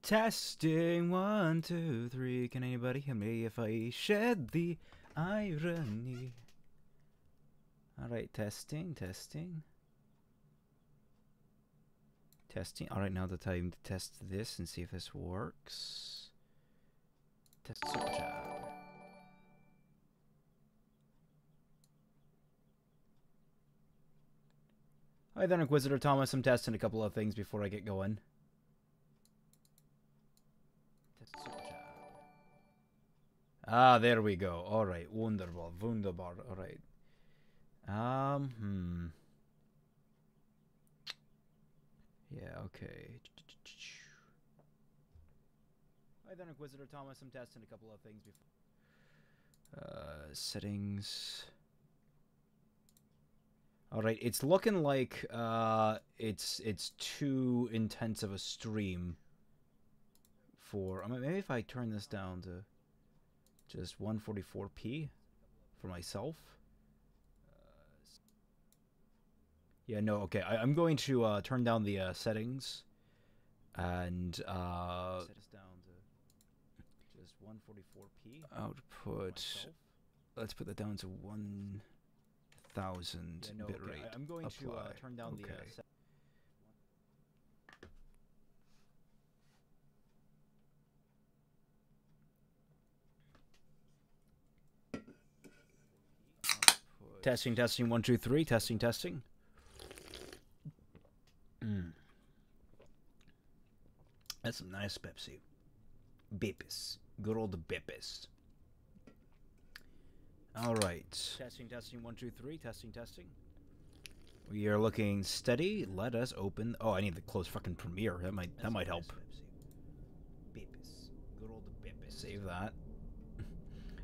Testing 1, 2, 3. Can anybody hear me if I shed the irony? Alright, testing. Alright, now the time to test this and see if this works. Test super chat. Hi there, Inquisitor Thomas. I'm testing a couple of things before I get going. Test super chat. Ah, there we go. Alright, wunderbar. Alright. Yeah, okay. Hi there, Inquisitor Thomas. I'm testing a couple of things before. Settings. Alright, it's looking like it's too intense of a stream for... I mean, maybe if I turn this down to just 144p for myself. Yeah, no, okay. I'm going to turn down the settings and set us down to just 144p output. Let's put that down to 1000 bitrate. I'm going to turn down the testing 1 2 3 testing. That's some nice Pepsi. Bepis. Good old Bepis. Alright. Testing 1 2 3 testing. We are looking steady. Let us open. Oh, I need to close fucking Premiere. That might help. Bepis. Good old Bepis. Save that.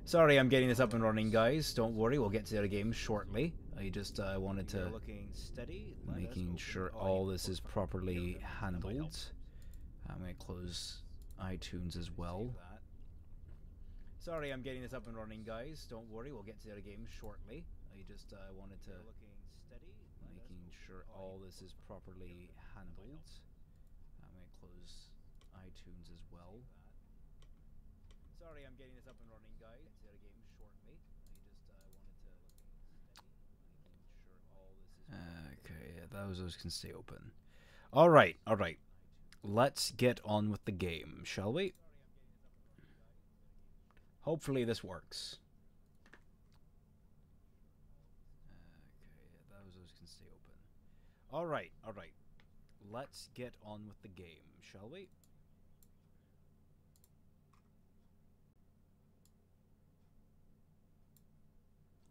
Sorry, I'm getting this up and running, guys. Don't worry, we'll get to the game shortly. I just wanted to looking steady. Making sure all this is properly handled. I'm gonna close iTunes as well. Sorry, I'm getting this up and running, guys. Don't worry, we'll get to the game shortly. I just wanted to making sure all this is properly handled. I'm gonna close iTunes as well. Sorry, I'm getting this up and running, guys. Get to the game shortly. I just wanted to making sure all this is. Okay, yeah, those can stay open. All right. Let's get on with the game, shall we? Hopefully this works. Okay, yeah, those can stay open. All right. Let's get on with the game, shall we?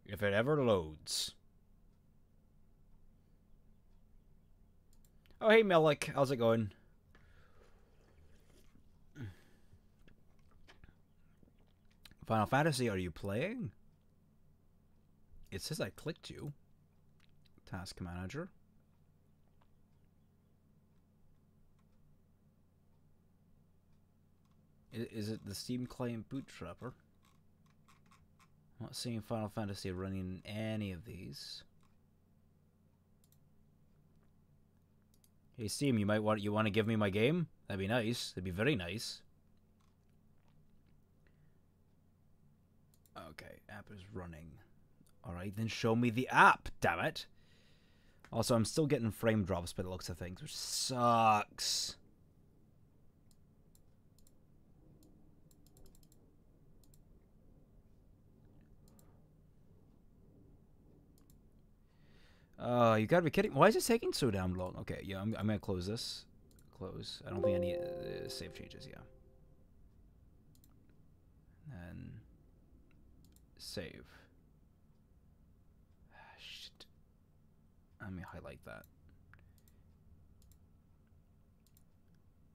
If it ever loads. Oh, hey, Melik. How's it going? Final Fantasy, are you playing? It says I clicked you. Task Manager. Is it the Steam client bootstrapper? I'm not seeing Final Fantasy running in any of these. Hey Steam, you want to give me my game? That'd be nice. That'd be very nice. Okay, app is running. Alright, then show me the app, damn it. Also, I'm still getting frame drops by the looks of things, which sucks. You gotta be kidding. Why is it taking so damn long? Okay, yeah, I'm gonna close this. Close. I don't think I need save changes, yeah. And save. Shit. Let me highlight that.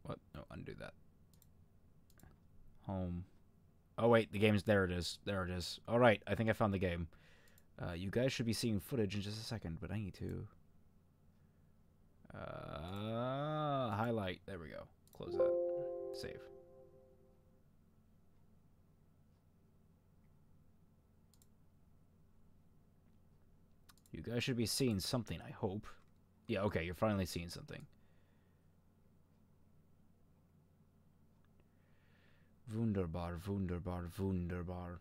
What? No, undo that. Home. Oh wait, the game's there. It is. There it is. All right, I think I found the game. You guys should be seeing footage in just a second, but I need to highlight. There we go. Close that. Save. You guys should be seeing something, I hope. Yeah, okay, you're finally seeing something. Wunderbar, wunderbar, wunderbar.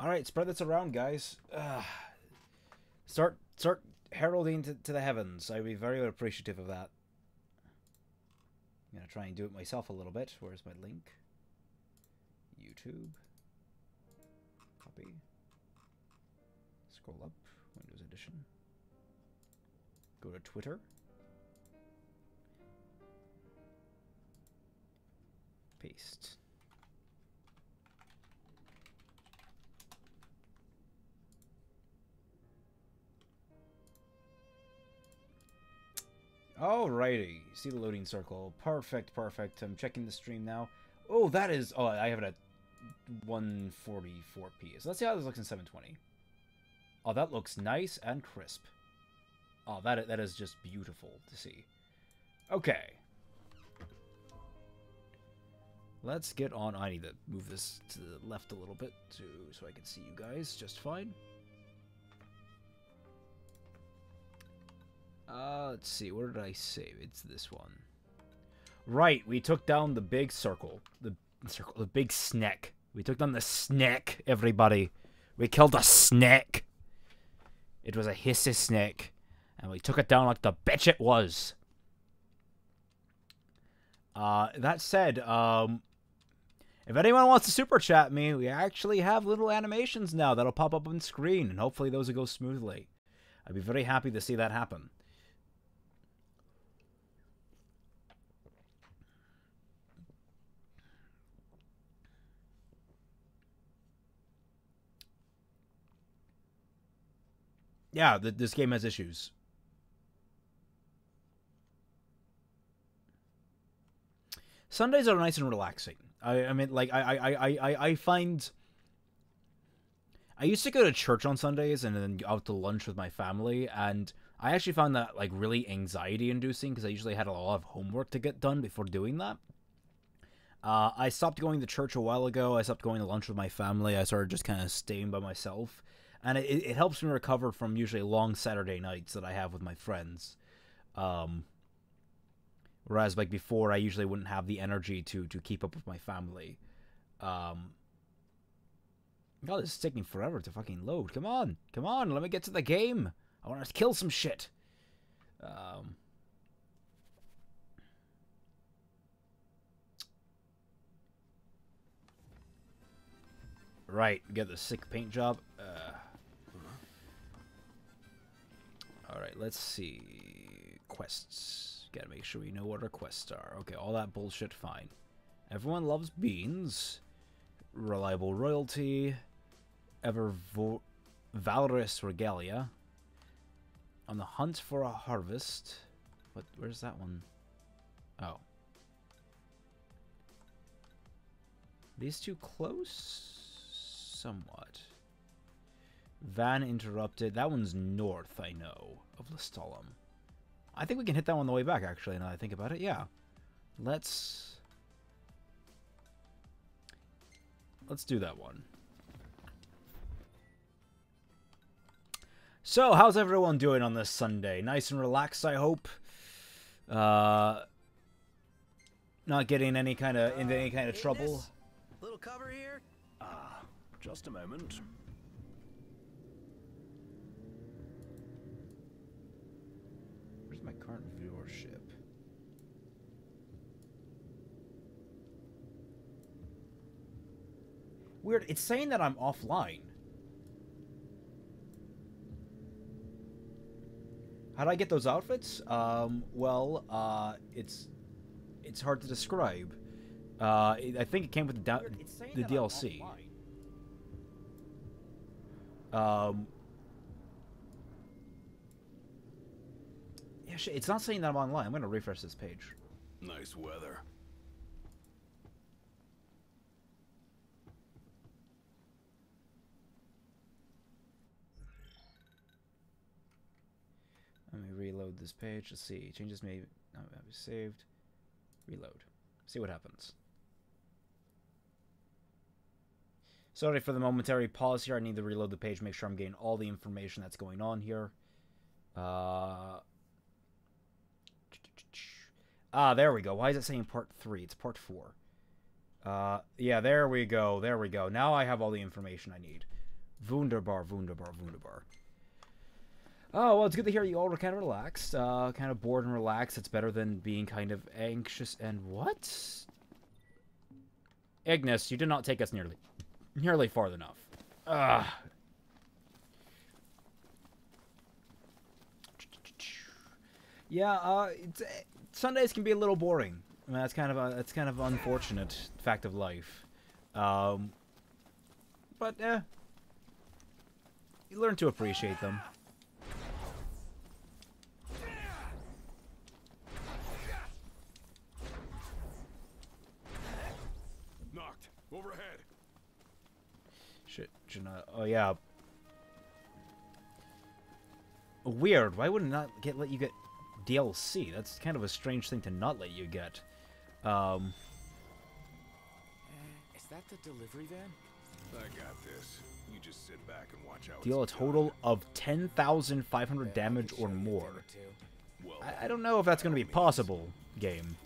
Alright, spread this around, guys. Start heralding to the heavens. I'd be very appreciative of that. I'm gonna try and do it myself a little bit. Where's my link? YouTube. Copy. Scroll up. Windows Edition. Go to Twitter. Paste. Alrighty. See the loading circle. Perfect, perfect. I'm checking the stream now. Oh, that is... Oh, I have it at 144p. So let's see how this looks in 720. Oh, that looks nice and crisp. Oh, that is just beautiful to see. Okay. Let's get on. I need to move this to the left a little bit so I can see you guys just fine. Let's see. Where did I save? It's this one. Right, we took down the big circle. The big snake. We took down the snake, everybody. We killed a snake. It was a hissy snake. And we took it down like the bitch it was. That said, if anyone wants to super chat me, we actually have little animations now that'll pop up on screen, and hopefully those will go smoothly. I'd be very happy to see that happen. Yeah, this game has issues. Sundays are nice and relaxing. I mean, like, I find... I used to go to church on Sundays and then out to lunch with my family, and I actually found that, like, really anxiety-inducing because I usually had a lot of homework to get done before doing that. I stopped going to church a while ago. I stopped going to lunch with my family. I started just kind of staying by myself. And it helps me recover from usually long Saturday nights that I have with my friends. Whereas, like, before, I usually wouldn't have the energy to keep up with my family. God, this is taking forever to fucking load. Come on. Come on, let me get to the game. I want to kill some shit. Right, get the sick paint job. Alright, let's see. Quests. Gotta make sure we know what our quests are. Okay, all that bullshit, fine. Everyone loves beans. Reliable royalty. Valorous regalia. On the hunt for a harvest. What? Where's that one? Oh. These two close? Somewhat. Van interrupted. That one's north, I know, of Lestalem. I think we can hit that one on the way back, actually, now that I think about it. Yeah. Let's do that one. So, how's everyone doing on this Sunday? Nice and relaxed, I hope. Not getting into any kind of trouble. Little cover here. Just a moment. Where's my current viewership? Weird, it's saying that I'm offline. How do I get those outfits? Well, it's hard to describe. I think it came with the DLC. Yeah, shit, it's not saying that I'm online. I'm gonna refresh this page. Nice weather. Let me reload this page. Let's see. Changes may not be saved. Reload. See what happens. Sorry for the momentary pause here. I need to reload the page, make sure I'm getting all the information that's going on here. Ah, there we go. Why is it saying part 3? It's part 4. Yeah, there we go. There we go. Now I have all the information I need. Wunderbar, wunderbar, wunderbar. Oh, well, it's good to hear you all are kind of relaxed. Kind of bored and relaxed. It's better than being kind of anxious and what? Ignis, you did not take us nearly far enough. Ugh. Yeah, Sundays can be a little boring. I mean, that's kind of unfortunate fact of life. But you learn to appreciate them. Knocked. Overhead. Shit, oh yeah. Weird. Why would it not let you get DLC? That's kind of a strange thing to not let you get. Is that the delivery van? I got this. You just sit back and watch how Deal a it's total done. of 10,500 damage or more. Well, I don't know if that's going to be possible, game.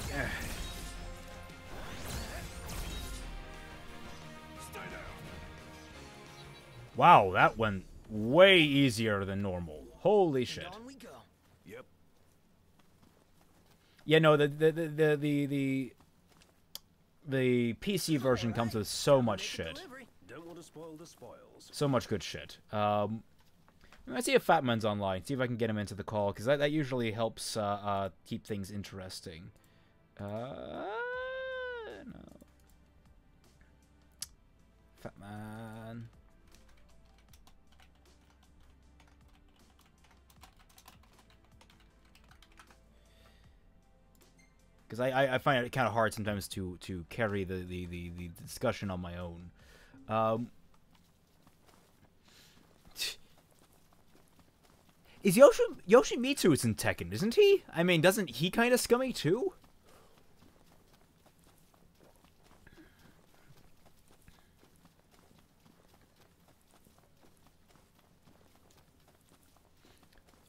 Yeah. Wow, that went way easier than normal. Holy shit. On we go. yep. Yeah, no, the PC version comes with so much shit. Don't want to spoil the spoils. So much good shit. Let's see if Fatman's online. See if I can get him into the call, because that usually helps keep things interesting. No. Fatman. Because I find it kind of hard sometimes to carry the discussion on my own. Is Yoshimitsu is in Tekken, isn't he? I mean, doesn't he kind of scummy too?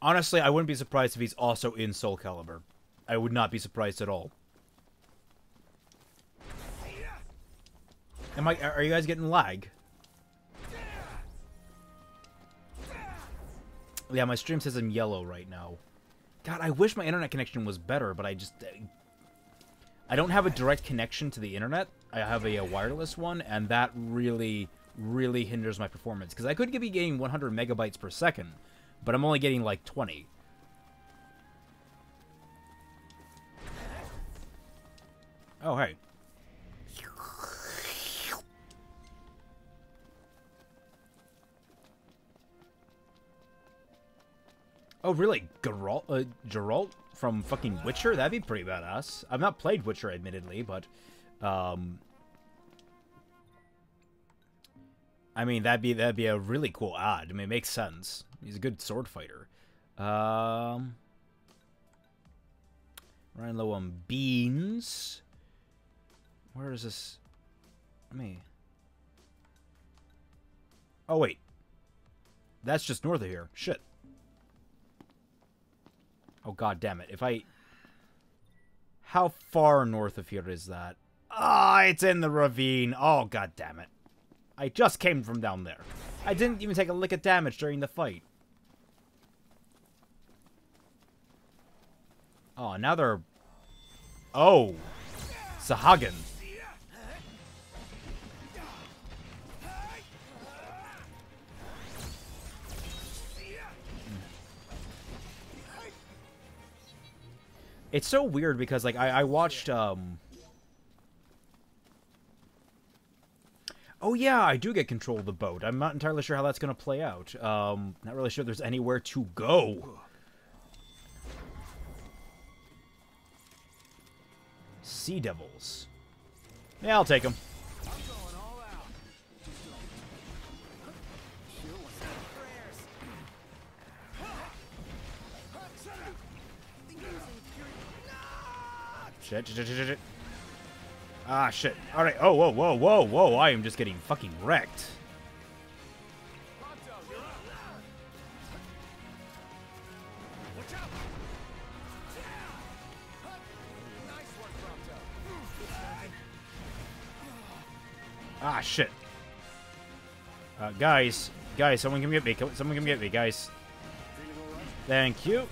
Honestly, I wouldn't be surprised if he's also in Soul Calibur. I would not be surprised at all. Are you guys getting lag? Yeah, my stream says I'm yellow right now. God, I wish my internet connection was better, but I don't have a direct connection to the internet. I have a wireless one, and that really, really hinders my performance. Because I could be getting 100 megabytes per second, but I'm only getting like 20. Oh, hey. Oh, really? Geralt from fucking Witcher? That'd be pretty badass. I've not played Witcher, admittedly, but... I mean, that'd be a really cool ad. I mean, it makes sense. He's a good sword fighter. Running low on beans. Where is this? Me. Oh, wait. That's just north of here. Shit. Oh, god damn it. If I... How far north of here is that? Ah, it's in the ravine. Oh, god damn it. I just came from down there. I didn't even take a lick of damage during the fight. Oh, now they're... Oh. Sahagin. It's so weird because, like, I watched, Oh, yeah, I do get control of the boat. I'm not entirely sure how that's going to play out. Not really sure there's anywhere to go. Sea Devils. Yeah, I'll take them. Shit, shit, shit, shit, shit. Ah, shit. Alright. Oh, whoa, whoa, whoa, whoa. I am just getting fucking wrecked. Ah, shit. Guys, someone come get me. Someone come get me, guys. Thank you.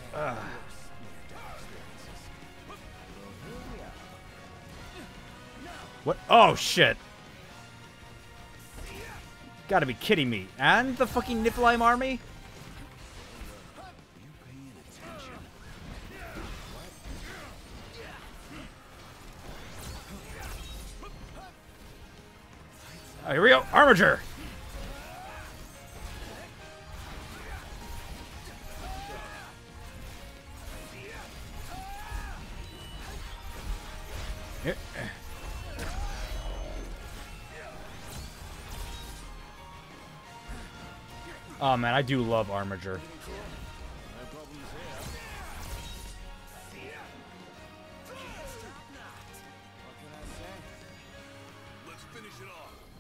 What? Oh, shit. Gotta be kidding me. And the fucking Niflheim army? Oh, here we go. Armature! Here. Oh man, I do love Armature.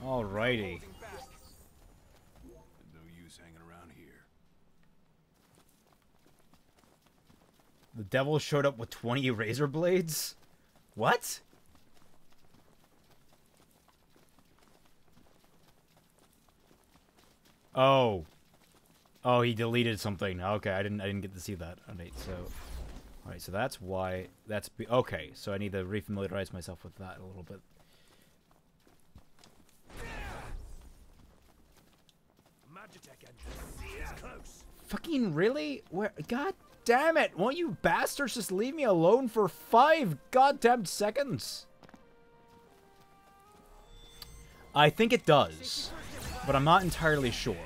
Alrighty. No use hanging around here. The devil showed up with 20 razor blades? What? Oh. Oh, he deleted something. Okay, I didn't get to see that. Alright, so that's why okay, so I need to refamiliarize myself with that a little bit. Fucking really? Where? God damn it! Won't you bastards just leave me alone for 5 goddamn seconds? I think it does, but I'm not entirely sure.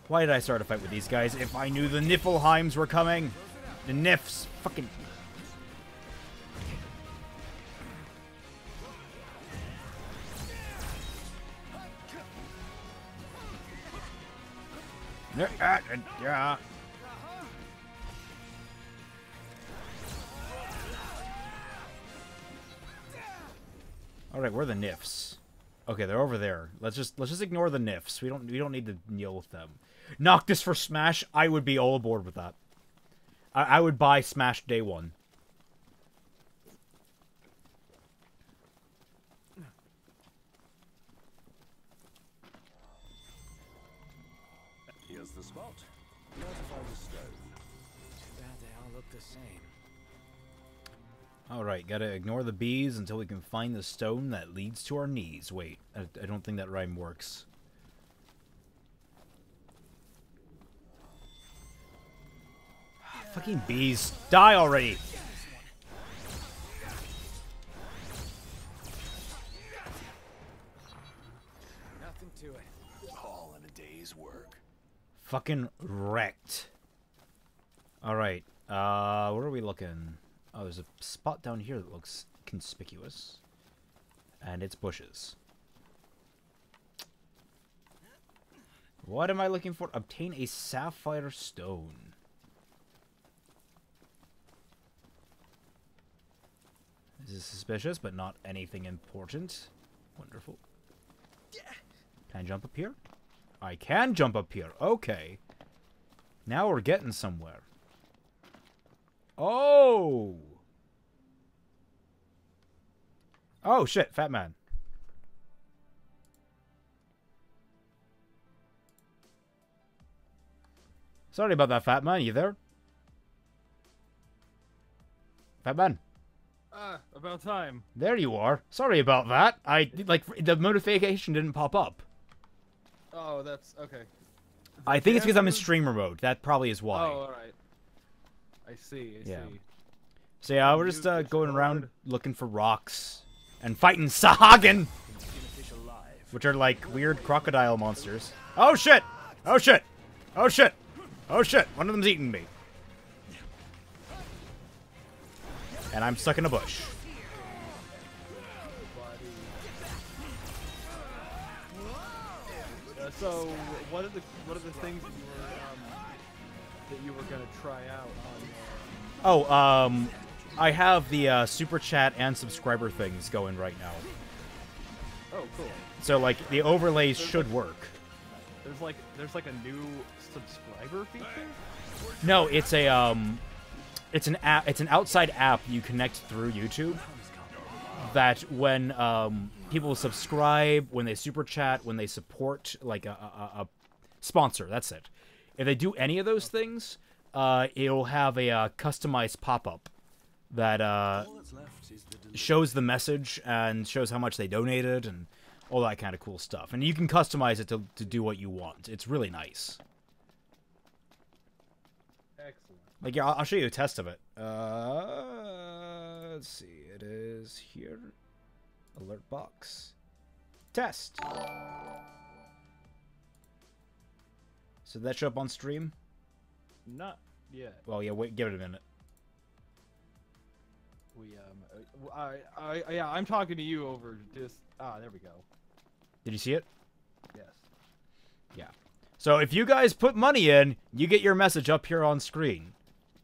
Why did I start a fight with these guys if I knew the Niflheims were coming? The Nifs. Fucking... Yeah. Alright, where are the Nifs? Okay, they're over there. Let's just ignore the Nifs. We don't need to deal with them. Noctis for Smash, I would be all aboard with that. I would buy Smash day one. Here's the spot. Notify the stone. Too bad they all look the same. Alright, gotta ignore the bees until we can find the stone that leads to our knees. Wait, I don't think that rhyme works. Fucking bees, die already! Nothing to it. All in a day's work. Fucking wrecked. Alright, where are we looking? Oh, there's a spot down here that looks conspicuous. And it's bushes. What am I looking for? Obtain a sapphire stone. This is suspicious, but not anything important. Wonderful. Can I jump up here? I can jump up here. Okay. Now we're getting somewhere. Oh! Oh, shit. Fat man. Sorry about that, Fat man. You there? Fat man. About time. There you are. Sorry about that. The notification didn't pop up. Oh, that's okay. I think it's because I'm in streamer mode. That probably is why. Oh, alright. I see, I see. So yeah, we're just going around looking for rocks and fighting Sahagin, which are like weird crocodile monsters. Oh shit! Oh shit! Oh shit! Oh shit! One of them's eating me. And I'm stuck in a bush. So what are the things that you were gonna try out on? Oh, I have the super chat and subscriber things going right now. Oh, cool. So like the overlays should work. There's like a new subscriber feature? No, it's a it's an app. It's an outside app you connect through YouTube. That when people subscribe, when they super chat, when they support like a sponsor, that's it. If they do any of those things, it'll have a customized pop-up that shows the message and shows how much they donated and all that kind of cool stuff. And you can customize it to do what you want. It's really nice. Excellent. Like, yeah, I'll show you a test of it. Let's see. It is here. Alert box. Test. So did that show up on stream? Not yet. Well, yeah, wait, give it a minute. Yeah, I'm talking to you over this. Ah, there we go. Did you see it? Yes. Yeah. So if you guys put money in, you get your message up here on screen.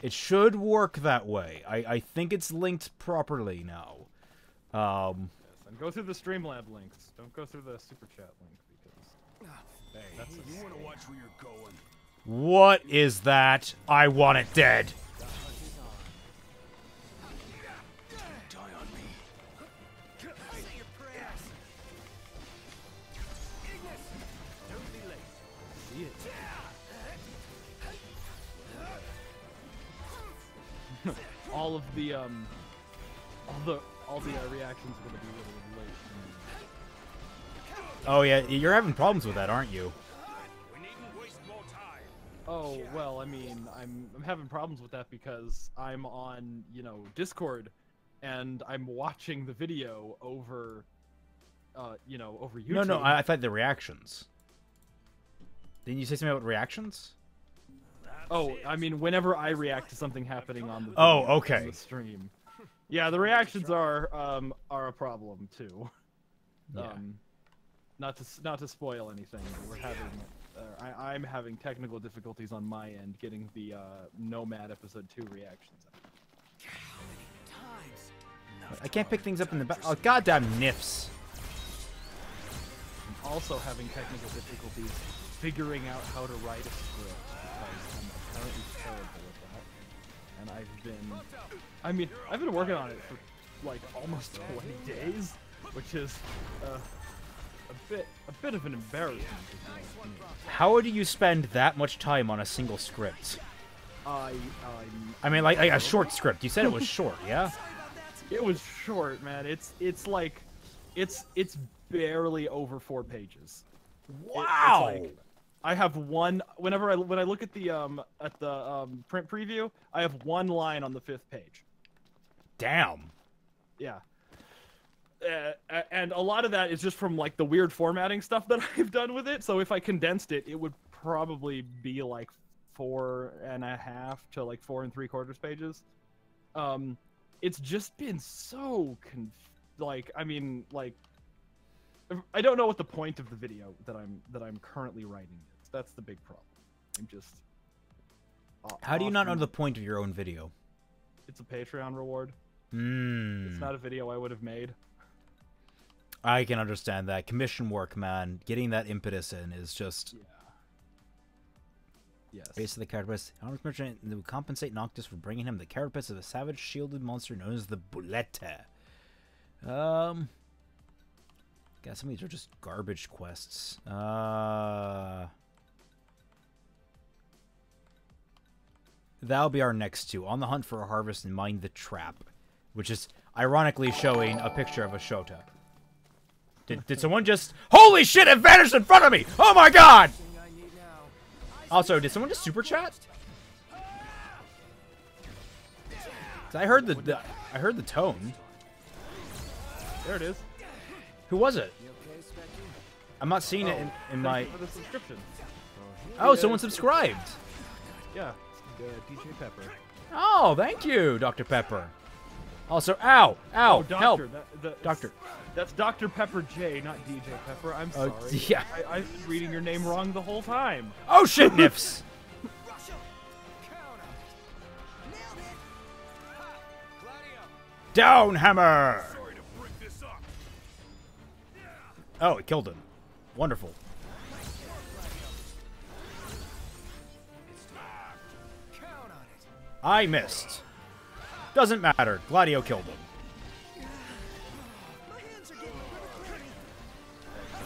It should work that way. I think it's linked properly now. Yes, and go through the Streamlab links. Don't go through the super chat link because that's You want to watch where you're going. What is that? I want it dead. Die on me. Say your prayers. Ignis, don't be late. see it. all the reactions are gonna be really late. Oh yeah, you're having problems with that, aren't you? We needn't waste more time. Oh well, I mean, I'm having problems with that because I'm on Discord, and I'm watching the video over, over YouTube. No, I thought the reactions. Didn't you say something about reactions? Oh, I mean, whenever I react to something happening on the Oh, video, okay. on the stream. Yeah, the reactions are a problem too. Yeah. Not to spoil anything, but we're having I'm having technical difficulties on my end getting the Nomad episode 2 reactions out. How many times? I can't pick things up in the back. Oh, goddamn nifs. I'm also having technical difficulties figuring out how to write a script because I'm apparently terrible at that. And I've been working on it for like almost 20 days, which is a bit of an embarrassment. How do you spend that much time on a single script? I mean, like a short script. You said it was short, yeah? It was short, man. It's barely over 4 pages. Wow. It's like, I have one. When I look at the print preview, I have one line on the 5th page. Damn. Yeah. And a lot of that is just from like the weird formatting stuff that I've done with it. So if I condensed it, it would probably be like 4.5 to like 4 3/4 pages. It's just been so I don't know what the point of the video that I'm currently writing is. That's the big problem. I'm just. How do you not know the point of your own video? It's a Patreon reward. It's not a video I would have made. I can understand that. Commission work, man. Getting that impetus in is just... Yeah. Yes. Base of the carapace. Honest merchant will compensate Noctis for bringing him the carapace of a savage shielded monster known as the Bulette. God, some of these are just garbage quests. That'll be our next 2. On the hunt for a harvest and mind the trap. Which is ironically showing a picture of a Shota. Did someone just... Holy shit, it vanished in front of me! Oh my god! Also, did someone just super chat? 'Cause I heard the tone. There it is. Who was it? I'm not seeing it in my... For the subscription. Oh, someone subscribed. Yeah. DJ Pepper. Oh, thank you, Dr. Pepper. Also, ow! Ow! Oh, Help! Doctor. Doctor. That's Dr. Pepper J, not DJ Pepper. I'm sorry. Yeah. I've been reading your name wrong the whole time. Oh shit, Nifs! Down hammer! Sorry to break this up. Oh, it killed him. Wonderful. I missed. Doesn't matter. Gladio killed him.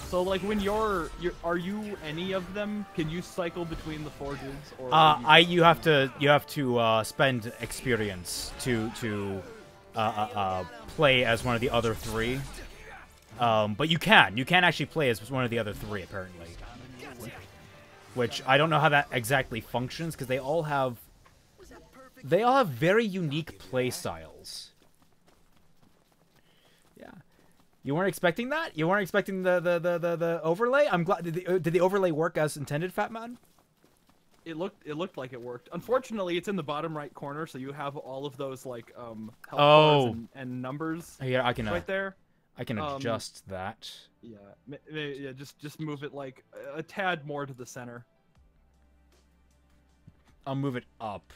So, like, when are you any of them? Can you cycle between the four dudes? Or you have to spend experience to play as one of the other three. But you can actually play as one of the other three apparently. Which I don't know how that exactly functions because they all have very unique play styles. Yeah. You weren't expecting that? You weren't expecting the overlay? I'm glad. Did the overlay work as intended, Fat Man? It looked like it worked. Unfortunately, it's in the bottom right corner, so you have all of those like health bars and numbers. Yeah, I can right there. I can adjust that. Yeah, just move it like a tad more to the center. I'll move it up,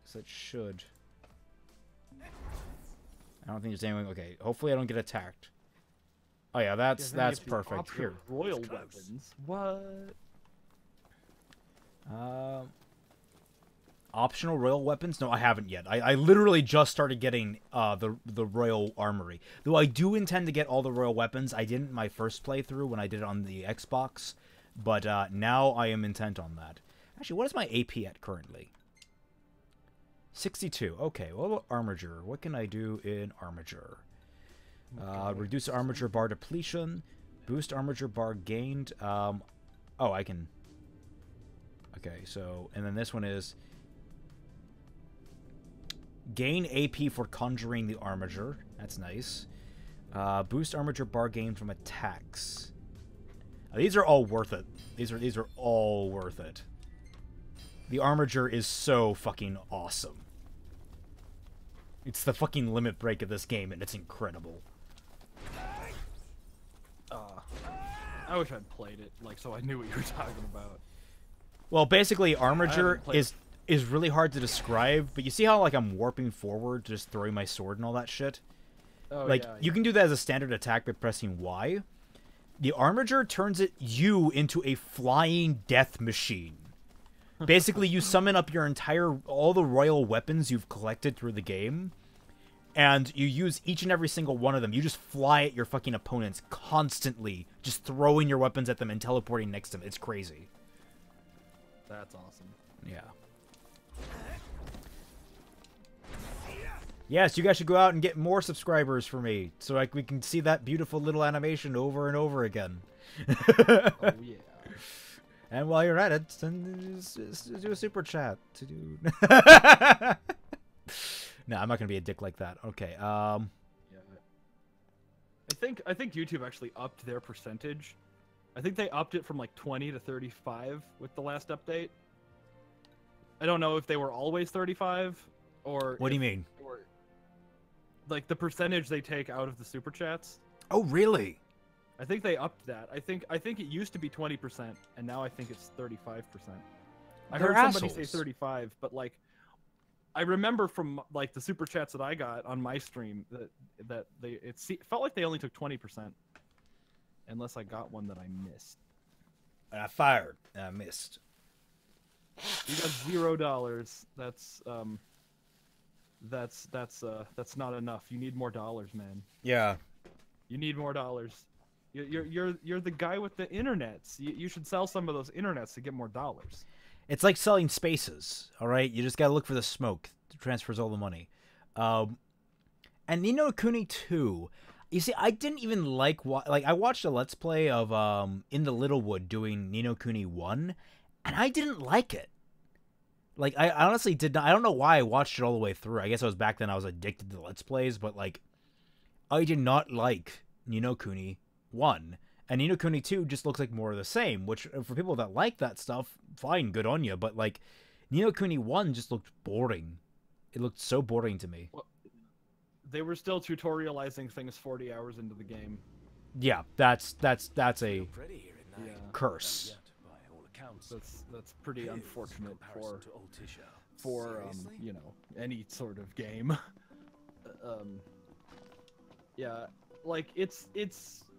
so it should. I don't think there's anything. Okay, hopefully I don't get attacked. Oh yeah, that's perfect. Here, royal weapons. What? Optional royal weapons? No, I haven't yet. I literally just started getting the royal armory. Though I do intend to get all the royal weapons. I didn't my first playthrough when I did it on the Xbox, but now I am intent on that. Actually, what is my AP at currently? 62. Okay, what about armature? What can I do in armature? Reduce armature bar depletion. Boost armature bar gained. Oh, I can... Okay, so... And then this one is... Gain AP for conjuring the armature. That's nice. Boost armature bar gained from attacks. These are all worth it. These are all worth it. The armature is so fucking awesome. It's the fucking limit break of this game, and it's incredible. I wish I'd played it, like, so I knew what you were talking about. Well, basically, armature is really hard to describe, but you see how, like, I'm warping forward, just throwing my sword and all that shit? Oh, like, yeah, you can do that as a standard attack by pressing Y. The armature turns you into a flying death machine. Basically, you summon up all the royal weapons you've collected through the game, and you use each and every single one of them. You just fly at your fucking opponents constantly, just throwing your weapons at them and teleporting next to them. It's crazy. That's awesome. Yeah. Yes, you guys should go out and get more subscribers for me, so like we can see that beautiful little animation over and over again. Oh yeah. And while you're at it, just do a super chat to do. No, I'm not gonna be a dick like that. Okay. Yeah. I think YouTube actually upped their percentage. I think they upped it from like 20 to 35 with the last update. I don't know if they were always 35 or. What do you mean? Or, like the percentage they take out of the super chats. Oh, really? I think they upped that. I think it used to be 20%, and now I think it's 35%. I heard somebody say 35, but like, I remember from like the super chats that I got on my stream that it felt like they only took 20%, unless I got one that I missed. I fired and I missed. You got $0. That's not enough. You need more dollars, man. Yeah. You need more dollars. You're the guy with the internets. You should sell some of those internets to get more dollars. It's like selling spaces, all right? You just gotta look for the smoke. It transfers all the money. And Ni no Kuni 2. You see, I didn't even like I watched a Let's Play of In the Littlewood doing Ni no Kuni 1, and I didn't like it. Like, I honestly did not. I don't know why I watched it all the way through. I guess I was back then. I was addicted to Let's Plays, but like, I did not like Ni no Kuni 1. And Ni no Kuni 2 just looks like more of the same, which for people that like that stuff, fine, good on you. But like, Ni no Kuni 1 just looked boring. It looked so boring to me. Well, they were still tutorializing things 40 hours into the game. Yeah, that's a Pretty here at night. Yeah. curse. By all accounts. That's pretty unfortunate for to old Tisha. you know, any sort of game. Yeah, like it's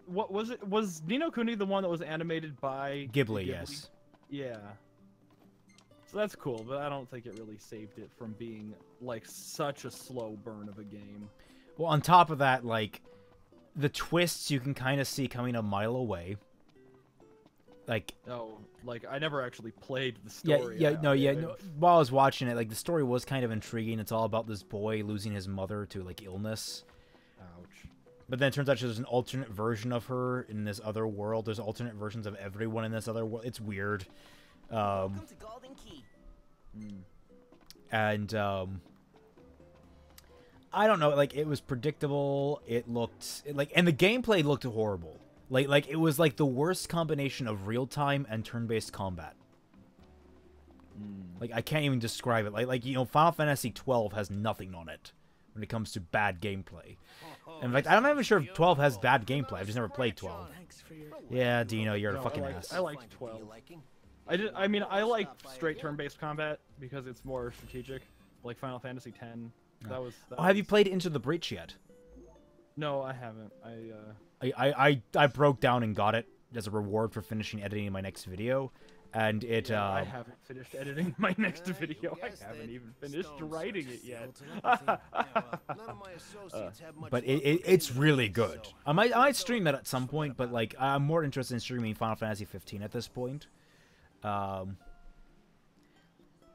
what was it? Was Ni no Kuni the one that was animated by Ghibli, yes. Yeah. So that's cool, but I don't think it really saved it from being like such a slow burn of a game. Well, on top of that, like the twists you can kind of see coming a mile away. Like, Oh, like I never actually played the yeah, story. no. While I was watching it, like the story was kind of intriguing. It's all about this boy losing his mother to like illness. Ouch. But then it turns out there's an alternate version of her in this other world. There's alternate versions of everyone in this other world. It's weird. Welcome to Golden Key. And I don't know, like it was predictable. It looked and the gameplay looked horrible. Like it was like the worst combination of real time and turn-based combat. Like I can't even describe it. Like you know, Final Fantasy 12 has nothing on it when it comes to bad gameplay. In fact, I'm not even sure if 12 has bad gameplay. I've just never played 12. Yeah, Dino, you're a fucking ass. I liked 12. I mean, I like straight turn-based combat because it's more strategic, like Final Fantasy X. That was. Oh, have you played Into the Breach yet? No, I haven't. I broke down and got it as a reward for finishing editing my next video, and it. I haven't finished editing my next video. I haven't even finished writing it yet. But it's really good. I might stream that at some point, but like I'm more interested in streaming Final Fantasy 15 at this point.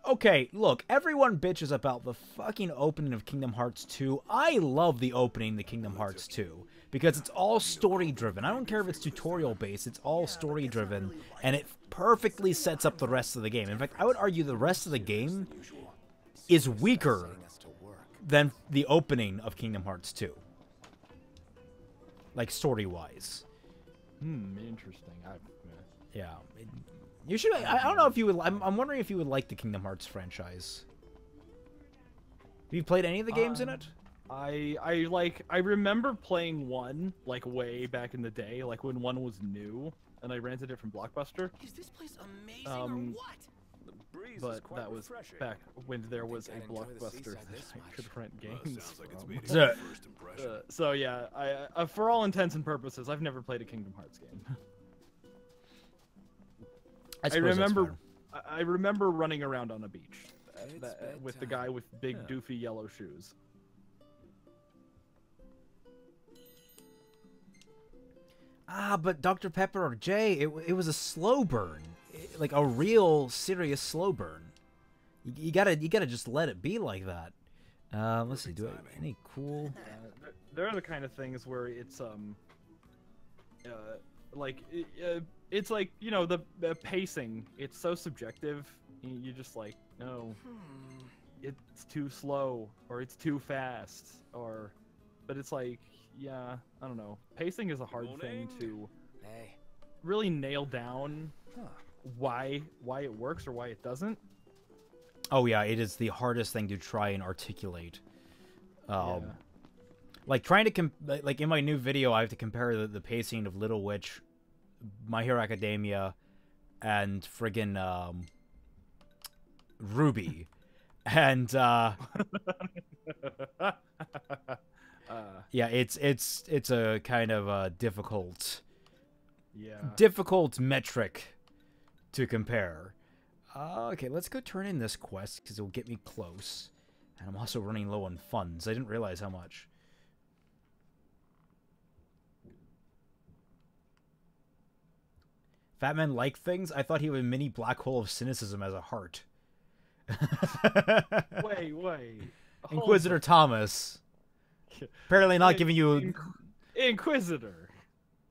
Okay, look, everyone bitches about the fucking opening of Kingdom Hearts 2. I love the opening of Kingdom Hearts 2 because it's all story-driven. I don't care if it's tutorial-based, it's all story-driven, and it perfectly sets up the rest of the game. In fact, I would argue the rest of the game is weaker than the opening of Kingdom Hearts 2. Like, story-wise. Interesting. Yeah. You should. I don't know if you would. I'm wondering if you would like the Kingdom Hearts franchise. Have you played any of the games in it? I remember playing one like way back in the day, like when one was new, and I rented it from Blockbuster. Is this place amazing or what? The breeze is But quite that was refreshing. back when there was a Think I'd enjoy the Blockbuster seaside that this I much. could rent Well, games sounds like it's from. meeting So- your first impression. So yeah, for all intents and purposes, I've never played a Kingdom Hearts game. I remember running around on a beach with the guy with big doofy yellow shoes. Ah, but Dr. Pepper or Jay, it was a slow burn, like a real serious slow burn. You gotta just let it be like that. Let's see, do I have any cool? There are the kind of things where it's it's like, you know, the pacing. It's so subjective. You just like, no, it's too slow or it's too fast but it's like, yeah, I don't know. Pacing is a hard thing to really nail down why it works or why it doesn't. Oh yeah, it is the hardest thing to try and articulate. Like trying to like in my new video, I have to compare the pacing of Little Witch, My Hero Academia, and friggin' RWBY, and yeah, it's a kind of a difficult metric to compare. Okay, let's go turn in this quest because it'll get me close, and I'm also running low on funds. I didn't realize how much. Fat Man liked things? I thought he was a mini black hole of cynicism as a heart. Wait. Inquisitor Thomas. Apparently not giving you... Inquisitor,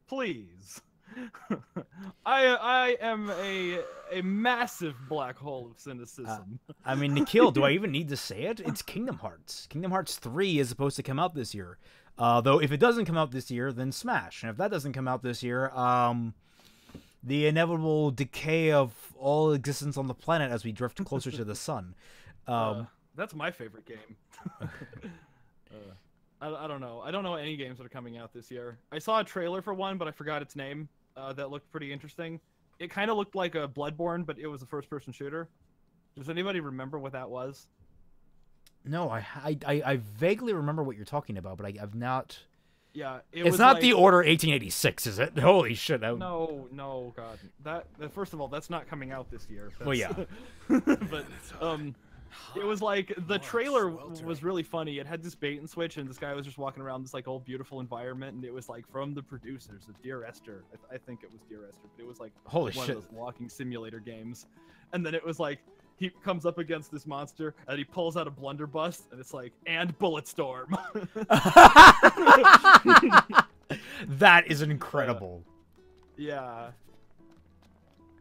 please. I am a massive black hole of cynicism. I mean, Nikhil, do I even need to say it? It's Kingdom Hearts. Kingdom Hearts 3 is supposed to come out this year. Though if it doesn't come out this year, then Smash. And if that doesn't come out this year, the inevitable decay of all existence on the planet as we drift closer to the sun. That's my favorite game. I don't know. I don't know any games that are coming out this year. I saw a trailer for one, but I forgot its name. That looked pretty interesting. It kind of looked like a Bloodborne, but it was a first-person shooter. Does anybody remember what that was? No, I vaguely remember what you're talking about, but I've not. Yeah, It's not the Order 1886, is it? Holy shit! No, God. That first of all, that's not coming out this year. Well, yeah. But it was like the trailer was really funny. It had this bait and switch, and this guy was just walking around this like old beautiful environment, and it was like from the producers of Dear Esther. I think it was Dear Esther, but it was like Holy one shit. of those walking simulator games. And then it was like he comes up against this monster, and he pulls out a blunderbuss, and it's like, and Bulletstorm. That is incredible. Yeah.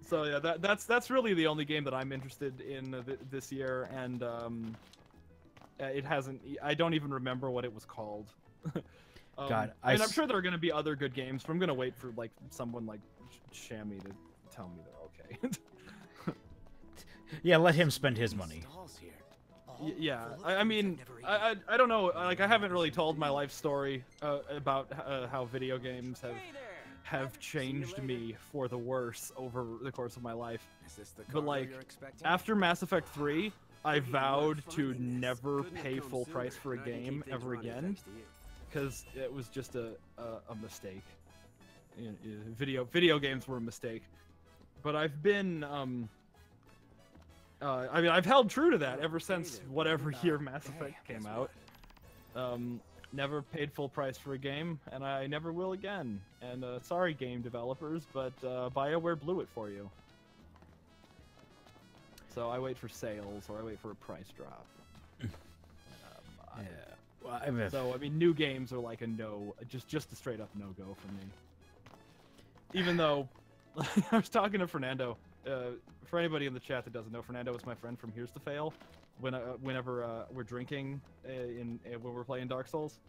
So yeah, that's really the only game that I'm interested in this year, and it hasn't. I don't even remember what it was called. God, I'm sure there are going to be other good games, but I'm going to wait for like someone like Shammy to tell me they're okay. Yeah, let him spend his money. Yeah, I mean, I don't know. Like, I haven't really told my life story about how video games have changed me for the worse over the course of my life. But like, after Mass Effect 3, I vowed to never pay full price for a game ever again, because it was just a mistake. Video games were a mistake. But I've been I mean, I've held true to that ever since whatever year Mass Effect came out. Never paid full price for a game, and I never will again. And sorry, game developers, but BioWare blew it for you. So I wait for sales, or I wait for a price drop. Yeah. Well, so I mean, new games are like a no, just a straight up no go for me. Even though I was talking to Fernando. For anybody in the chat that doesn't know, Fernando was my friend from Here's to Fail. Whenever we're drinking when we're playing Dark Souls,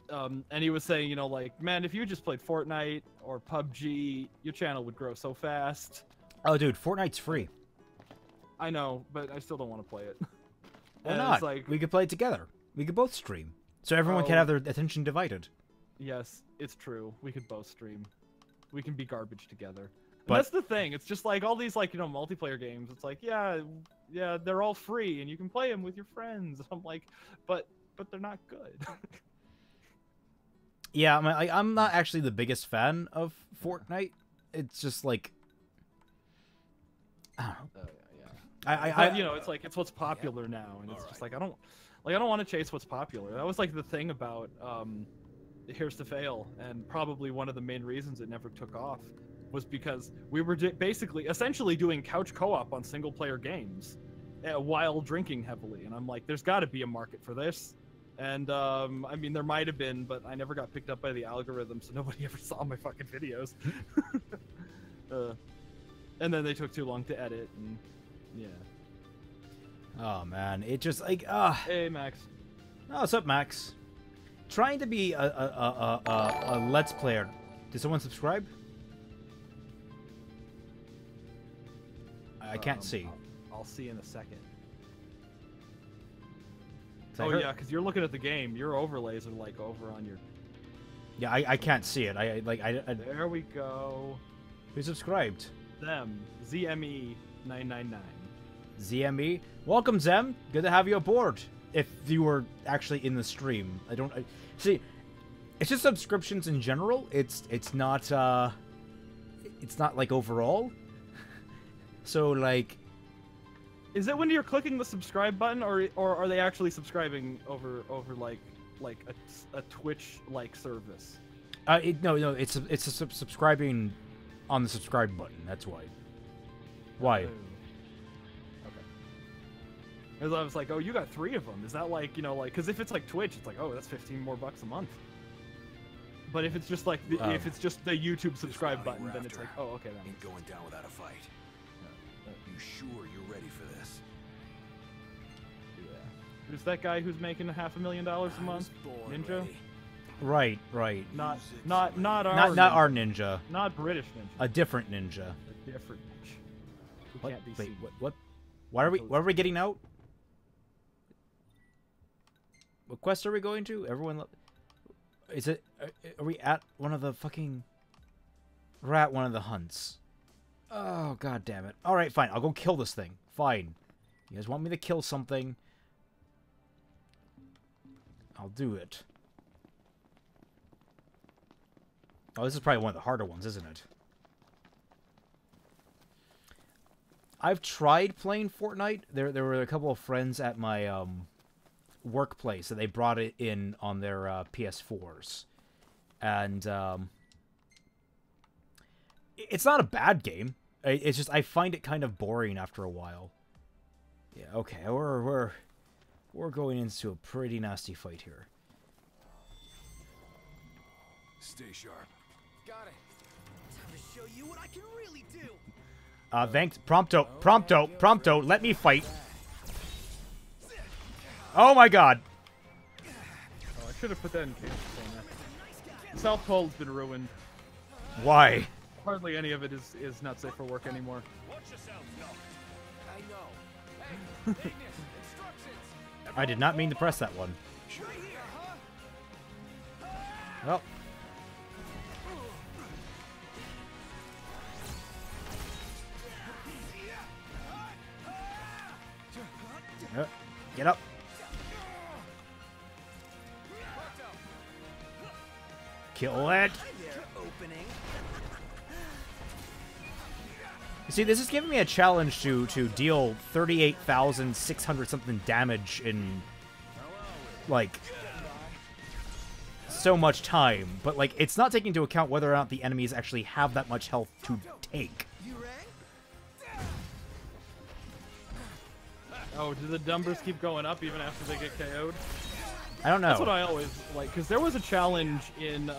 and he was saying, you know, like, man, if you just played Fortnite or PUBG, your channel would grow so fast. Oh, dude, Fortnite's free. I know, but I still don't want to play it. Why not? Like, we could play it together. We could both stream, so everyone can have their attention divided. Yes, it's true. We could both stream. We can be garbage together. But that's the thing. It's just like all these, like, you know, multiplayer games. It's like, yeah, they're all free and you can play them with your friends. I'm like, but they're not good. Yeah, I'm not actually the biggest fan of Fortnite. It's just like, I don't know. But, you know, it's like, it's what's popular now, and it's just like I don't want to chase what's popular. That was like the thing about Here's to Fail, and probably one of the main reasons it never took off was because we were essentially doing couch co-op on single-player games while drinking heavily. And I'm like, there's got to be a market for this. And, I mean, there might have been, but I never got picked up by the algorithm, so nobody ever saw my fucking videos. And then they took too long to edit, and yeah. Oh, man. It just, like, Hey, Max. Oh, what's up, Max? Trying to be a Let's Player. Did someone subscribe? I can't see. I'll see in a second. Oh yeah, because you're looking at the game. Your overlays are like over on your. Yeah, I can't see it. I There we go. Who subscribed? Them. ZME 999. ZME. Welcome, Zem. Good to have you aboard. If you were actually in the stream, see. It's just subscriptions in general. It's not like overall. So, like... Is it when you're clicking the subscribe button, or are they actually subscribing over like a Twitch-like service? No, it's subscribing on the subscribe button. That's why. Why? Okay. Because I was like, oh, you got 3 of them. Is that like, you know, like, because if it's like Twitch, it's like, oh, that's 15 more bucks a month. But if it's just like, if it's just the YouTube subscribe button, then it's like, oh, okay, that ain't going down without a fight. You sure you're ready for this? Yeah. Who's that guy who's making $500,000 a month? Ninja? Right. Not our not ninja. our ninja. Not British ninja. A different ninja. A different ninja. Who What? can't be Wait, seen. what? Why are we getting out? What quest are we going to? Everyone... Is it... Are we at one of the fucking... We're at one of the hunts. Oh, god damn it. Alright, fine. I'll go kill this thing. Fine. You guys want me to kill something? I'll do it. Oh, this is probably one of the harder ones, isn't it? I've tried playing Fortnite. There were a couple of friends at my workplace that they brought it in on their PS4s. And it's not a bad game. It's just I find it kind of boring after a while. Yeah, okay. We're going into a pretty nasty fight here. Stay sharp. Got it. Time to show you what I can really do. Thanks. Prompto, let me fight. Oh my god. Oh, I should have put that in case. South Pole's been ruined. Why? Hardly any of it is not safe for work anymore. Watch yourself, Doc. I know. Hey, instructions. I did not mean to press that one. Right here, huh? Well. Get up. Kill it. Opening. You see, this is giving me a challenge to deal 38,600 something damage in like so much time, but like it's not taking into account whether or not the enemies actually have that much health to take. You rang? Oh, do the numbers keep going up even after they get KO'd? I don't know. That's what I always like, because there was a challenge in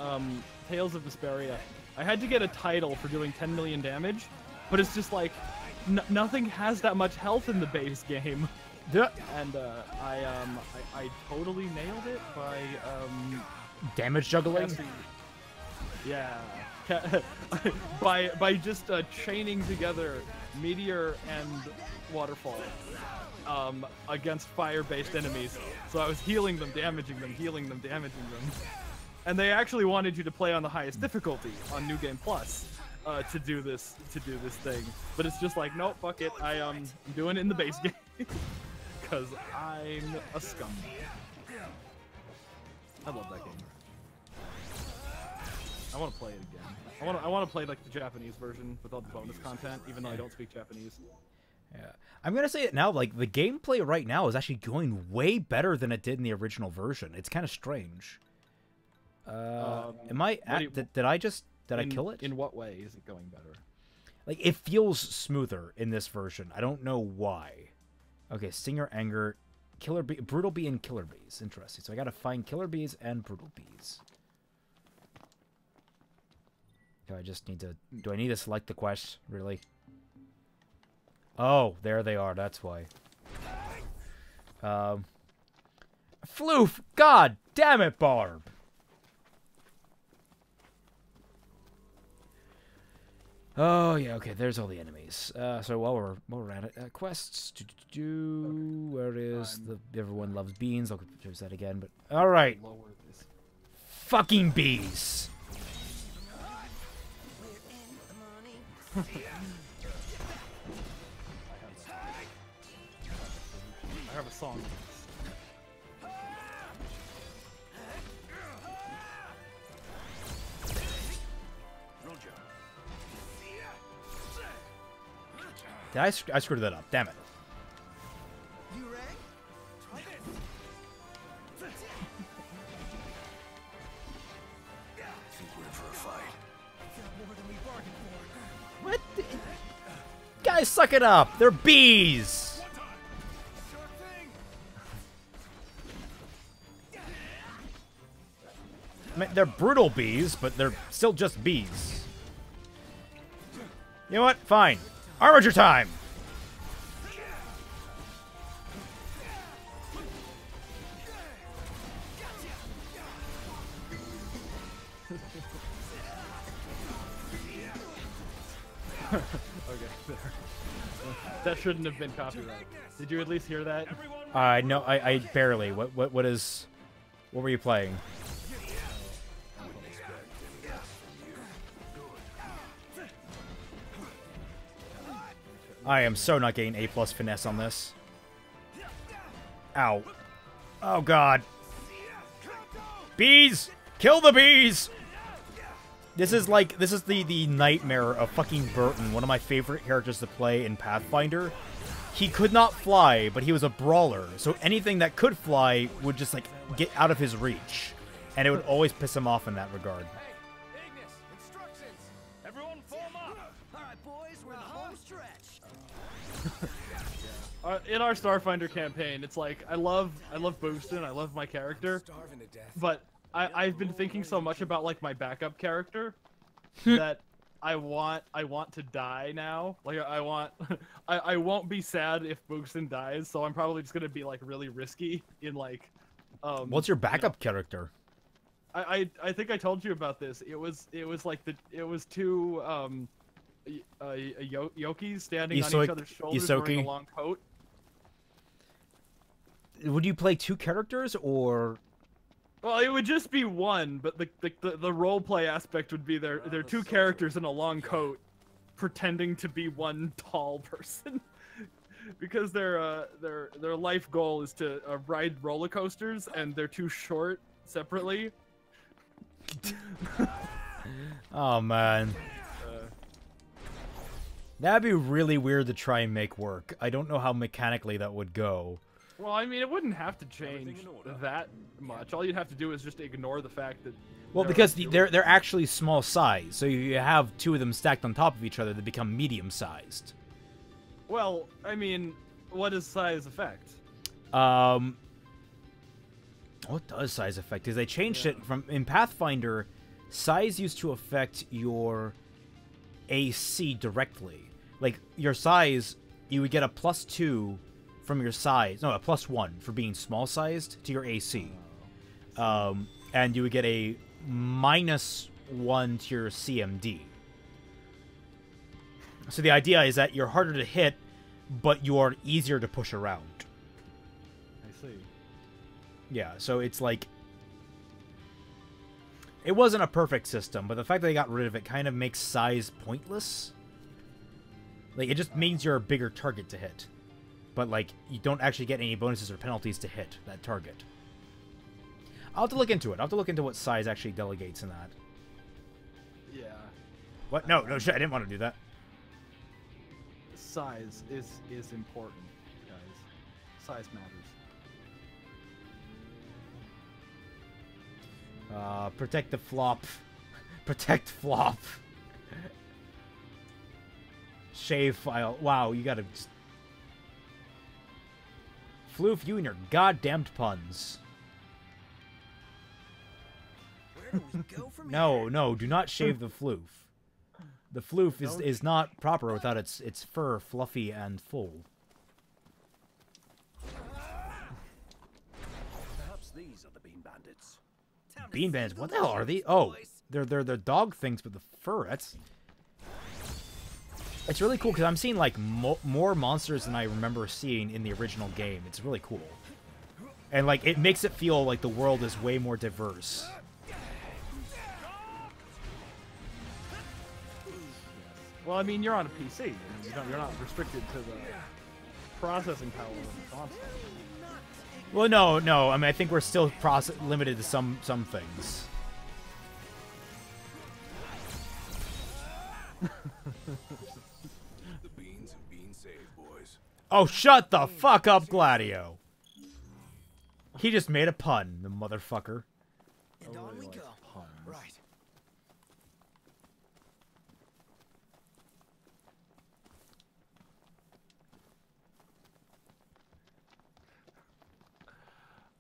Tales of Vesperia. I had to get a title for doing 10 million damage, but it's just like, nothing has that much health in the base game. Yeah. And I totally nailed it by Damage juggling? casting, yeah, by just chaining together Meteor and Waterfall against fire-based enemies. So I was healing them, damaging them, healing them, damaging them. And they actually wanted you to play on the highest difficulty on New Game Plus to do this thing. But it's just like, nope, fuck it. I'm doing it in the base game because I'm a scumbag. I love that game. I want to play it again. I want to play like the Japanese version with all the bonus content, even though I don't speak Japanese. Yeah. I'm gonna say it now, like, the gameplay right now is actually going way better than it did in the original version. It's kind of strange. Am I did I kill it? In what way is it going better? Like, it feels smoother in this version. I don't know why. Okay, Stinger, Anger, Killer Bee, Brutal Bee, and Killer Bees. Interesting. So I gotta find Killer Bees and Brutal Bees. Do I just need to... Do I need to select the quest? Really? Oh, there they are. That's why. Floof! God damn it, Barb! Oh, yeah, okay, there's all the enemies. So while we're at it, quests. Where is everyone loves beans? I'll choose that again, but... Alright. Fucking bees! I have a song. I screwed that up. Damn it. You rang? Try this. I think we're in for a fight. More than we bargained for. What? Guys, suck it up. They're bees. Sure thing. I mean, they're brutal bees, but they're still just bees. You know what? Fine. Armature time! Okay, there. That shouldn't have been copyright. Did you at least hear that? No, I barely. What is... What were you playing? I am so not getting A+ finesse on this. Ow. Oh god. Bees! Kill the bees! This is the nightmare of fucking Burton, one of my favorite characters to play in Pathfinder. He could not fly, but he was a brawler, so anything that could fly would just, like, get out of his reach. And it would always piss him off in that regard. In our Starfinder campaign, it's like I love Boostin, I love my character, but I've been thinking so much about like my backup character that I want to die now. Like I won't be sad if Boostin dies, so I'm probably just gonna be like really risky in like. What's your backup character? I think I told you about this. It was like it was two Yokis standing on each other's shoulders wearing a long coat. Would you play two characters, or? Well, it would just be one, but the role play aspect would be they're two characters in a long coat, pretending to be one tall person, because their life goal is to ride roller coasters, and they're too short separately. Oh man. That'd be really weird to try and make work. I don't know how mechanically that would go. Well, I mean, it wouldn't have to change that much. All you'd have to do is just ignore the fact that... Well, because they're actually small size, so you have two of them stacked on top of each other, they become medium-sized. Well, I mean, what does size affect? What does size affect? Because they changed it from... In Pathfinder, size used to affect your AC directly. Like, your size, you would get a +2 from your size. No, a +1 for being small-sized to your AC. And you would get a -1 to your CMD. So the idea is that you're harder to hit, but you're easier to push around. I see. Yeah, so it's like... It wasn't a perfect system, but the fact that they got rid of it kind of makes size pointless. Like, it just means you're a bigger target to hit. But, like, you don't actually get any bonuses or penalties to hit that target. I'll have to look into it. I'll have to look into what size actually delegates in that. Yeah. What? No, shit, I didn't want to do that. Size is important, guys. Size matters. Protect the flop. Protect flop. Shave file. Wow, you gotta just... Floof, you and your goddamned puns. Where do we go from No, no, do not shave the floof. The floof is not proper without its fur fluffy and full. Perhaps these are the bean bandits. Bean bandits? What the hell are these? Oh, they're dog things with the fur. It's really cool because I'm seeing like more monsters than I remember seeing in the original game. It's really cool, and like it makes it feel like the world is way more diverse. Well, I mean, you're on a PC. You're not restricted to the processing power of the console. Well, no. I mean, I think we're still limited to some things. The beans have been saved, boys. Oh, shut the fuck up, Gladio. He just made a pun, the motherfucker. And on we go. Right.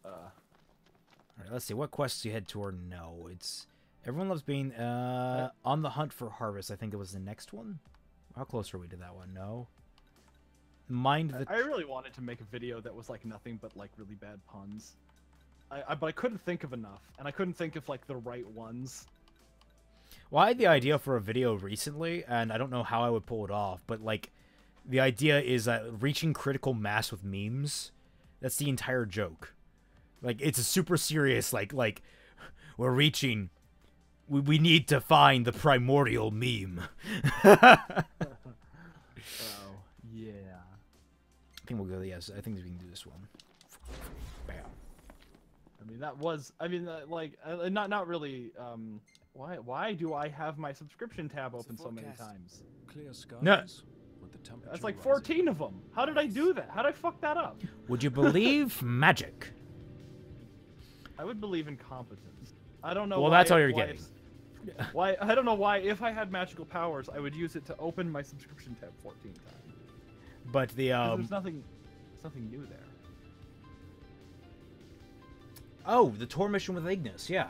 Alright, let's see. What quests you head toward? No, it's... Everyone loves being on the hunt for harvest. I think it was the next one. How close are we to that one? No. Mind the... I really wanted to make a video that was like nothing but like really bad puns. But I couldn't think of enough, and I couldn't think of like the right ones. Well, I had the idea for a video recently, and I don't know how I would pull it off, but like, the idea is reaching critical mass with memes. That's the entire joke. Like, it's a super serious, like, we're reaching... We need to find the primordial meme. Oh, yeah. I think we'll go, yes, I think we can do this one. Bam. I mean, that was, I mean, like, not really, why do I have my subscription tab open so many times? Clear skies. No. With the temperature That's like rising. 14 of them. How did I do that? How did I fuck that up? Would you believe magic? I would believe in competence. I don't know Well, why, that's all you're why getting. Why, I don't know why, if I had magical powers, I would use it to open my subscription tab 14 times. But the, 'Cause there's nothing new there. Oh, the tour mission with Ignis, yeah.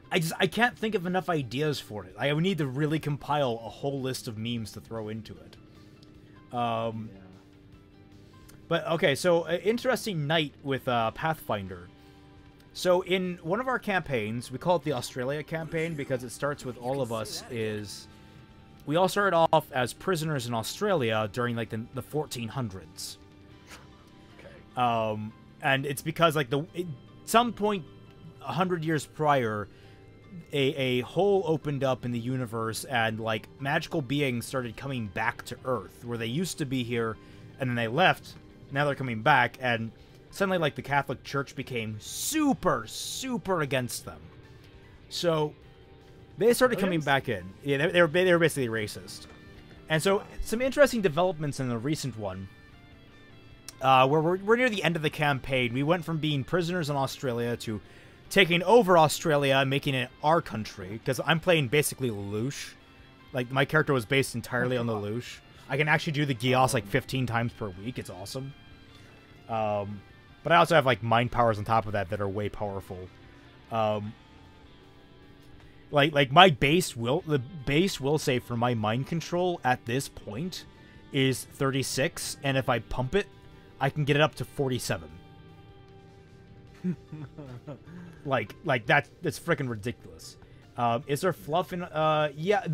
I can't think of enough ideas for it. I would need to really compile a whole list of memes to throw into it. Yeah. But, okay, so, interesting night with Pathfinder. So, in one of our campaigns, we call it the Australia campaign because it starts with all of us is... We all started off as prisoners in Australia during, like, the 1400s. Okay. And it's because, like, at some point 100 years prior, a hole opened up in the universe and, like, magical beings started coming back to Earth, where they used to be here, and then they left, now they're coming back, and suddenly, like, the Catholic Church became super, super against them. So, they started coming back in. Yeah, they were basically racist. And so, some interesting developments in the recent one, where we're near the end of the campaign. We went from being prisoners in Australia to taking over Australia and making it our country, because I'm playing basically Lelouch. Like, my character was based entirely on the Lelouch. I can actually do the Gios like 15 times per week. It's awesome. But I also have, like, mind powers on top of that are way powerful. Like my the base will say for my mind control at this point is 36, and if I pump it, I can get it up to 47. like that's freaking ridiculous. Is there fluff in? Yeah,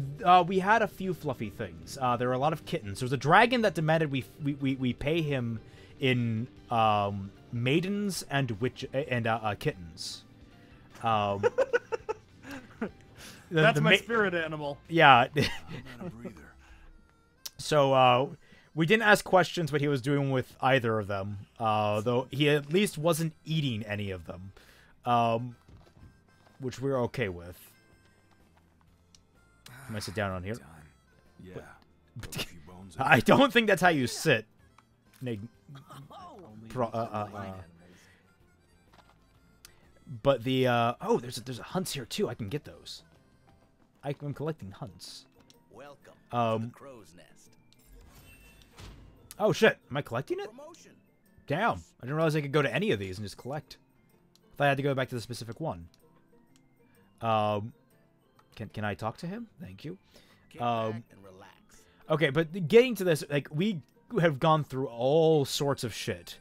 we had a few fluffy things. There were a lot of kittens. There was a dragon that demanded we pay him in maidens and kittens. That's my spirit animal. Yeah. I'm not a breather. So we didn't ask questions what he was doing with either of them, though he at least wasn't eating any of them, which we're okay with. Can I sit down on here? Done. Yeah. Broke a few bones. I don't think that's how you sit. But the oh, there's a hunts here too. I can get those. I'm collecting hunts. Welcome to the crow's nest. Oh shit, am I collecting it? Promotion. Damn, I didn't realize I could go to any of these and just collect. I thought I had to go back to the specific one. Can I talk to him? Thank you. Kick back and relax. Okay, but getting to this, like, we have gone through all sorts of shit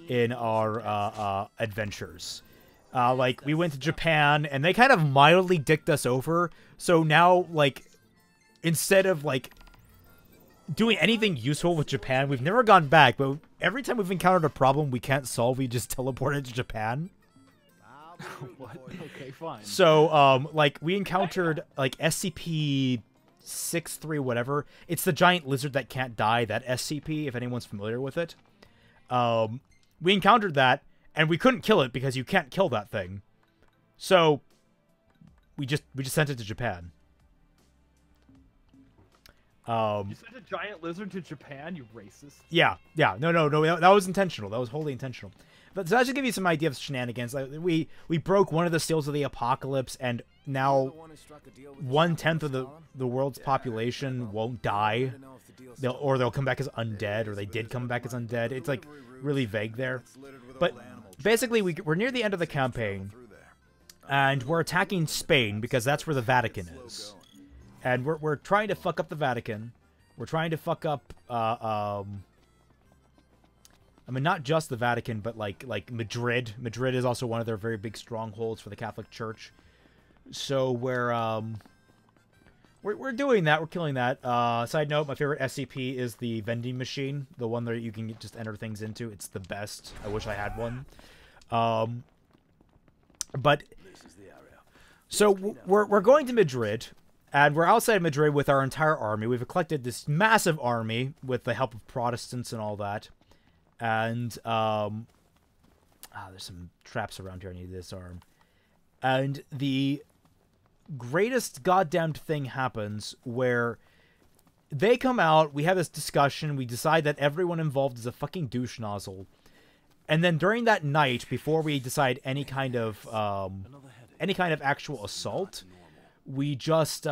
in our adventures. Like, we went to Japan, and they kind of mildly dicked us over, so now, like, instead of, like, doing anything useful with Japan, we've never gone back, but every time we've encountered a problem we can't solve, we just teleported to Japan. What? Okay, fine. So, like, we encountered, like, SCP-63 whatever. It's the giant lizard that can't die, that SCP, if anyone's familiar with it. We encountered that, and we couldn't kill it because you can't kill that thing. So, we just sent it to Japan. You sent a giant lizard to Japan, you racist. Yeah. No, that was intentional. That was wholly intentional. But so that should give you some idea of shenanigans. Like, we broke one of the seals of the apocalypse, and now 1/10 of the world's population won't die. They'll come back as undead, or they did come back as undead. It's, like, really vague there. But basically, we're near the end of the campaign, and we're attacking Spain because that's where the Vatican is. And we're trying to fuck up the Vatican. We're trying to fuck up, I mean, not just the Vatican, but like Madrid. Madrid is also one of their very big strongholds for the Catholic Church. So we're we're doing that. We're killing that. Side note, my favorite SCP is the vending machine, the one that you can just enter things into. It's the best. I wish I had one. But so we're going to Madrid, and we're outside Madrid with our entire army. We've collected this massive army with the help of Protestants and all that. And there's some traps around here I need to disarm. And the greatest goddamned thing happens where they come out, we have this discussion, we decide that everyone involved is a fucking douche nozzle. And then during that night, before we decide any kind of actual assault, we just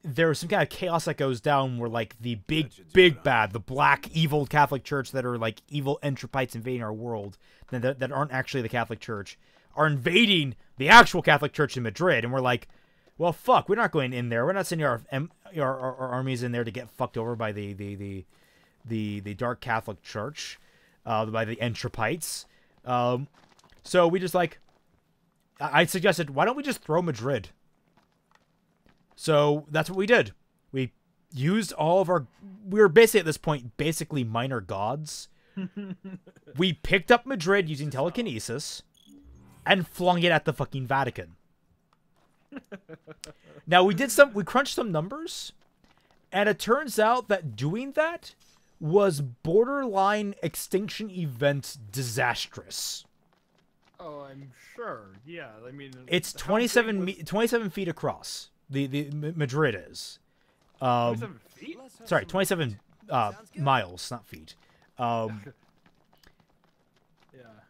there's some kind of chaos that goes down where, like, the big bad, the black evil Catholic Church that are like evil entropites invading our world that aren't actually the Catholic Church are invading the actual Catholic Church in Madrid, and we're like, well, fuck, we're not going in there. We're not sending our armies in there to get fucked over by the dark Catholic Church, by the entropites. So we just, like, I suggested, why don't we just throw Madrid? So that's what we did. We used all of our... We were basically, at this point, basically minor gods. We picked up Madrid using telekinesis and flung it at the fucking Vatican. Now, we crunched some numbers, and it turns out that doing that was borderline extinction event disastrous. Oh, I'm sure. Yeah, I mean... It's 27 feet across. The Madrid is. 27 feet? Sorry, 27 miles, not feet. Yeah.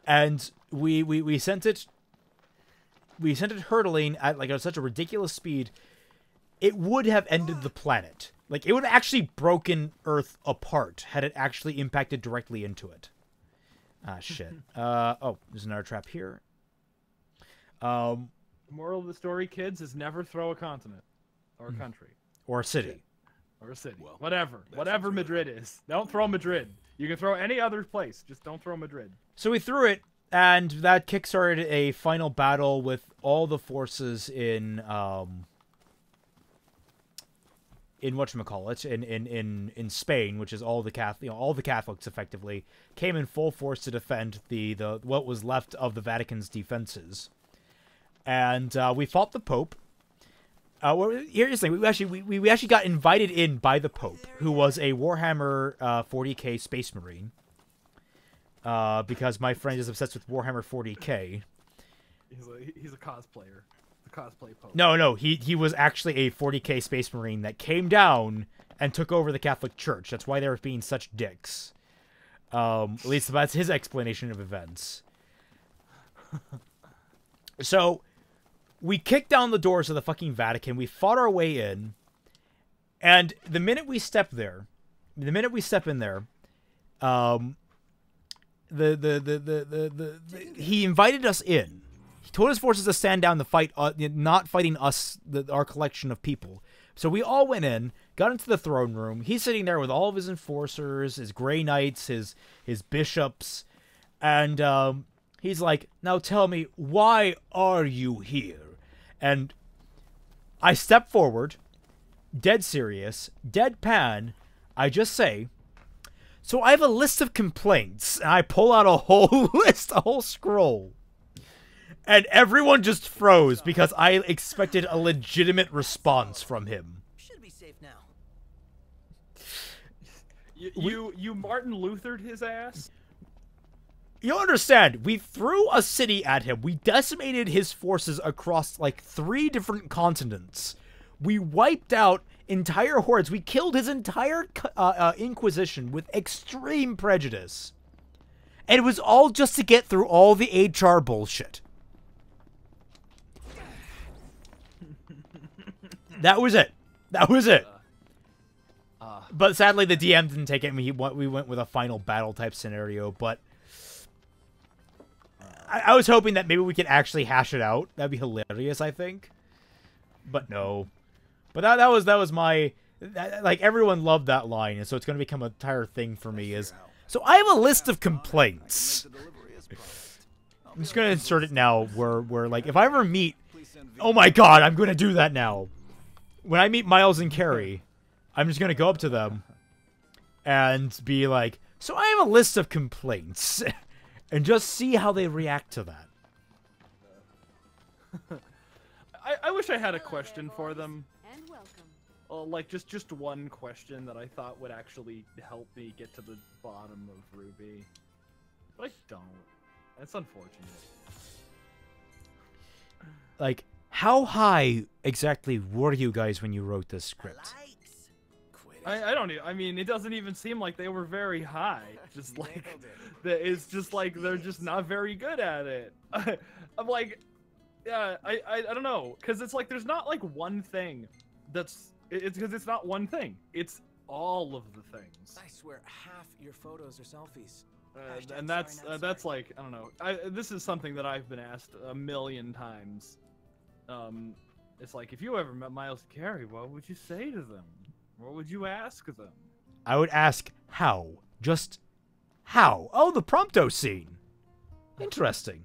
And we sent it. We sent it hurtling at like such a ridiculous speed. It would have ended the planet. Like, it would have actually broken Earth apart had it actually impacted directly into it. Ah, shit. Oh, there's another trap here. Moral of the story, kids, is never throw a continent. Or a country. Or a city. Or a city. Well, Whatever Madrid is. Don't throw Madrid. You can throw any other place. Just don't throw Madrid. So we threw it, and that kickstarted a final battle with all the forces in whatchamacallit, in Spain, which is all the Catholics effectively came in full force to defend the what was left of the Vatican's defenses. And we fought the Pope. Here's the thing: we actually got invited in by the Pope, who was a Warhammer 40K Space Marine. Because my friend is obsessed with Warhammer 40K. He's a cosplayer, the cosplay Pope. No, he was actually a 40K Space Marine that came down and took over the Catholic Church. That's why they were being such dicks. At least that's his explanation of events. So, we kicked down the doors of the fucking Vatican. We fought our way in. And the minute we step in there, he invited us in. He told his forces to stand down to fight, not fighting us, our collection of people. So we all went in, got into the throne room. He's sitting there with all of his enforcers, his Grey Knights, his bishops, and he's like, "Now tell me, why are you here?" And I step forward, dead serious, deadpan. I just say, "So I have a list of complaints," and I pull out a whole list, a whole scroll. And everyone just froze because I expected a legitimate response from him. Should be safe now. You Martin Luthered his ass? You'll understand, we threw a city at him. We decimated his forces across, like, 3 different continents. We wiped out entire hordes. We killed his entire Inquisition with extreme prejudice. And it was all just to get through all the HR bullshit. That was it. That was it. But sadly, the DM didn't take it. We went with a final battle type scenario, but... I was hoping that maybe we could actually hash it out. That'd be hilarious, I think. But no. But that was my... like, everyone loved that line, and so it's going to become an entire thing for me is... So I have a list of complaints. I'm just gonna insert it now. Where like if I ever meet, oh my god, I'm gonna do that now. When I meet Miles and Carrie, I'm just gonna go up to them and be like, "So I have a list of complaints," and just see how they react to that. I wish I had a question for them. And welcome. Like just one question that I thought would actually help me get to the bottom of RWBY. But I don't. That's unfortunate. Like, how high exactly were you guys when you wrote this script? I don't. I mean, it doesn't even seem like they were very high. Just like, it's just like they're just not very good at it. I'm like, yeah, I don't know, because it's like there's not like one thing that's. It's because it's not one thing. It's all of the things. I swear, half your photos are selfies. And that's like, I don't know. This is something that I've been asked a million times. It's like, if you ever met Miles and Carrie, what would you say to them? What would you ask them? I would ask how. Just how. Oh, the Prompto scene. Interesting.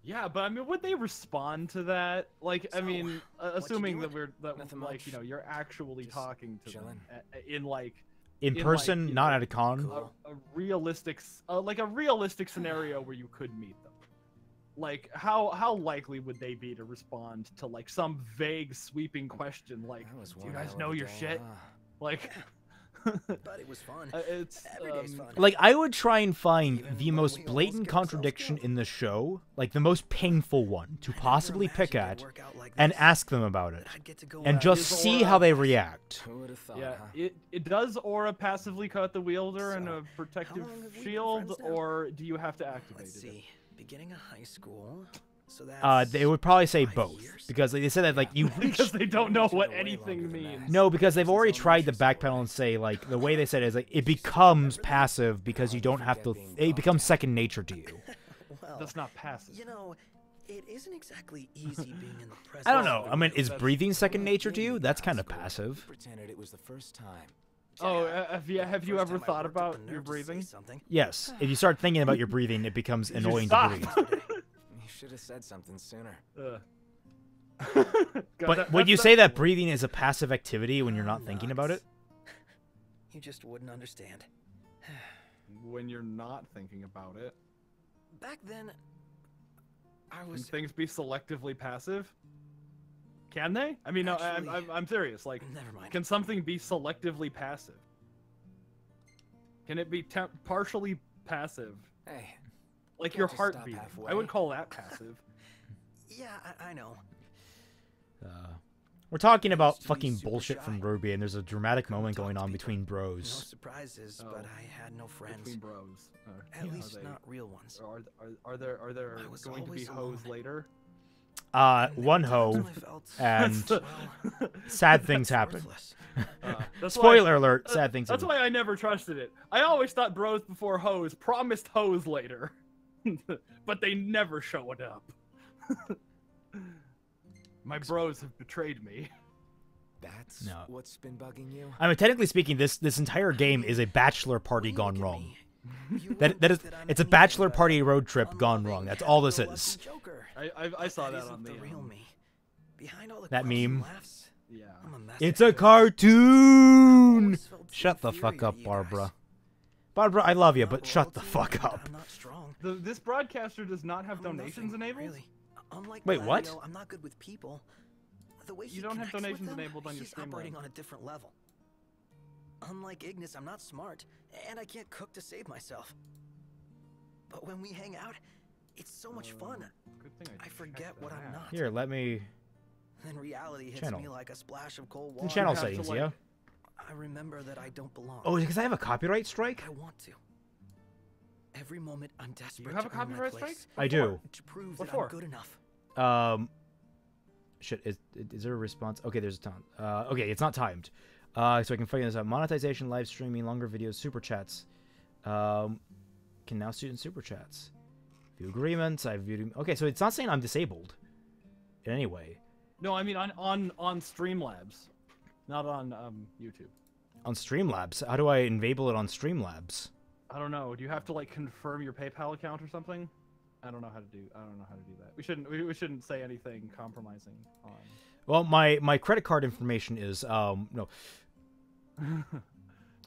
Yeah, but I mean, would they respond to that? Like, I mean, assuming that Nothing like, much. you know, you're actually Just talking to chilling. them in like In person, like, you not know, at a con. a realistic, like a realistic scenario where you could meet them. Like, how likely would they be to respond to like some vague, sweeping question like, That was "Do one you guys hell of know a your day, shit?" huh? Like, But it was fun. it's Every day's fun. Like, I would try and find Even the when most we almost blatant get ourselves contradiction killed. in the show, like the most painful one to I never possibly pick imagined at, it'd work out like and this. ask them about it, I'd get to go and out just Is see Aura- how they react. Who would have thought? yeah. Huh? It does Aura passively cut the wielder and So, a protective long have we been shield, friends now? or do you have to activate Let's it? see. Beginning of high school. So that's They would probably say 5 both, years? because they said that like you Because they don't know what Way anything longer than means. that. no, because they've Since already tried to elementary school, backpedal and say like the way they said it is like it becomes passive because you don't have to. It becomes second nature to you. Well, That's not passive. you know, it isn't exactly easy being in the presence. I don't know. of I mean, is that's breathing second what nature to gave you? me That's high kind of school. passive. Pretended it was the first time. Oh, Yeah, have the you first ever time I thought worked up about the your nerve to say breathing? something. Yes, if you start thinking about your breathing, it becomes You annoying stop. to breathe. Yesterday. You should have said something sooner. But would you say that breathing is a passive activity when you're not thinking about it? You just wouldn't understand. when you're not thinking about it? Back then, I Can was. things be selectively passive? Can they? I mean, no, Actually- I'm serious. Like, Never mind. can something be selectively passive? Can it be partially passive? Hey, Like can't your just stop heartbeat. I halfway. would call that passive. yeah, I know. We're talking about used to be fucking super bullshit from shy. RWBY, and there's a dramatic Couldn't moment talk going to on people. between No bros. surprises, Oh. but I had no friends. Between bros. At are least they- not real ones. Are there I was going to be always hoes alone. later? One hoe, and sad things happen. That's Spoiler why, alert, sad things That's happen. why I never trusted it. I always thought bros before hoes promised hoes later, but they never showed up. My bros have betrayed me. That's No. what's been bugging you. I mean, technically speaking, this entire game is a bachelor party gone wrong. It's a bachelor party road trip gone wrong. That's all this is. I saw that on the real me. Behind all the That qualms and meme. laughs, yeah. I'm a mess It's of a it. cartoon. Always felt Shut the inferior fuck to up, you Barbara. guys. Barbara, I love you, Not but shut the royalty, fuck and up. I'm not strong. This broadcaster does not have I'm donations nothing, enabled. Really. Unlike Wait, what? Gladio, I'm not good with people. The way You he don't have connects with donations them, enabled on your he's Streamlabs. operating on a different level. Unlike Ignis, I'm not smart, and I can't cook to save myself. But when we hang out, it's so much fun. Good thing I forget what I'm not. Here, let me. Then reality hits Channel. me like a splash of cold In water. channel have to, settings, like- yeah. I remember that I don't belong. Oh, because I have a copyright strike? I want to. Every moment I'm desperate have a to earn my copyright place, strike? I do. to prove What that for? I'm good enough. Shit, is there a response? Okay, there's a time. Okay, it's not timed. So I can figure this out. Monetization, live streaming, longer videos, super chats. Can now student super chats. View agreements. I viewed. Okay, so it's not saying I'm disabled. In any way. No, I mean on Streamlabs, not on YouTube. On Streamlabs, how do I enable it on Streamlabs? I don't know. Do you have to like confirm your PayPal account or something? I don't know how to do. I don't know how to do that. We shouldn't. We shouldn't say anything compromising on. Well, my credit card information is no.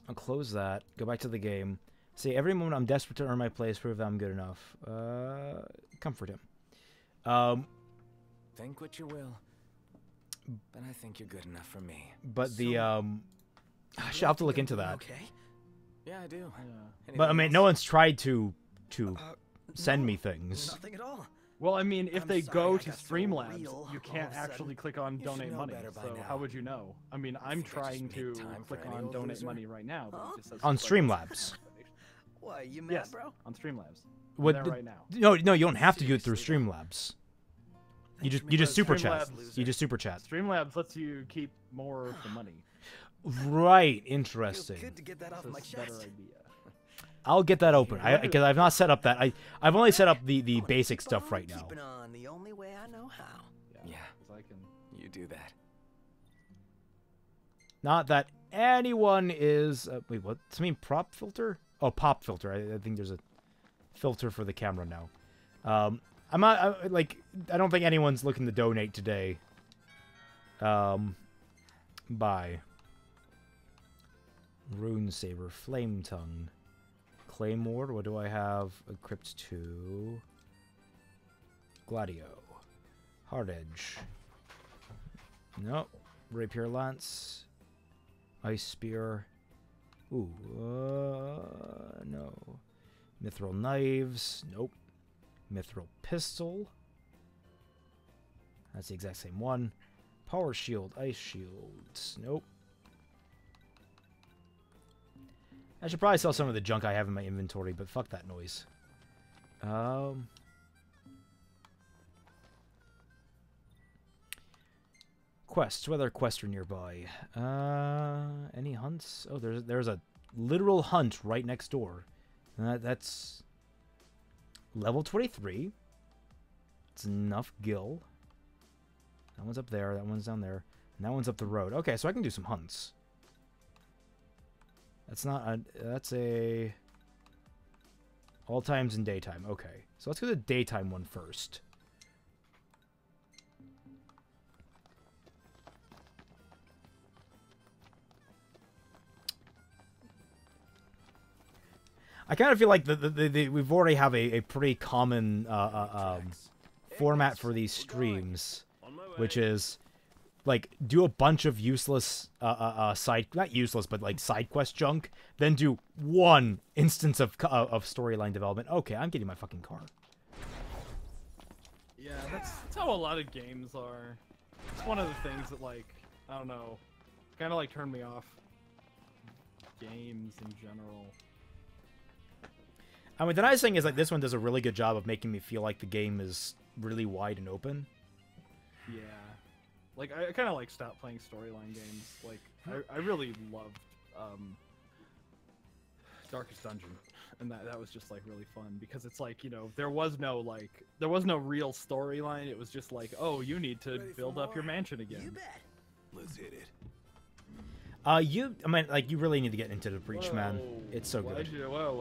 I'll close that. Go back to the game. See, every moment I'm desperate to earn my place, prove that I'm good enough. Comfort him. Think what you will, but I think you're good enough for me. But the I should have to look into that. Okay. Yeah, I do. Yeah. But I mean, no one's tried to send No, me things. Nothing at all. Well, I mean, if I'm they sorry, go I to got so Streamlabs, real you all can't of a sudden. actually click on You should donate know money. better by So now. how would you know? I mean, I'm think I just trying made to time for click any on old donate loser. money right now, but Huh? it just says On select Streamlabs. Why, you mad, Yes, bro? on Streamlabs. What There the- right now. No, you don't have to do it through Seriously, Streamlabs. You just Because super chat. Streamlabs- You just super chat. Streamlabs lets you keep more of the money. Right, Feels interesting. good to get that off So my it's a better chest. idea. I'll get that open. Because I've not set up that. I've only set up the I'm gonna basic keep stuff on right now. keeping on the only way I know how. Yeah. 'Cause I can. You do that. Not that anyone is. Wait, what? Does it mean prop filter? Oh, pop filter. I think there's a filter for the camera now. I'm not I don't think anyone's looking to donate today. Bye. Rune Saber, Flame Tongue, Claymore. What do I have? Crypt 2. Gladio, Hard Edge. Nope. Rapier Lance. Ice Spear. Ooh, no. Mithril Knives. Nope. Mithril Pistol. That's the exact same one. Power Shield. Ice Shields. Nope. I should probably sell some of the junk I have in my inventory, but fuck that noise. Quests. What other quests are nearby? Any hunts? Oh, there's a literal hunt right next door. That's level 23. It's enough gil. That one's up there. That one's down there. And that one's up the road. Okay, so I can do some hunts. That's not a... That's a... All times in daytime. Okay. So let's go to the daytime one first. I kind of feel like we've already have a pretty common format for these streams, which is like do a bunch of useless side, not useless, but like side quest junk, then do one instance of storyline development. Okay, I'm getting my fucking car. Yeah, that's how a lot of games are. It's one of the things that, like, I don't know, kind of like turned me off games in general. I mean, the nice thing is like this one does a really good job of making me feel like the game is really wide and open. Yeah. Like, I kind of, like, stopped playing storyline games. Like, I really loved Darkest Dungeon. And that was just, like, really fun. Because it's like, you know, there was no real storyline. It was just like, oh, you need to Ready for build up your more? mansion again. You bet. Let's hit it. I mean, like, you really need to get into the Breach, man. Whoa, It's so good.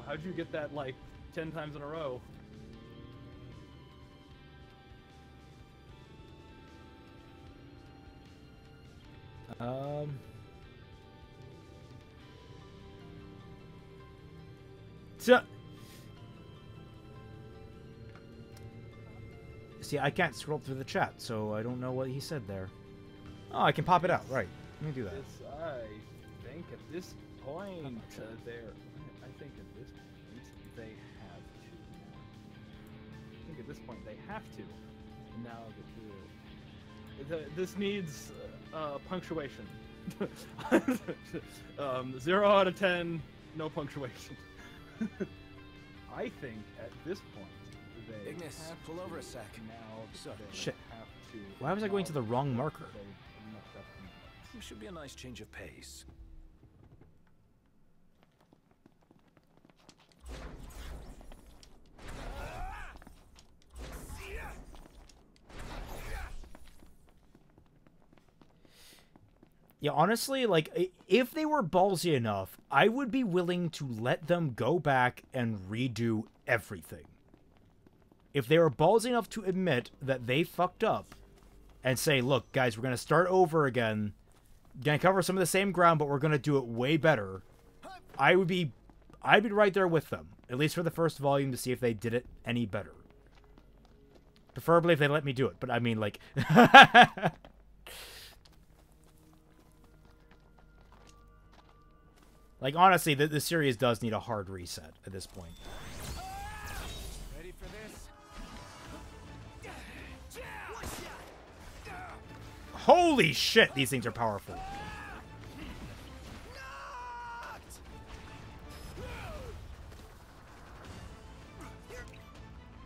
How'd you get that, like, 10 times in a row? So, see, I can't scroll through the chat, so I don't know what he said there. Oh, I can pop it out. Right. Let me do that. I think at this point, I think at this point, they have to. I think at this point, they have to. Now this needs punctuation. 0 out of 10, no punctuation. I think at this point, they Ignis, have pull over a sec. now So, they shit. have to. Why was I going to the wrong marker? They messed up the marks. It should be a nice change of pace. Yeah, honestly, like, if they were ballsy enough, I would be willing to let them go back and redo everything. if they were ballsy enough to admit that they fucked up and say, look, guys, we're going to start over again, going to cover some of the same ground, but we're going to do it way better, I'd be right there with them, at least for the first volume, to see if they did it any better. Preferably if they let me do it, but I mean, like... Like, honestly, the series does need a hard reset at this point. Ready for this? Holy shit, these things are powerful.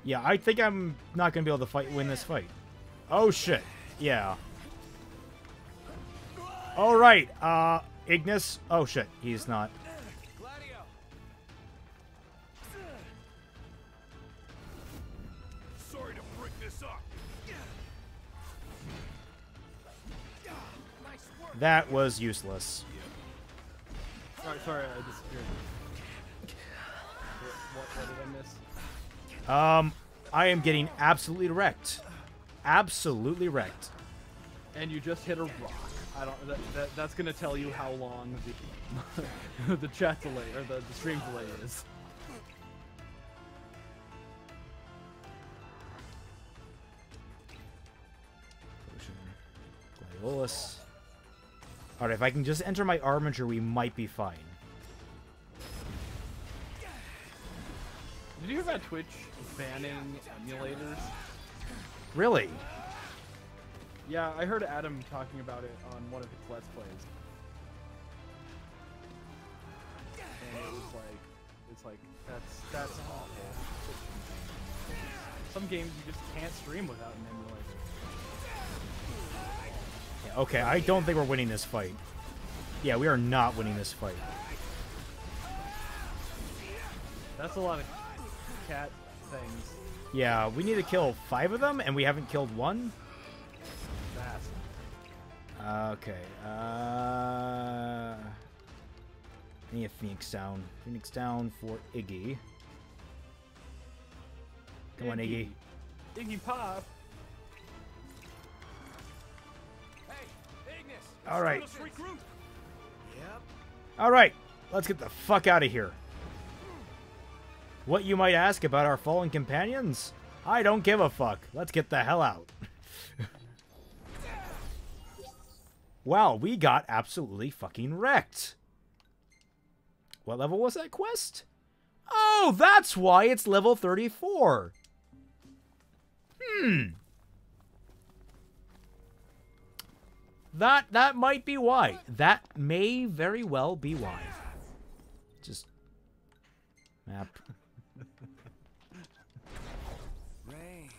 Yeah, I think I'm not going to be able to win this fight. Oh, shit. Yeah. All right, Ignis. Oh, shit. He's not. Sorry to break this up. That was useless. Sorry, I disappeared. What did I miss? I am getting absolutely wrecked. Absolutely wrecked. And you just hit a rock. I don't. That's gonna tell you how long the the chat delay or the stream delay is. Gladiolus. Alright, if I can just enter my armature, we might be fine. Did you hear about Twitch banning emulators? Really? Yeah, I heard Adam talking about it on one of his Let's Plays. And it was like, that's awful. Some games you just can't stream without an emulator. Yeah, okay, I don't think we're winning this fight. Yeah, we are not winning this fight. That's a lot of cat things. Yeah, we need to kill 5 of them, and we haven't killed 1? Fast. Okay, I need a Phoenix down. Phoenix down for Iggy. Come on, Iggy. Iggy Pop. Hey, Ignis. Alright. Yep. Alright, let's get the fuck out of here. What, you might ask, about our fallen companions? I don't give a fuck. Let's get the hell out. Wow, we got absolutely fucking wrecked. What level was that quest? Oh, that's why it's level 34. That might be why. That may very well be why. Just map. Rain.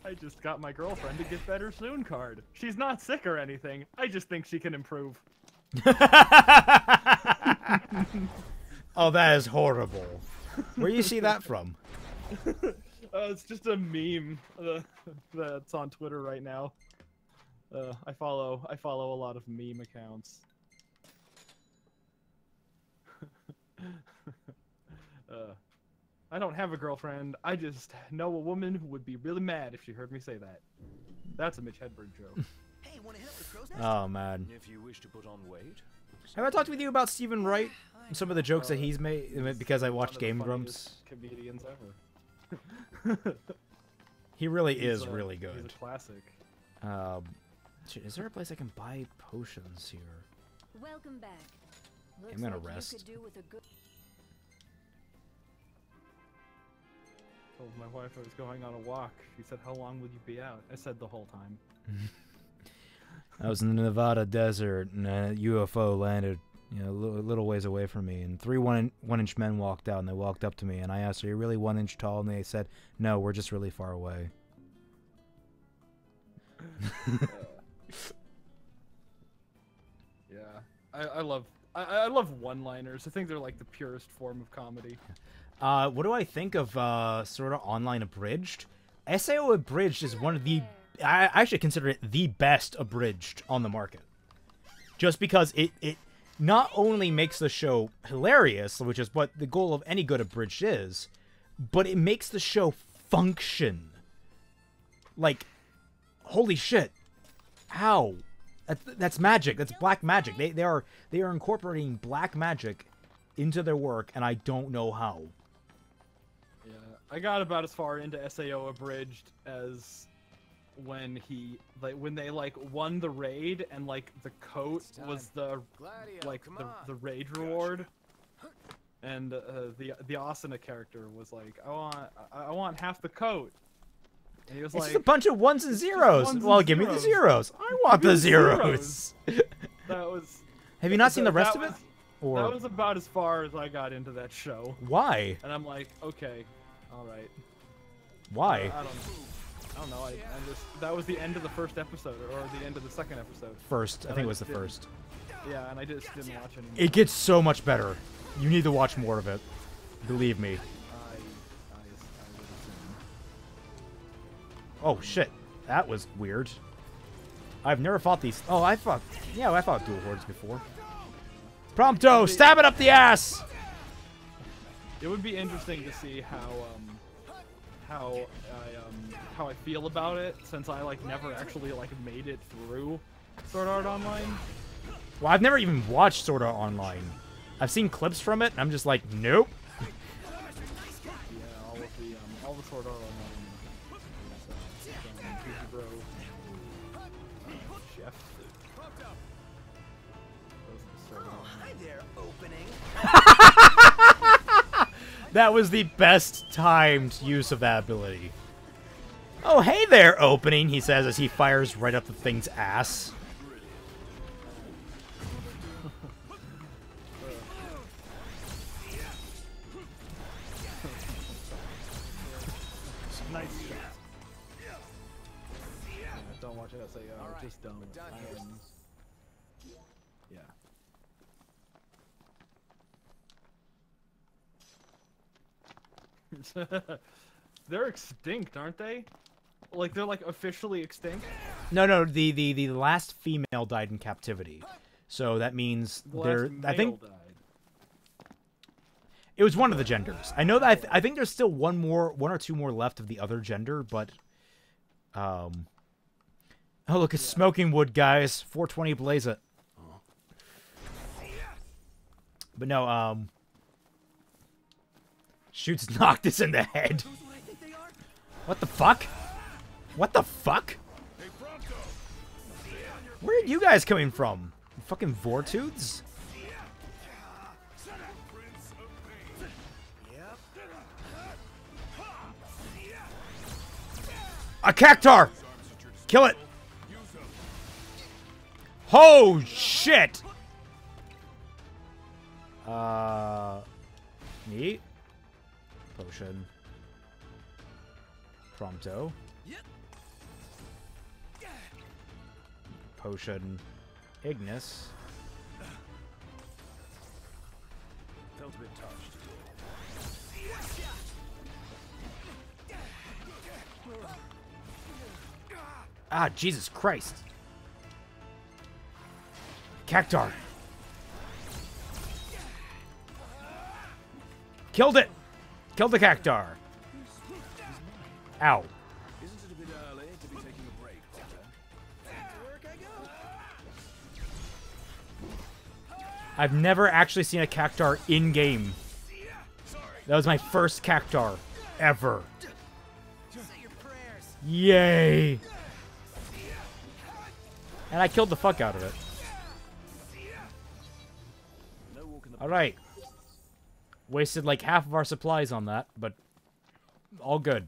I just got my girlfriend to get better soon card. She's not sick or anything. I just think she can improve. Oh, that is horrible. Where you see that from? It's just a meme that's on Twitter right now. I follow a lot of meme accounts. I don't have a girlfriend. I just know a woman who would be really mad if she heard me say that. That's a Mitch Hedberg joke. Hey, wanna hit up the crow's nest? Oh, man. If you wish to put on weight, Have I talked with you about Stephen Wright? Some of the jokes that he's made because I watched One of the Game Grumps. funniest comedians ever. He really He's is really good. He's a classic. Shit, is there a place I can buy potions here? Welcome back. Looks I'm gonna like rest. You could do with a good... Told my wife I was going on a walk. She said, "How long will you be out?" I said, "The whole time." I was in the Nevada desert, and a UFO landed, a little ways away from me, and 3 one-inch men walked out, and they walked up to me, and I asked, "Are you really 1 inch tall?" And they said, "No, we're just really far away." Yeah, I love one-liners. I think they're like the purest form of comedy. What do I think of sort of online abridged? SAO abridged is one of the... I actually consider it the best abridged on the market. Just because it not only makes the show hilarious, which is what the goal of any good abridged is, but it makes the show function. Like, holy shit. How? That's magic. That's black magic. They are incorporating black magic into their work, and I don't know how. Yeah, I got about as far into SAO Abridged as when they won the raid, and like the coat was the the raid reward, and the Asuna character was like, I want half the coat. And he was It's like, just a bunch of ones and zeros. Well, give me the zeros. I want the zeros. That was. Have you not seen the rest of it? Or That was about as far as I got into that show. why? And I'm like, okay, all right. Why? I don't know. I just that was the end of the first episode, or the end of the second episode. First, I think it was the first. Yeah, and I just didn't watch anymore. It gets so much better. You need to watch more of it. Believe me. I would assume. Oh shit, that was weird. I've never fought these. Oh, I fought dual hordes before. Prompto, stab it up the ass. It would be interesting to see how I feel about it, since I like never actually like made it through Sword Art Online. Well, I've never even watched Sword Art Online. I've seen clips from it, and I'm just like, nope. Yeah, all the Sword Art Online. Bro. Chef. Hi there, opening. That was the best timed use of that ability. Oh, hey there, opening, he says as he fires right up the thing's ass. Nice shot. Yeah, don't watch it. Say, just don't. Yeah. They're extinct, aren't they? Like they're like officially extinct. No, the last female died in captivity, so that means they're. I think died. it was one of the genders. I know that I think there's still one or two more left of the other gender, but oh look, it's smoking wood, guys. 420 blaze it. But no, shoots Noctis in the head. What the fuck? What the fuck? Where are you guys coming from? You fucking Vortooths? A cactar! Kill it! Oh shit! Neat. Potion. Prompto. Potion. Ignis. Felt a bit touched. Ah, Jesus Christ. Cactar. Killed it! Killed the cactar. Ow. Isn't it a bit early to be taking a break, Potter? Back to work I go. I've never actually seen a cactar in-game. That was my first cactar ever. Say your prayers. Yay! And I killed the fuck out of it. Alright. Wasted like half of our supplies on that, but all good.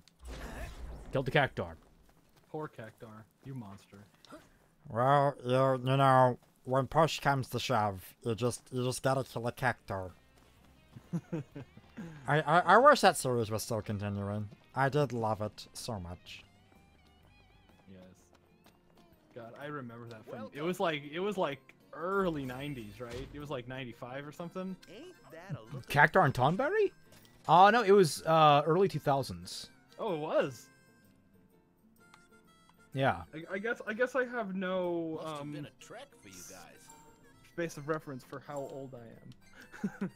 Killed the cactar. Poor Cactar, you monster. Well, you know, when push comes to shove, you just gotta kill a cactar. I wish that series was still continuing. I did love it so much. Yes. God, I remember that film. It was like early 90s, right? It was like 95 or something. Ain't that a look? Cactar and Tonberry? No, it was early 2000s. Oh, it was. Yeah. I guess I have no Must have been a trek for you guys. space of reference for how old I am.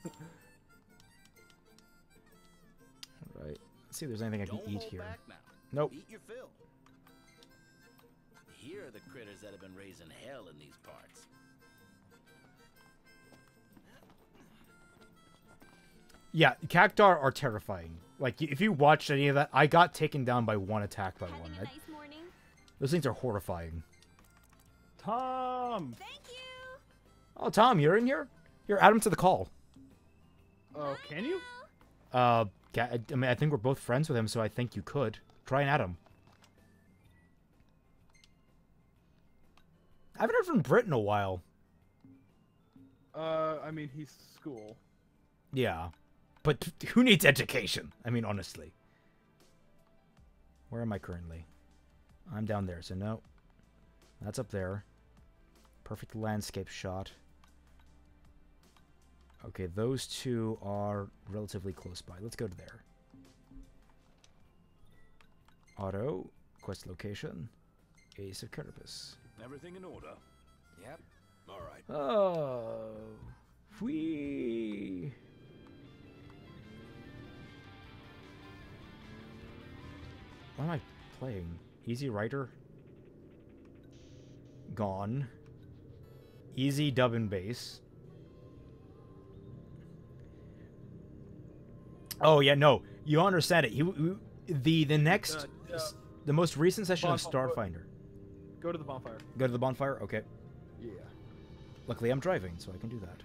Right. Let's see if there's anything I can Don't eat hold here. back now. Nope. Eat your fill. Here are the critters that have been raising hell in these parts. Yeah, cactuar are terrifying. Like, if you watched any of that, I got taken down by one attack by one. Nice morning. Those things are horrifying. Tom! Thank you. Oh, Tom, you're in here? Here, add him to the call. Oh, can you? I mean, I think we're both friends with him, so I think you could. Try and add him. I haven't heard from Britt in a while. I mean, he's school. Yeah. But who needs education? I mean, honestly. Where am I currently? I'm down there, so no. That's up there. Perfect landscape shot. Okay, those two are relatively close by. Let's go to there. Auto. Quest location. Ace of Carapace. Everything in order? Yep. All right. Oh. Whee. What am I playing? Easy Writer? Gone. Easy Dub and Bass. Oh yeah, no. You understand it. The next the most recent session of Starfinder. Go to the bonfire. Go to the bonfire? Okay. Yeah. Luckily I'm driving, so I can do that.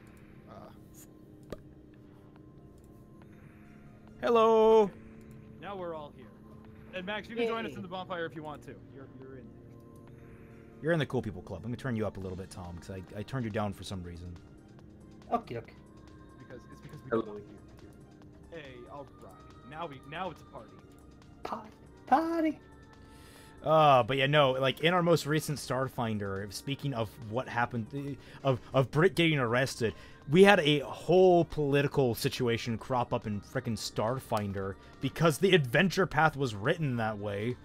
Hello. Now we're all here. And Max, you can join us in the bonfire if you want to. You're in. You're in the cool people club. I'm gonna turn you up a little bit, Tom, because I turned you down for some reason. Okay, okay. Because we don't like you. Hey, all right. Now it's a party. Party. But yeah, no, like in our most recent Starfinder, speaking of what happened, of Brit getting arrested, we had a whole political situation crop up in frickin' Starfinder because the adventure path was written that way.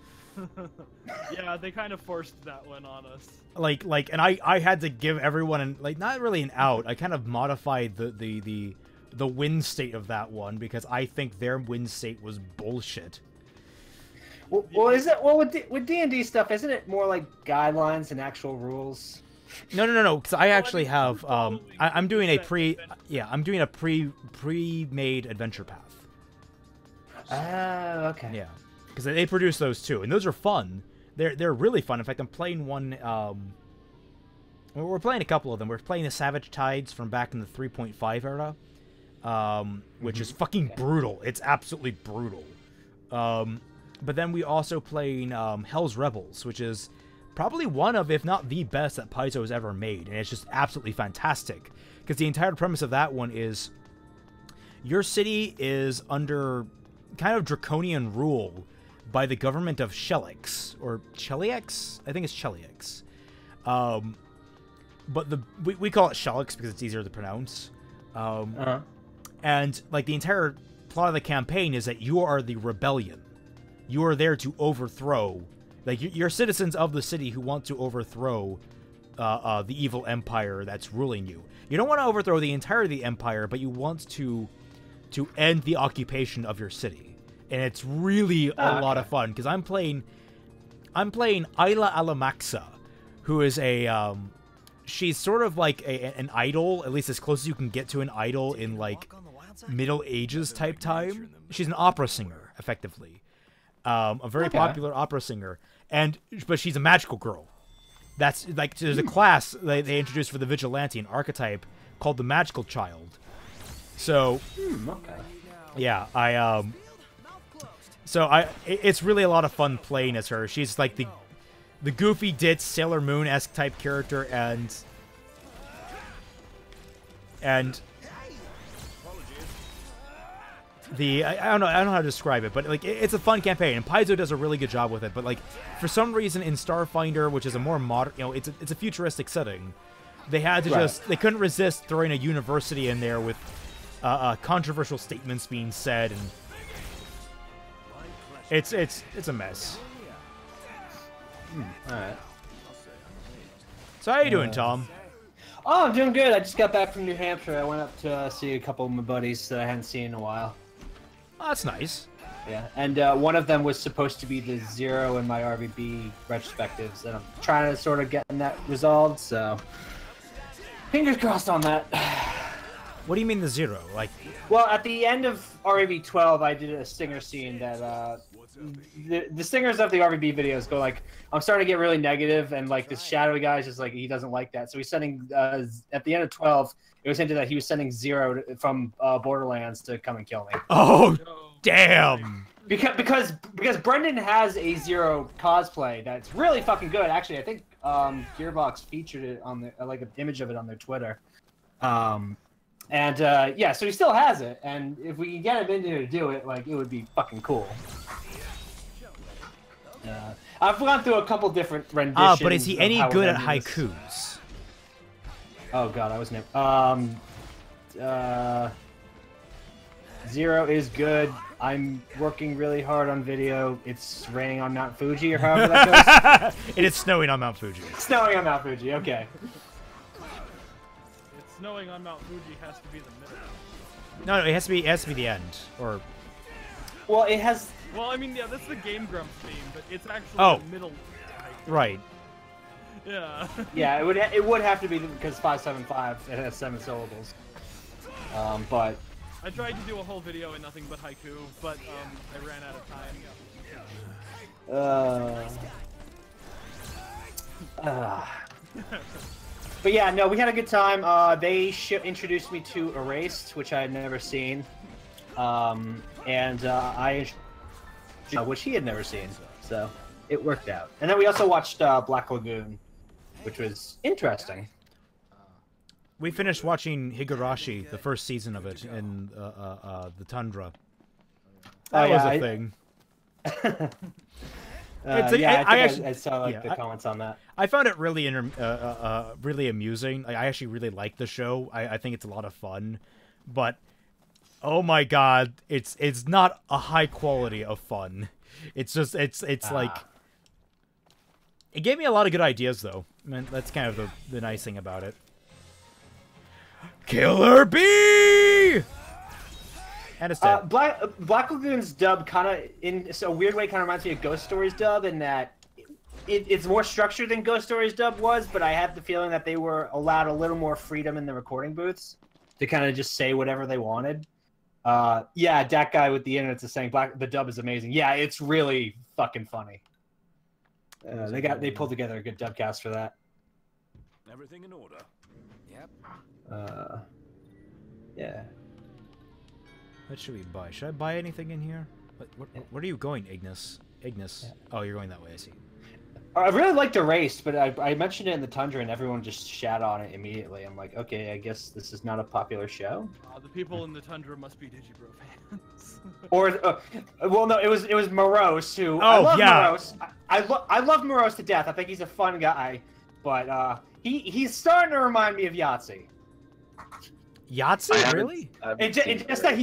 Yeah, they kind of forced that one on us. And I had to give everyone not really an out. I kind of modified the win state of that one because I think their win state was bullshit. Well, is it with D&D stuff? Isn't it more like guidelines and actual rules? No. Because I actually have I'm doing a pre-made adventure path. Oh, okay. Yeah, because they produce those too, and those are fun. They're really fun. In fact, I'm playing one. We're playing a couple of them. We're playing the Savage Tides from back in the 3.5 era, which is fucking brutal. It's absolutely brutal. But then we also playing Hell's Rebels, which is probably one of, if not the best that Paizo has ever made, and it's just absolutely fantastic. Because the entire premise of that one is your city is under kind of draconian rule by the government of Shellix, or Cheliax? I think it's Cheliax. But we call it Shellix because it's easier to pronounce. And like the entire plot of the campaign is that you are the rebellion. You are there to overthrow, like you're citizens of the city who want to overthrow the evil empire that's ruling you. You don't want to overthrow the entirety of the empire, but you want to end the occupation of your city, and it's really a lot of fun because I'm playing Ayla Alamaxa, who is a she's sort of like an idol, at least as close as you can get to an idol in like Middle Ages type time. She's an opera singer, effectively. A very popular opera singer, but she's a magical girl. That's like there's a class they introduced for the vigilante, an archetype called the Magical Child. So, yeah, it's really a lot of fun playing as her. She's like the goofy ditz Sailor Moon-esque type character, and I don't know how to describe it, but like it's a fun campaign, and Paizo does a really good job with it. But like for some reason in Starfinder, which is a more modern, it's a futuristic setting, they had to they couldn't resist throwing a university in there with controversial statements being said, and it's a mess. All right. So how you doing, Tom? Oh, I'm doing good. I just got back from New Hampshire. I went up to see a couple of my buddies that I hadn't seen in a while. Oh, that's nice. Yeah, and one of them was supposed to be the 0 in my RWB retrospectives, and I'm trying to sort of get that resolved. So, fingers crossed on that. What do you mean the 0? Like, well, at the end of RWB 12, I did a stinger scene that the stingers of the RWB videos go like, I'm starting to get really negative, and like this shadowy guy is just like, he doesn't like that, so he's sending at the end of 12, it was hinted that he was sending 0 from Borderlands to come and kill me. Oh, damn! Because Brendan has a 0 cosplay that's really fucking good. Actually, I think Gearbox featured it on the like an image of it on their Twitter. Yeah, so he still has it, and if we can get him in here to do it, like, it would be fucking cool. I've gone through a couple different renditions. Ah, but is he any good at haikus? Oh god, I was never. 0 is good. I'm working really hard on video. It's raining on Mount Fuji, or however that goes. It is snowing on Mount Fuji. Snowing on Mount Fuji, okay. It's snowing on Mount Fuji has to be the middle. No, it has to be the end, or. Well, it has. Well, I mean, yeah, that's the Game Grumps theme, but it's actually the middle. Right. Yeah. Yeah, it would have to be because 575 it has 7 syllables. But I tried to do a whole video in nothing but haiku, but I ran out of time. But yeah, no, we had a good time. They introduced me to Erased, which I had never seen, which he had never seen, so it worked out. And then we also watched Black Lagoon, which was interesting. We finished watching Higurashi, the first season of it, in the Tundra. That was a thing. I saw like the comments on that. I found it really really amusing. Like, I actually really like the show. I think it's a lot of fun, but oh my god, it's not a high quality of fun. It's just it's like it gave me a lot of good ideas though. I mean, that's kind of the nice thing about it. Killer Bee! And it's dead. Black Lagoon's dub kind of, in a weird way, kind of reminds me of Ghost Stories dub in that it's more structured than Ghost Stories dub was, but I have the feeling that they were allowed a little more freedom in the recording booths to kind of just say whatever they wanted. Yeah, that guy with the internet's saying the dub is amazing. Yeah, it's really fucking funny. They pulled together a good dub cast for that. Everything in order. Yep. Yeah. What should we buy? Should I buy anything in here? Where are you going, Ignis? Ignis. Yeah. Oh, you're going that way, I see. I really liked Erased, but I mentioned it in the Tundra and everyone just shat on it immediately. I'm like, okay, I guess this is not a popular show. The people in the Tundra must be Digibro fans. Or, well, no, it was Morose who. Oh, I love yeah. Morose. I love Morose to death. I think he's a fun guy, but he's starting to remind me of Yahtzee. Yahtzee, really? It's just that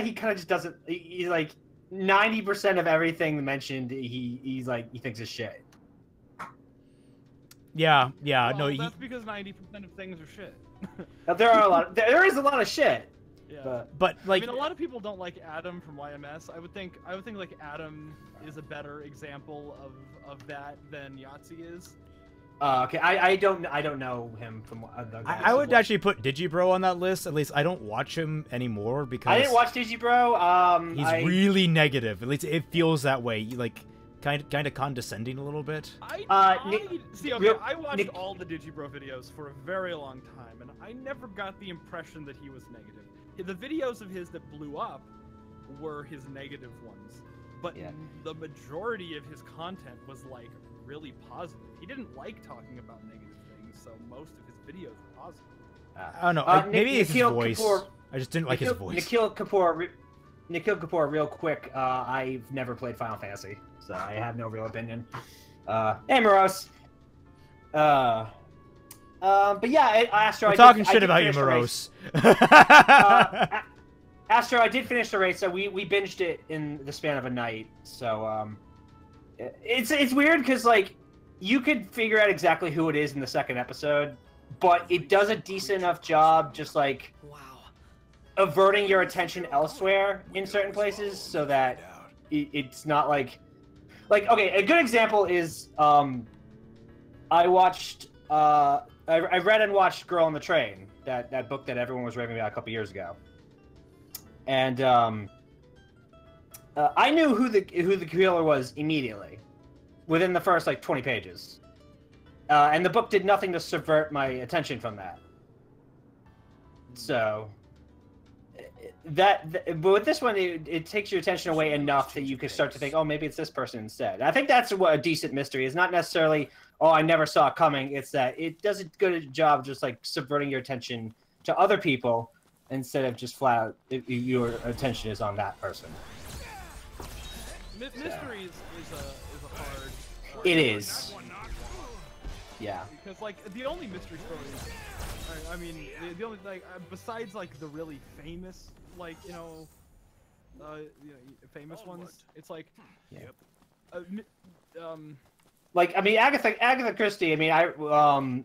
he kind of just doesn't. He's like 90% of everything mentioned. He's like he thinks is shit. Yeah. Well, No, that's because 90% of things are shit. There is a lot of shit. Yeah. But like, I mean, a lot of people don't like Adam from YMS. I would think like Adam is a better example of that than Yahtzee is. Okay, I don't know him from. I would actually put Digibro on that list. At least I don't watch him anymore because I didn't watch Digibro. He's really negative. At least it feels that way. Like kind of condescending a little bit. I watched all the Digibro videos for a very long time, and I never got the impression that he was negative. The videos of his that blew up were his negative ones, but the majority of his content was like really positive. He didn't like talking about negative things, so most of his videos were positive. I don't know. Maybe it's his voice. Kapoor, I just didn't like his voice. Nikhil Kapoor, real quick. I've never played Final Fantasy, so I have no real opinion. Hey, Morose. But yeah, Astro. We're talking shit about you, Morose. Astro, I did finish the race, so we binged it in the span of a night. So it's weird because like you could figure out exactly who it is in the second episode, but it does a decent enough job just like averting your attention elsewhere in certain places so that it's not like okay, a good example is I watched I read and watched Girl on the Train, that book that everyone was raving about a couple years ago, and I knew who the killer was immediately, within the first like 20 pages, and the book did nothing to subvert my attention from that. So but with this one, it takes your attention away enough that you can start to think, oh, maybe it's this person instead. And I think that's what a decent mystery is. Not necessarily, oh, I never saw it coming. It's that it does a good job just like subverting your attention to other people instead of just flat out your attention is on that person. Mystery is a hard. It is. Yeah. Because like the only mystery stories, I mean, the only like besides like the really famous, like famous ones, it's like, like I mean Agatha Christie. I mean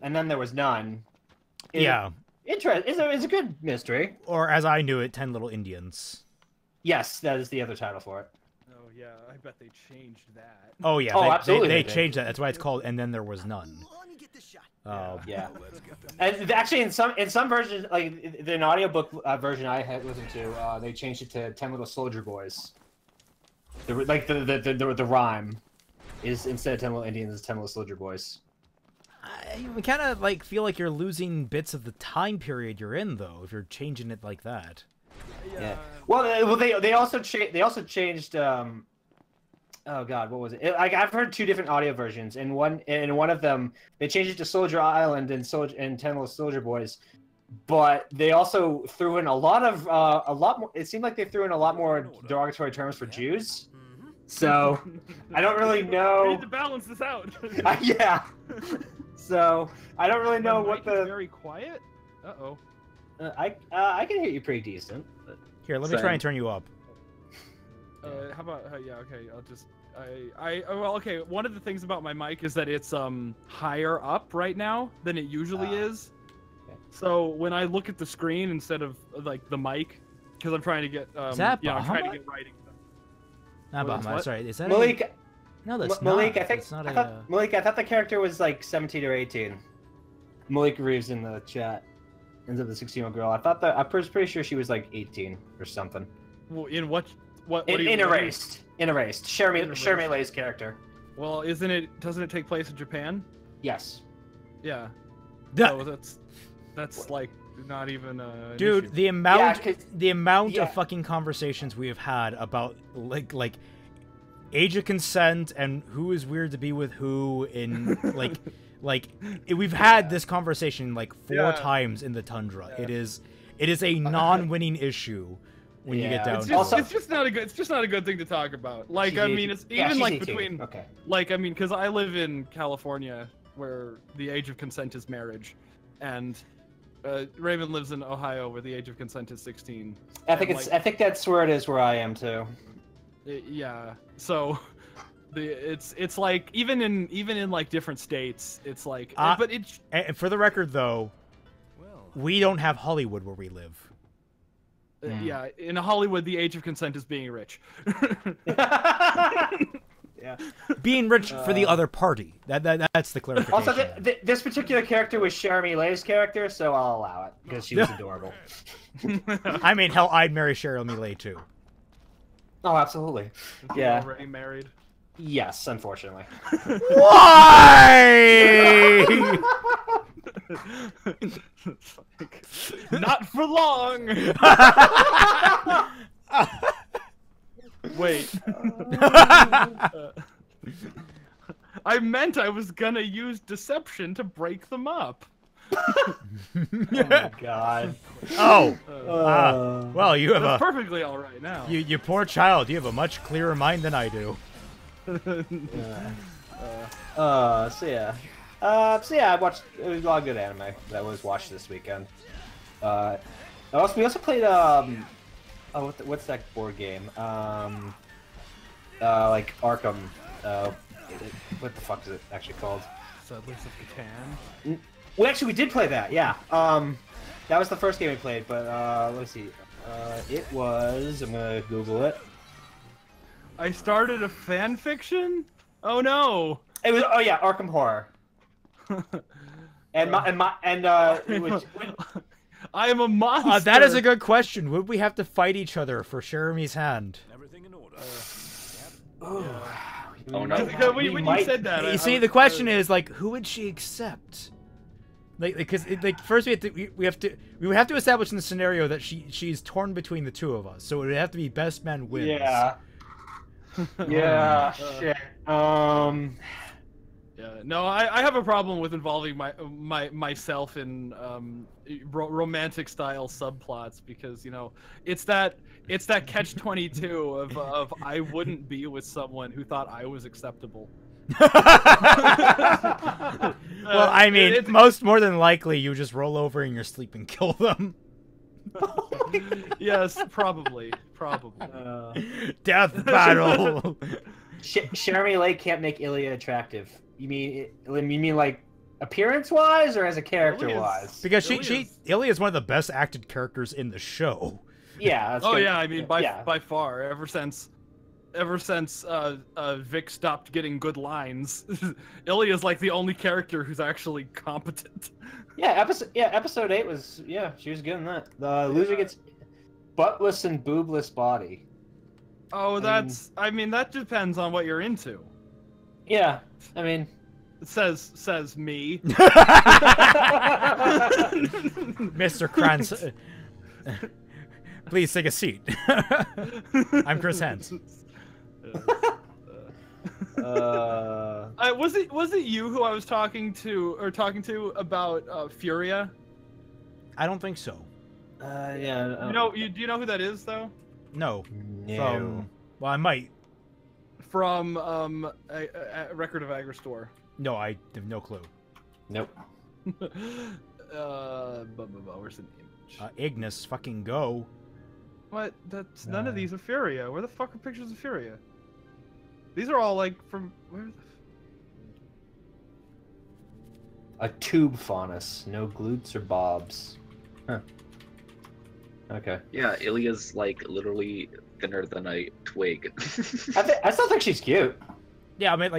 and then there was none. Yeah. It's a good mystery. Or as I knew it, 10 Little Indians. Yes, that is the other title for it. Oh yeah, I bet they changed that. Oh yeah, absolutely. They changed that. That's why it's called And Then There Was None. Yeah. And actually, in some versions, like the audiobook version I had listened to, they changed it to 10 Little Soldier Boys. The rhyme is instead of 10 Little Indians, it's 10 Little Soldier Boys. I kind of like feel like you're losing bits of the time period you're in, though, if you're changing it like that. Yeah. Well, they also changed. Oh God, what was it? I've heard two different audio versions. In one of them, they changed it to Soldier Island and 10 Little Soldier Boys, but they also threw in a lot more. It seemed like they threw in a lot more derogatory terms for Jews. So I don't really know. We need to balance this out. Yeah. So I don't really know what the. Very quiet. Uh-oh. I can hear you pretty decent. But... Here, let me try and turn you up. How about yeah? Okay, I'll just well, okay. One of the things about my mic is that it's higher up right now than it usually is. Okay. So when I look at the screen instead of like the mic, because I'm trying to get is that I'm trying to get writing. Not Bahamut, sorry. Is that Malik? No, that's Malik. not. I think Malik. I thought the character was like 17 or 18. Malik Reeves in the chat. Ends up the 16-year-old girl. I was pretty sure she was like 18 or something. Well, in what in Erased. In Erased. Shermie Lay's character. Well, doesn't it take place in Japan? Yes. Yeah. So that's like not even dude, issue. the amount of fucking conversations we have had about like age of consent and who is weird to be with who in like we've had this conversation like 4 times in the Tundra. It is a non-winning issue when you get down to it. It's just not a good thing to talk about. Like I mean, it's even like between like I mean, because I live in California where the age of consent is marriage, and Raven lives in Ohio where the age of consent is 16. I think that's where it is where I am too. Yeah. So it's like even in like different states, it's like but it's and for the record though, we don't have Hollywood where we live. Yeah, in Hollywood, the age of consent is being rich. Yeah, being rich for the other party. That's the clarification. Also, this particular character was Shermie Lay's character, so I'll allow it because she was adorable. I mean, hell, I'd marry Cheryl Lay too. Oh, absolutely. Yeah. Already married. Yes, unfortunately. Why? Not for long. Wait. I meant I was gonna use deception to break them up. Oh my God. Oh. Well, you have perfectly all right now. You poor child. You have a much clearer mind than I do. So yeah, I watched. It was a lot of good anime that was watched this weekend. We also played what's that board game? Like Arkham. What the fuck is it actually called? Settlers of Catan. We did play that. Yeah. That was the first game we played. But let's see. It was. I'm gonna Google it. I started a fan fiction? Oh no! It was Arkham Horror. I am a monster. That is a good question. Would we have to fight each other for Jeremy's hand? Everything in order. Oh no. When you said that, You see, the question is like, who would she accept? Because first we would have to establish in the scenario that she's torn between the two of us, so it would have to be best man wins. Yeah. Yeah. Shit. Yeah, no, I have a problem with involving myself in romantic style subplots because it's that catch-22 of I wouldn't be with someone who thought I was acceptable. Well, I mean, more than likely you just roll over in your sleep and kill them. Yes, probably. Death battle. Jeremy Lake can't make Ilya attractive. You mean like appearance-wise or as a character-wise? Because Ilya is one of the best acted characters in the show. Yeah. That's good. Yeah. I mean, by far, ever since Vic stopped getting good lines, Ilya's like the only character who's actually competent. Yeah. Episode 8 was she was good in that. The loser gets buttless and boobless body. Oh, I mean that depends on what you're into. Yeah, I mean, it says me. Mr. Kranz, please take a seat. I'm Chris Hens. Was it you who I was talking to about Furia? I don't think so. Yeah. Do you know who that is though? No. No. Well, I might. From a Record of Agrastore. No, I have no clue. Nope. Where's the image? Ignis, fucking go. What? That's none of these are Furia. Where the fuck are pictures of Furia? These are all like from where the a tube faunus, no glutes or bobs. Huh. Okay. Yeah, Ilya's like literally thinner than a twig. I still think she's cute. Yeah, I mean,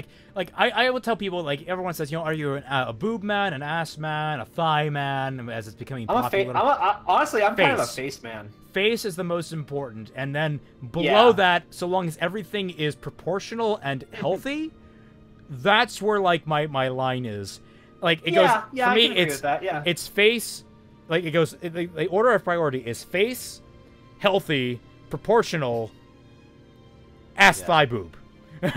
I would tell people, like, everyone says, are you a boob man, an ass man, a thigh man, as it's becoming popular. Honestly, I'm kind of a face man. Face is the most important, and then below that, so long as everything is proportional and healthy, that's where, like, my line is. Like, it goes, for me, it's face, like, it goes, the order of priority is face, healthy, proportional, ass, thigh, boob. A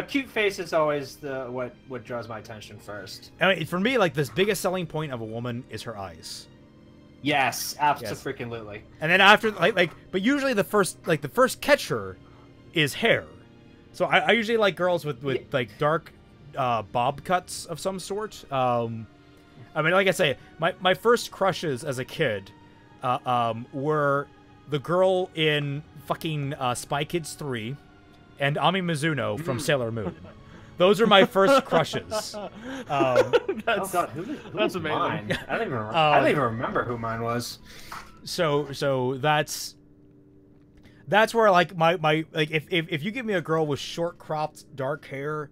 cute face is always what draws my attention first. I mean, for me, like, the biggest selling point of a woman is her eyes. Yes, absolutely. And then after, but usually the first catcher is hair. So I usually like girls with like dark bob cuts of some sort. I mean, like I say, my first crushes as a kid were the girl in fucking Spy Kids 3 and Ami Mizuno from Sailor Moon. Those are my first crushes. That's amazing. Mine? I don't even remember who mine was. So that's where, like, my like if you give me a girl with short cropped dark hair,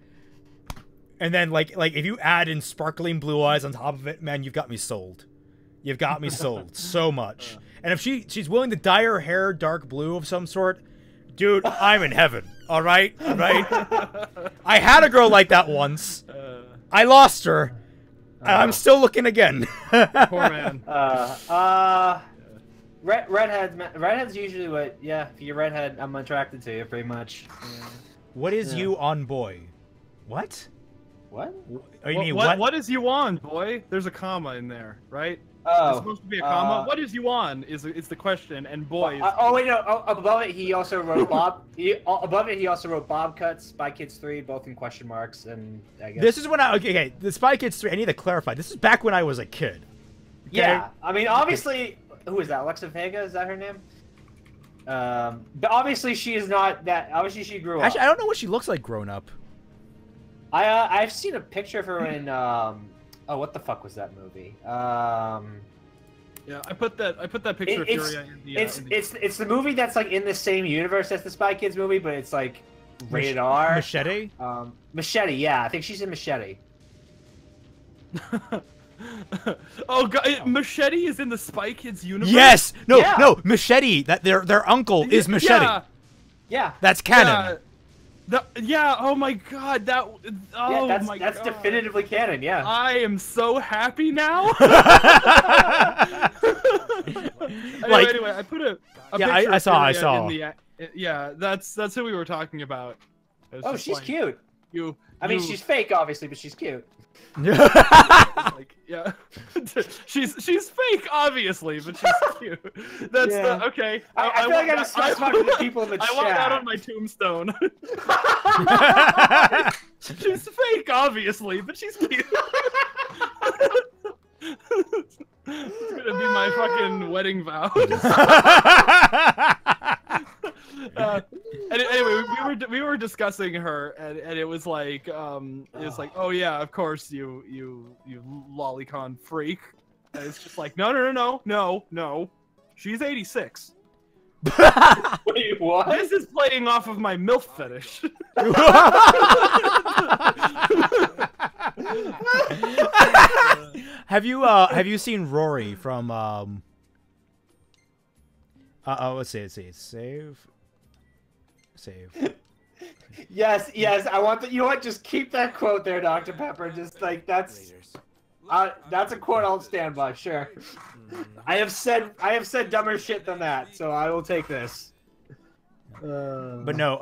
and then like if you add in sparkling blue eyes on top of it, man, you've got me sold. You've got me sold so much. And if she's willing to dye her hair dark blue of some sort, dude, I'm in heaven. All right? I had a girl like that once. I lost her. And I'm still looking again. Poor man. Redhead's usually what, if you're redhead, I'm attracted to you, pretty much. What is you on, boy? What? What? Oh, you mean what? What is you on, boy? There's a comma in there, right? Oh, it's supposed to be a comma. What is you on? Is the question, and boy. Wait, no. Above it, he also wrote Bob. Above it, he also wrote Bob Cuts, Spy Kids 3, both in question marks, and I guess. This is when okay, the Spy Kids 3. I need to clarify. This is back when I was a kid. Okay? Yeah, I mean, obviously, who is that? Alexa Vega? Is that her name? But obviously, she is not that. Obviously, she grew up. Actually, I don't know what she looks like grown up. I've seen a picture of her in what the fuck was that movie? Yeah, I put that picture of Furia in the. It's the movie that's like in the same universe as the Spy Kids movie, but it's like rated R. Machete. Machete. Yeah, I think she's in Machete. Oh god, Machete is in the Spy Kids universe. Yes. No. Machete. That their uncle is Machete. Yeah. That's canon. Yeah. Oh my god. That's definitively canon. Yeah. I am so happy now. Anyway, I put a picture I saw. Yeah, that's who we were talking about. Oh, she's cute. I mean, she's fake, obviously, but she's cute. Like, yeah, she's fake, obviously, but she's cute. That's okay. I feel like I just talk to the people in the chat. I want that on my tombstone. She's fake, obviously, but she's cute. It's gonna be my fucking wedding vows. Anyway, we were discussing her, and it was like, oh yeah, of course you lolicon freak. And it's just like, no, she's 86. Wait, what? This is playing off of my MILF fetish. Have you seen Rory from let's see, save. Yes, I want that. You know what? Just keep that quote there, Dr. Pepper. Just like that's a quote I'll stand by. Sure. I have said dumber shit than that, so I will take this. But no,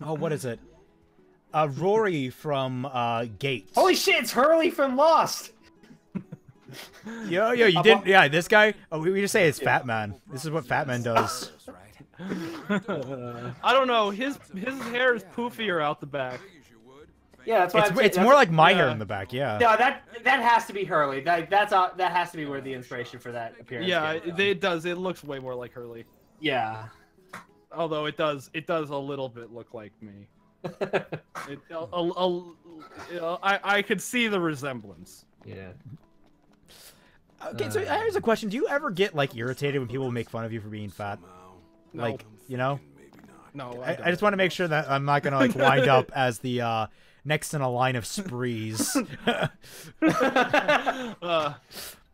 oh, what is it? Rory from Gates. Holy shit! It's Hurley from Lost. Yo, you didn't? Yeah, this guy. Oh, we just say it's Fat Man. This is what Fat Man does. I don't know. His hair is poofier out the back. Yeah, that's why it's more like my hair in the back. Yeah. No, that has to be Hurley. That has to be where the inspiration for that appearance. Yeah, it does. It looks way more like Hurley. Yeah. Although it does a little bit look like me. I could see the resemblance. Yeah. Okay, so here's a question: do you ever get like irritated when people make fun of you for being fat? No. Like, you know? No. I just want to make sure that I'm not gonna like wind up as the next in a line of sprees.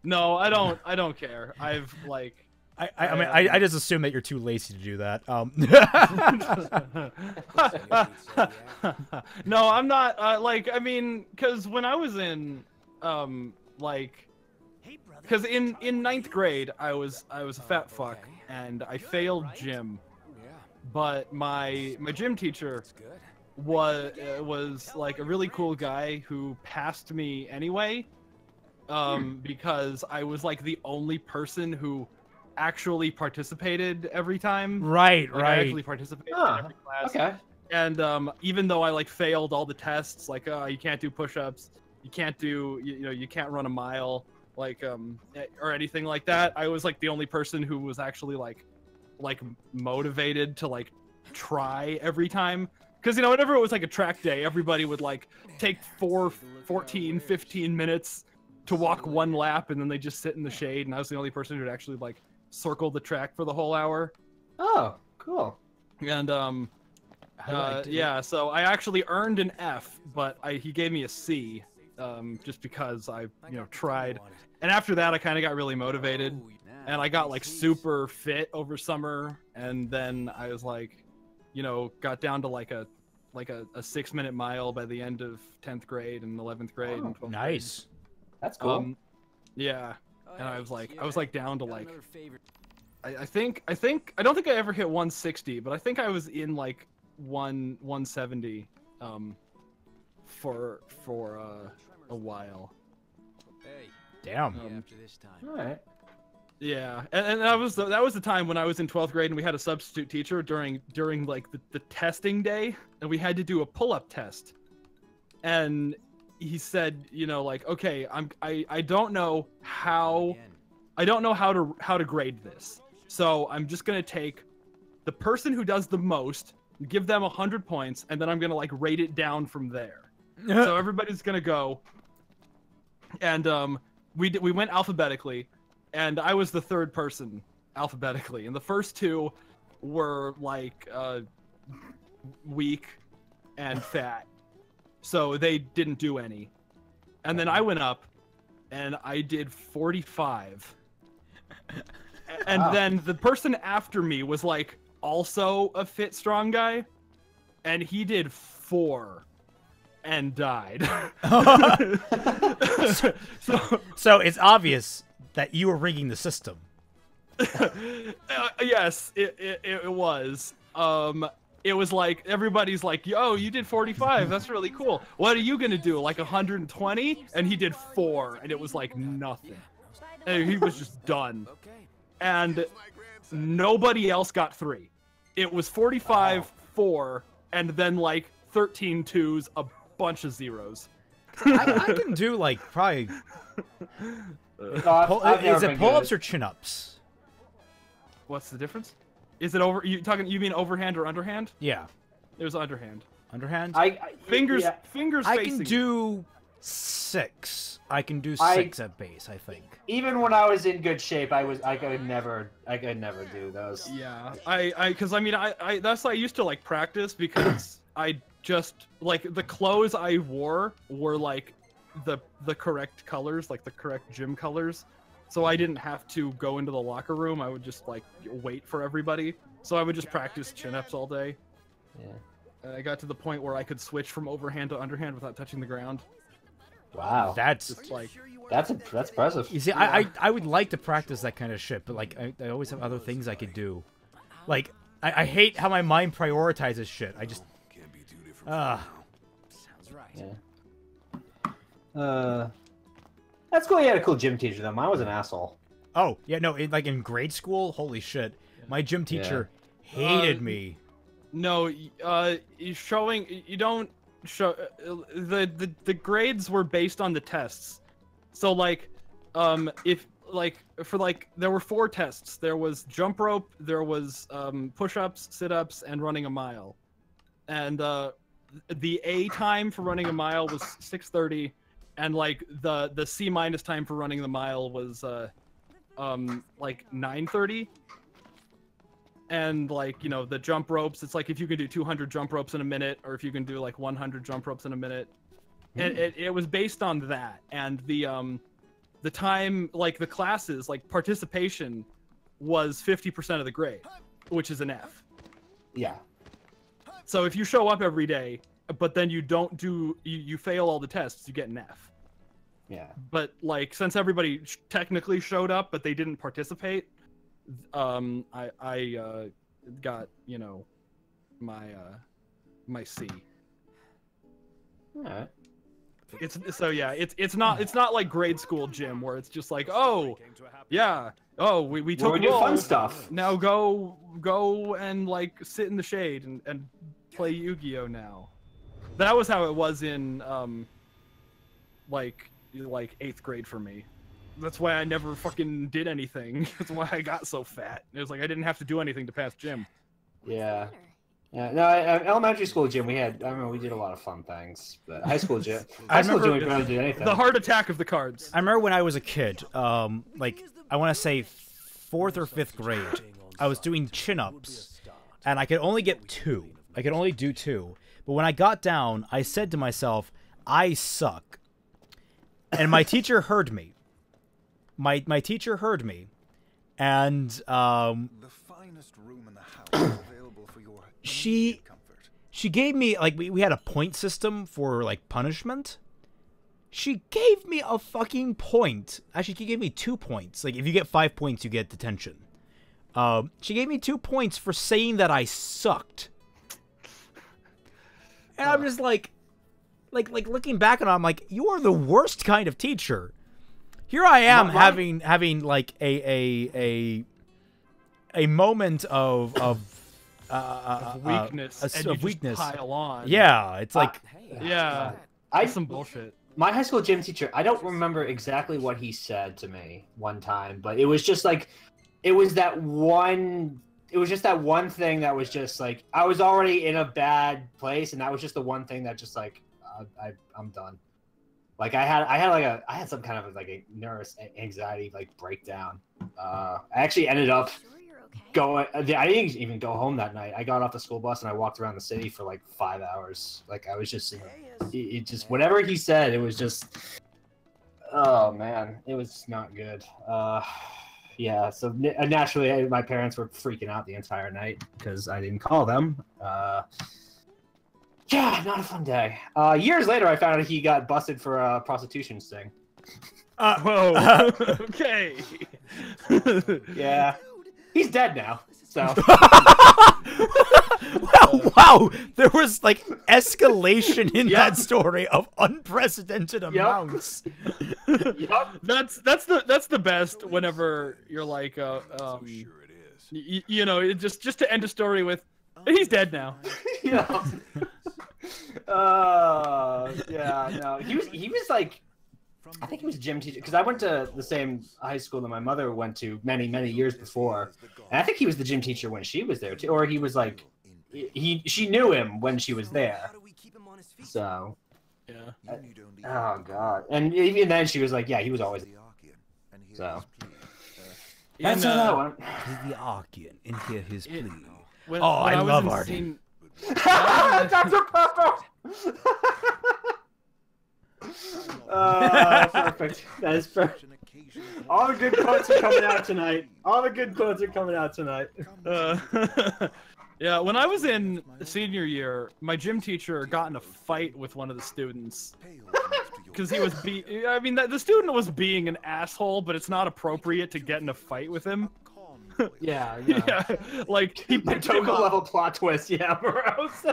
No, I don't care. I've like. I mean, I just assume that you're too lazy to do that. No, I'm not. Like, I mean, because when I was in, because in 9th grade, I was a fat fuck, and I failed gym. But my gym teacher was like a really cool guy who passed me anyway, because I was like the only person who actually participated every time. Right. I actually participated in every class. Okay. And even though I like failed all the tests, like you can't do push-ups, you can't do you can't run a mile, like or anything like that, I was like the only person who was actually like motivated to like try every time. Because whenever it was like a track day, everybody would like take 14, 15 minutes to walk one lap, and then they just sit in the shade, and I was the only person who'd actually like circle the track for the whole hour. Oh, cool. And yeah, so I actually earned an F, but he gave me a C, just because I tried. And after that, I kind of got really motivated, and I got like super fit over summer, and then I was like, got down to like a 6-minute mile by the end of 10th grade and 11th grade. Oh, and 12th nice. grade. That's cool. Yeah, and I was like down to like, I don't think I ever hit 160, but I think I was in like 170 for a while. Damn. All right. Yeah, and that was the time when I was in 12th grade, and we had a substitute teacher during like the testing day, and we had to do a pull-up test. And he said, like, okay, I don't know how to grade this. So I'm just gonna take the person who does the most, give them 100 points, and then I'm gonna like rate it down from there. So everybody's gonna go, and we went alphabetically, and I was the third person alphabetically, and the first two were like weak and fat, so they didn't do any. And then I went up, and I did 45. And then the person after me was like also a fit strong guy, and he did 4 and died. So it's obvious that you were rigging the system. Yes, it was. It was like everybody's like, "Yo, you did 45. That's really cool. What are you gonna do? Like 120?" And he did 4, and it was like nothing. And he was just done. And nobody else got 3. It was 45, 4, and then like 13 twos, a bunch of zeros. I can do like probably. Is it pull-ups or chin-ups? What's the difference? Is it over? You mean overhand or underhand? Yeah. It was underhand. Underhand. Fingers. Yeah. Fingers. I facing. can do 6. I can do 6 at base. I think. Even when I was in good shape, I could never do those. Yeah, because I mean, that's why I used to like practice, because I just like the clothes I wore were like the correct colors, like the correct gym colors. So I didn't have to go into the locker room. I would just like wait for everybody. So I would just practice chin-ups all day. Yeah. And I got to the point where I could switch from overhand to underhand without touching the ground. Wow. That's Just like that's impressive. You see, I would like to practice that kind of shit, but like I always have other things I could do. Like I hate how my mind prioritizes shit. I just Sounds right. Yeah. That's cool. You had a cool gym teacher though. Mine was an asshole. Oh yeah, no, like in grade school, holy shit, my gym teacher hated me. No, you don't show the grades were based on the tests. So like, if like for like there were 4 tests. There was jump rope, there was push-ups, sit-ups, and running a mile. And the A time for running a mile was 6:30, and like the C minus time for running the mile was like 9:30. And like, you know, the jump ropes, it's like if you can do 200 jump ropes in a minute, or if you can do like 100 jump ropes in a minute. And it was based on that. And the time, like the classes, like participation was 50% of the grade, which is an F. Yeah. So if you show up every day, but then you don't do, you fail all the tests, you get an F. Yeah. But like, since everybody technically showed up, but they didn't participate, I got, you know, my C. All right. It's not like grade school gym where it's just like, oh yeah, oh we took we do fun stuff. Now go and like sit in the shade and play Yu-Gi-Oh now. That was how it was in like 8th grade for me. That's why I never fucking did anything. That's why I got so fat. It was like I didn't have to do anything to pass gym. Yeah. Yeah, no, elementary school gym, I remember we did a lot of fun things. But high school gym, we barely did anything. The heart attack of the cards. I remember when I was a kid, like, I want to say 4th or 5th grade, I was doing chin-ups, and I could only get 2. I could only do 2. But when I got down, I said to myself, I suck. And my teacher heard me. My teacher heard me, and, The finest room in the house available for your she gave me, like, we had a point system for, like, punishment. She gave me a fucking point. Actually, she gave me 2 points. Like, if you get 5 points, you get detention. She gave me 2 points for saying that I sucked. And I'm just like looking back on it, I'm like, you are the worst kind of teacher. Here I am having like a moment of weakness, and you weakness. Just pile on. Yeah, it's like yeah, that's some bullshit. My high school gym teacher, I don't remember exactly what he said to me one time, but it was just like, it was just that one thing that was just like, I was already in a bad place, and that was just the one thing that just like, I'm done. Like I had some kind of like a nervous anxiety like breakdown. I actually ended up going. I didn't even go home that night. I got off the school bus and I walked around the city for like 5 hours. Like I was just, it just whatever he said, it was just, oh man, it was not good. Yeah. So naturally, my parents were freaking out the entire night because I didn't call them. Yeah, not a fun day. Years later, I found out he got busted for a prostitution sting. Whoa. Okay. Yeah. He's dead now, so. Wow, there was like escalation in that story of unprecedented amounts. That's the best west you're like, you know, just to end a story with, he's dead now. Yeah. Yeah, no. He was like, I think he was a gym teacher because I went to the same high school that my mother went to many years before, and I think he was the gym teacher when she was there too, or he was like, she knew him when she was there. So, yeah. Oh god, and even then she was like, yeah, he was always. So. That's that one. The Archean and hear his plea. I love Arden. Dr. Pepper! Perfect. That is perfect. All the good quotes are coming out tonight. Yeah, when I was in senior year, my gym teacher got in a fight with one of the students. Because he was the student was being an asshole, but it's not appropriate to get in a fight with him. Yeah. Like he total level plot twist. Yeah, Morose.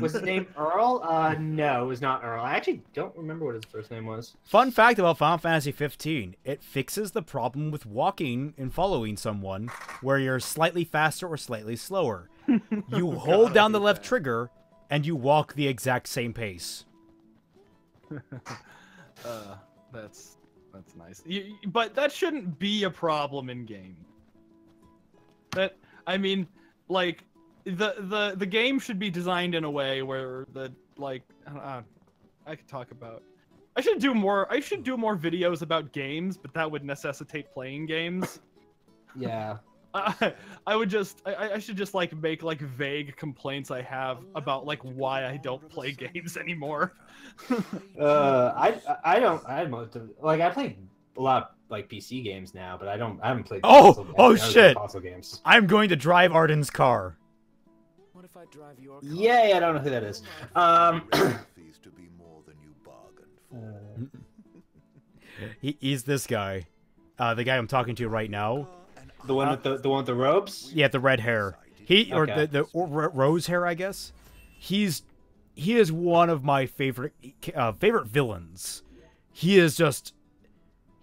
Was his name Earl? No, it was not Earl. I actually don't remember what his first name was. Fun fact about Final Fantasy 15: it fixes the problem with walking and following someone, where you're slightly faster or slightly slower. You hold down the left trigger, and you walk the exact same pace. That's nice. But that shouldn't be a problem in game. The game should be designed in a way where I could talk about. I should do more videos about games, but that would necessitate playing games. Yeah. I should just like make like vague complaints I have about like why I don't play games anymore. I play a lot of like PC games now, but I haven't played shit console games. I'm going to drive Arden's car. What if I drive your car? Yeah, I don't know who that is. He's this guy. The guy I'm talking to right now. The one with the one with the robes? Yeah, the red hair. Or rose hair, I guess. He is one of my favorite villains. He is just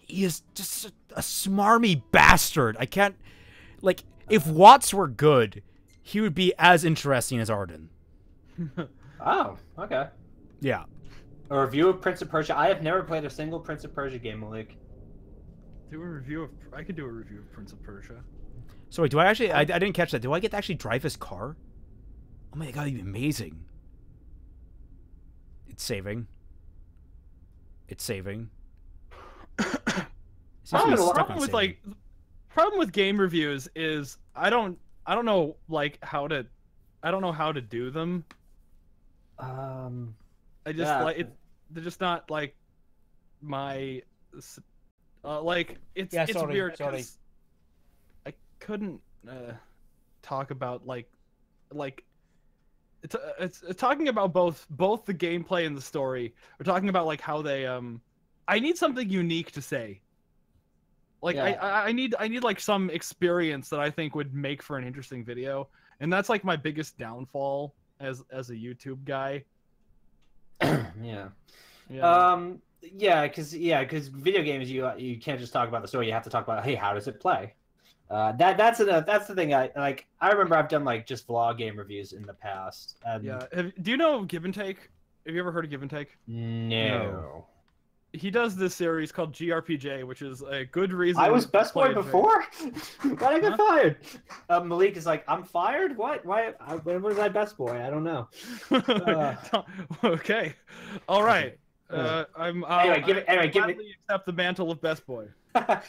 a smarmy bastard. I can't, like, if Watts were good, he would be as interesting as Arden. Oh, okay. Yeah. A review of Prince of Persia. I have never played a single Prince of Persia game, Malik. I could do a review of Prince of Persia. So wait, do I actually? I didn't catch that. Do I get to actually drive his car? Oh my god, that'd be amazing. It's saving. Problem with game reviews is I don't know how to do them. They're just not like my. It's weird because I couldn't talk about it's talking about both the gameplay and the story. We're talking about like how they I need something unique to say. I need like some experience that I think would make for an interesting video, and that's like my biggest downfall as a YouTube guy. Yeah. Because video games you can't just talk about the story. You have to talk about, hey, how does it play? That's the thing. I remember I've done like just vlog game reviews in the past. Do you know Give and Take? Have you ever heard of Give and Take? No. he does this series called GRPJ, which is a good reason. I was best boy to play before. Why did I get fired? Malik is like, I'm fired. What? Why? When was I best boy? I don't know. Okay, all right. Anyway, give it. Gladly accept the mantle of best boy.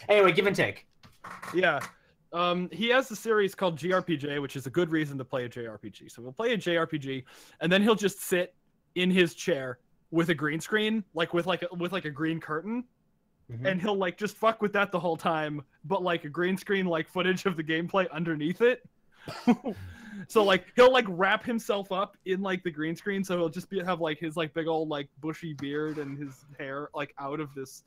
Anyway, give and take. Yeah. He has the series called GRPJ, which is a good reason to play a JRPG. So he'll play a JRPG, and then he'll just sit in his chair with a green screen, like with a green curtain, and he'll like just fuck with that the whole time, but like a green screen like footage of the gameplay underneath it. So like he'll like wrap himself up in like the green screen, so he'll just have like his like big old like bushy beard and his hair like out of this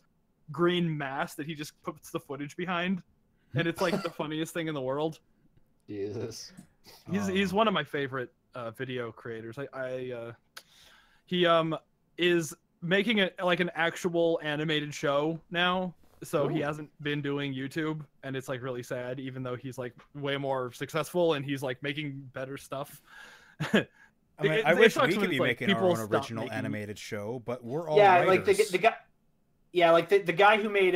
green mask that he just puts the footage behind, and it's like the funniest thing in the world. Jesus, he's one of my favorite video creators. He is making it like an actual animated show now. So he hasn't been doing YouTube, and it's like really sad, even though he's like way more successful and he's like making better stuff. I mean, I wish we could be making our own original animated show, but we're all writers. Like the guy. Yeah, like the guy who made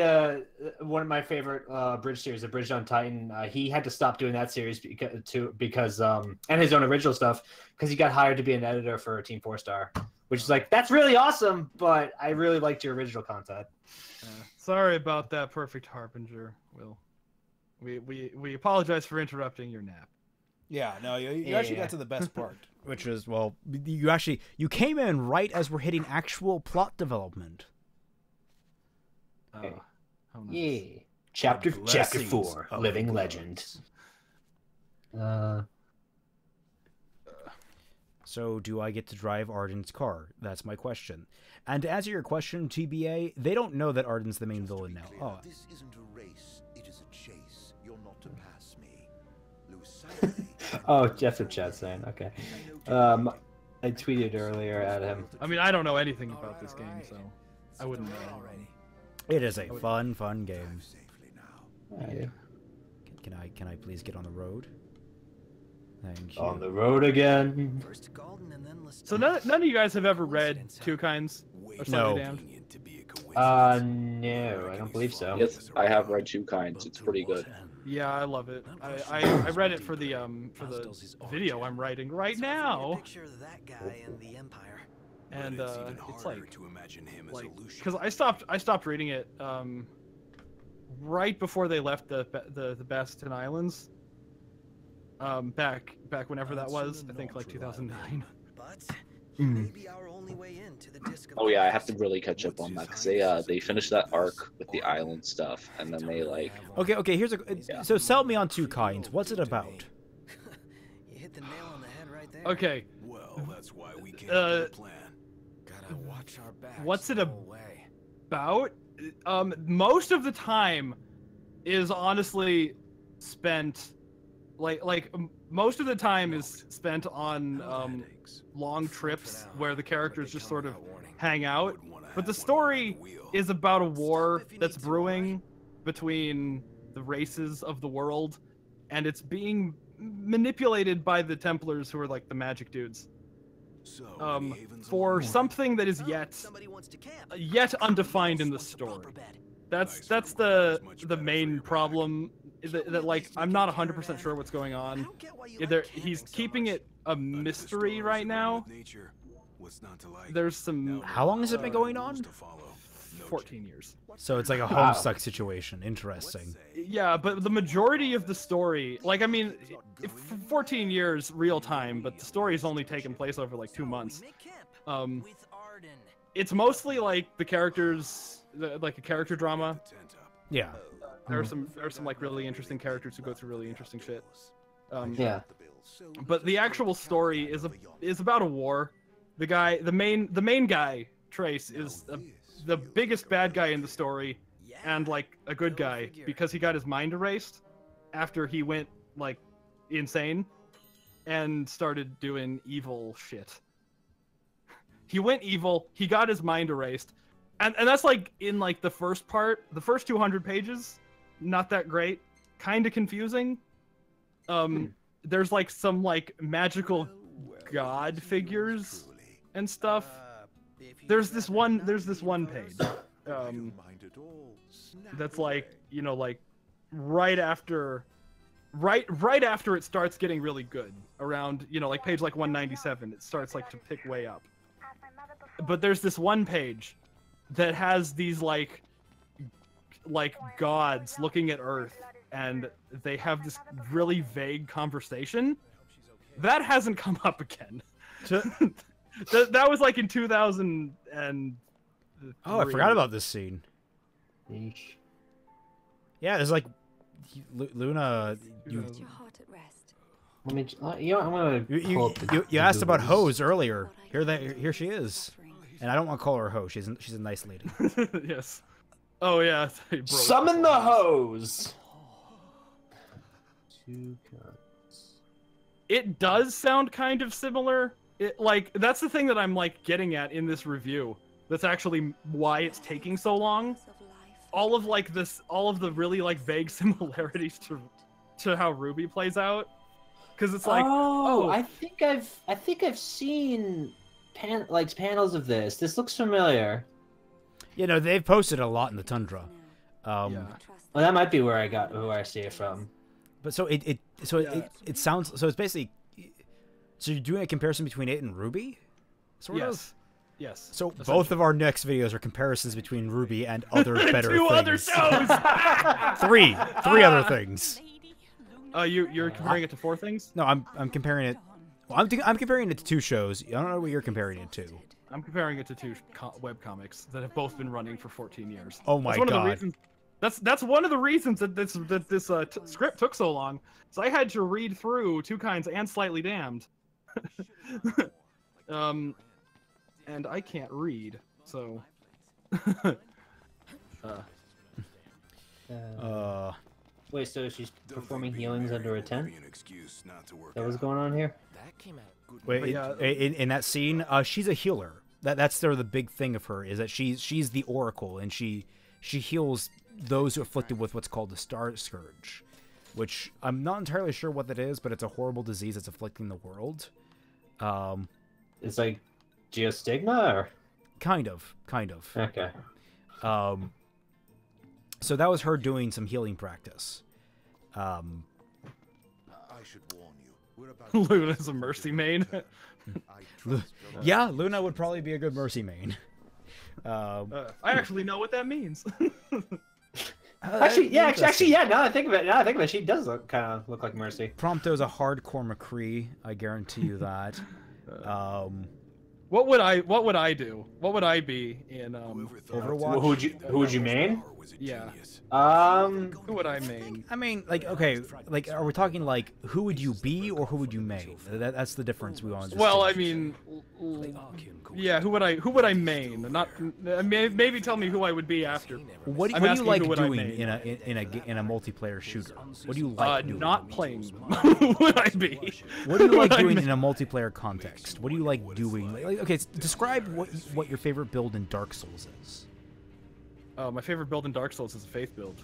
one of my favorite Bridge series, The Bridge on Titan. He had to stop doing that series because and his own original stuff, because he got hired to be an editor for Team 4-Star, which is like, that's really awesome, but I really liked your original content. Sorry about that, Perfect Harbinger. Will, we apologize for interrupting your nap. Yeah, no, you actually got to the best part, which is, well, you came in right as we're hitting actual plot development. Okay. Yeah. Chapter 4, Living Legend. So, do I get to drive Arden's car? That's my question. And to answer your question, TBA, they don't know that Arden's the main villain now. Oh. This isn't a race, it is a chase. You're not to pass me. Lose sight of me. Oh, Jeff in chat saying, okay. I tweeted earlier at him. I mean, I don't know anything about this game, so I wouldn't know. It is a fun game. Yeah. Can I please get on the road? Thank you. On the road again. So none of you guys have ever read Two Kinds of Slightly Damned? No, I don't believe so. Yes, I have read Two Kinds. It's pretty good. Yeah, I love it. I read it for the video I'm writing right now. And it's like because I stopped reading it right before they left the Bastion Islands. Back whenever that was, I think like 2009. Oh yeah, I have to really catch up on that because they finished that arc with the island stuff, and then they like. Okay. Here's so sell me on Two Kinds. What's it about? You hit the nail on the head right there. Okay. Well, that's why we came to the plan. Gotta watch our backs. What's it about? Most of the time is honestly spent like most of the time is spent on long trips where the characters just sort of hang out, but the story is about a war that's brewing between the races of the world, and it's being manipulated by the Templars, who are like the magic dudes, for something that is yet undefined in the story. That's the main problem. That like I'm not 100% sure what's going on. He's keeping it a mystery right now. There's some. How long has it been going on? 14 years. So it's like a Homestuck situation. Interesting. Yeah, but the majority of the story, like I mean, 14 years real time, but the story has only taken place over like 2 months. It's mostly like the characters, like a character drama. Yeah. There are some like really interesting characters who go through really interesting shit. Yeah. But the actual story is about a war. The main guy, Trace, is the biggest bad guy in the story, and like a good guy because he got his mind erased after he went like insane and started doing evil shit. He went evil. He got his mind erased, and that's like in like the first part, the first 200 pages. Not that great, kind of confusing. There's like some like magical god figures and stuff. There's this one page that's like, you know, like right after it starts getting really good, around, you know, like page like 197, it starts like to pick way up. But there's this one page that has these like gods looking at Earth, and they have this really vague conversation that hasn't come up again. That was like in 2000 and oh, I forgot about this scene. Yeah, there's like Luna. Your heart at rest. Let me. You know, I'm gonna. You asked about Hose earlier. Here she is, and I don't want to call her a Hose. She's a nice lady. Yes. Oh yeah. Summon the hose. Two cuts. It does sound kind of similar. Like, that's the thing that I'm like getting at in this review. That's actually why it's taking so long. All of the really like vague similarities to how RWBY plays out, because it's like, oh, I think I've seen panels of this. This looks familiar. You know, they've posted a lot in the Tundra. Well, that might be where I see it from. But so it sounds, so it's basically, so you're doing a comparison between it and RWBY, sort of. Yes. So both of our next videos are comparisons between RWBY and other better Two things. other shows. Three other things. You're comparing it to 4 things? No, I'm comparing it. Well, I'm comparing it to 2 shows. I don't know what you're comparing it to. I'm comparing it to 2 webcomics that have both been running for 14 years. Oh my god. That's one of the reasons that this script took so long. So I had to read through Two Kinds and Slightly Damned. And I can't read, so. Wait, so she's performing healings under a tent? That was going on here? Wait, in that scene, she's a healer. That's sort of the big thing of her, is that she's the Oracle, and she heals those who are afflicted with what's called the Star Scourge, which I'm not entirely sure what that is, but it's a horrible disease that's afflicting the world. It's like geostigma, or kind of. Okay. So that was her doing some healing practice. I should warn you. We're about Luna's a mercy main. Yeah, Luna would probably be a good mercy main. I actually know what that means. Actually, yeah. Now that I think of it, she does kind of look like Mercy. Prompto's a hardcore McCree. I guarantee you that. What would I do? What would I be in Overwatch? Who would you main? Yeah. Who would I main? I mean, like, okay, like, are we talking like who would you be or who would you main? That's the difference we want to. Well, I mean, yeah, who would I main? Not maybe tell me who I would be after. What do you like doing in a multiplayer shooter? What do you like doing? Not playing. Who would I be? What do you like doing in a multiplayer context? What do you like doing? Like, okay, describe what your favorite build in Dark Souls is. My favorite build in Dark Souls is a faith build.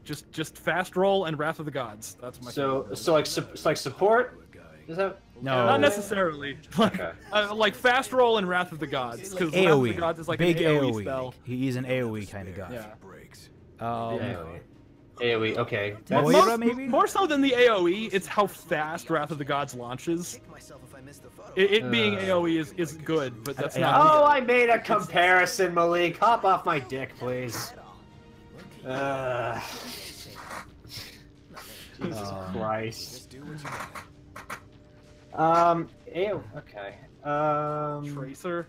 Just fast roll and Wrath of the Gods. That's my favorite. So like support? Is that no? Not necessarily. Like fast roll and Wrath of the Gods, because AOE. Wrath of the Gods is like big an AOE AOE spell. He's an AOE kind of guy. Yeah. AOE. Okay. More so than the AOE, it's how fast Wrath of the Gods launches. It being AOE is good, but that's not. Oh, I made a comparison, Malik. Hop off my dick, please. Jesus Christ. Okay. Tracer.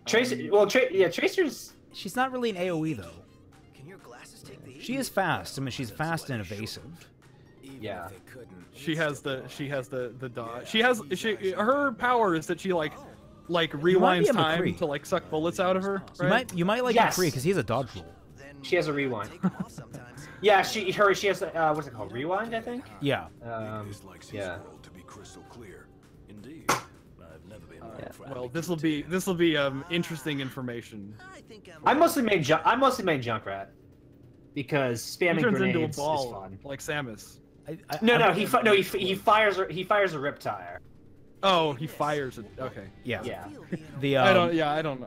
Tracer. Well, Tracer's. She's not really an AOE though. She is fast. I mean, she's fast and evasive. Yeah. She has the dodge. Her power is that she like rewinds time to like suck bullets out of her. Right? You might like McCree because he has a dodge roll. She has a rewind. Yeah, she has what's it called? Rewind, I think. Yeah. Yeah. Well, this will be interesting information. I mostly made Junkrat because spamming grenades is fun. Like Samus. No, he fires a Riptire. Oh, he fires it. Okay. Yeah. Yeah. The I don't know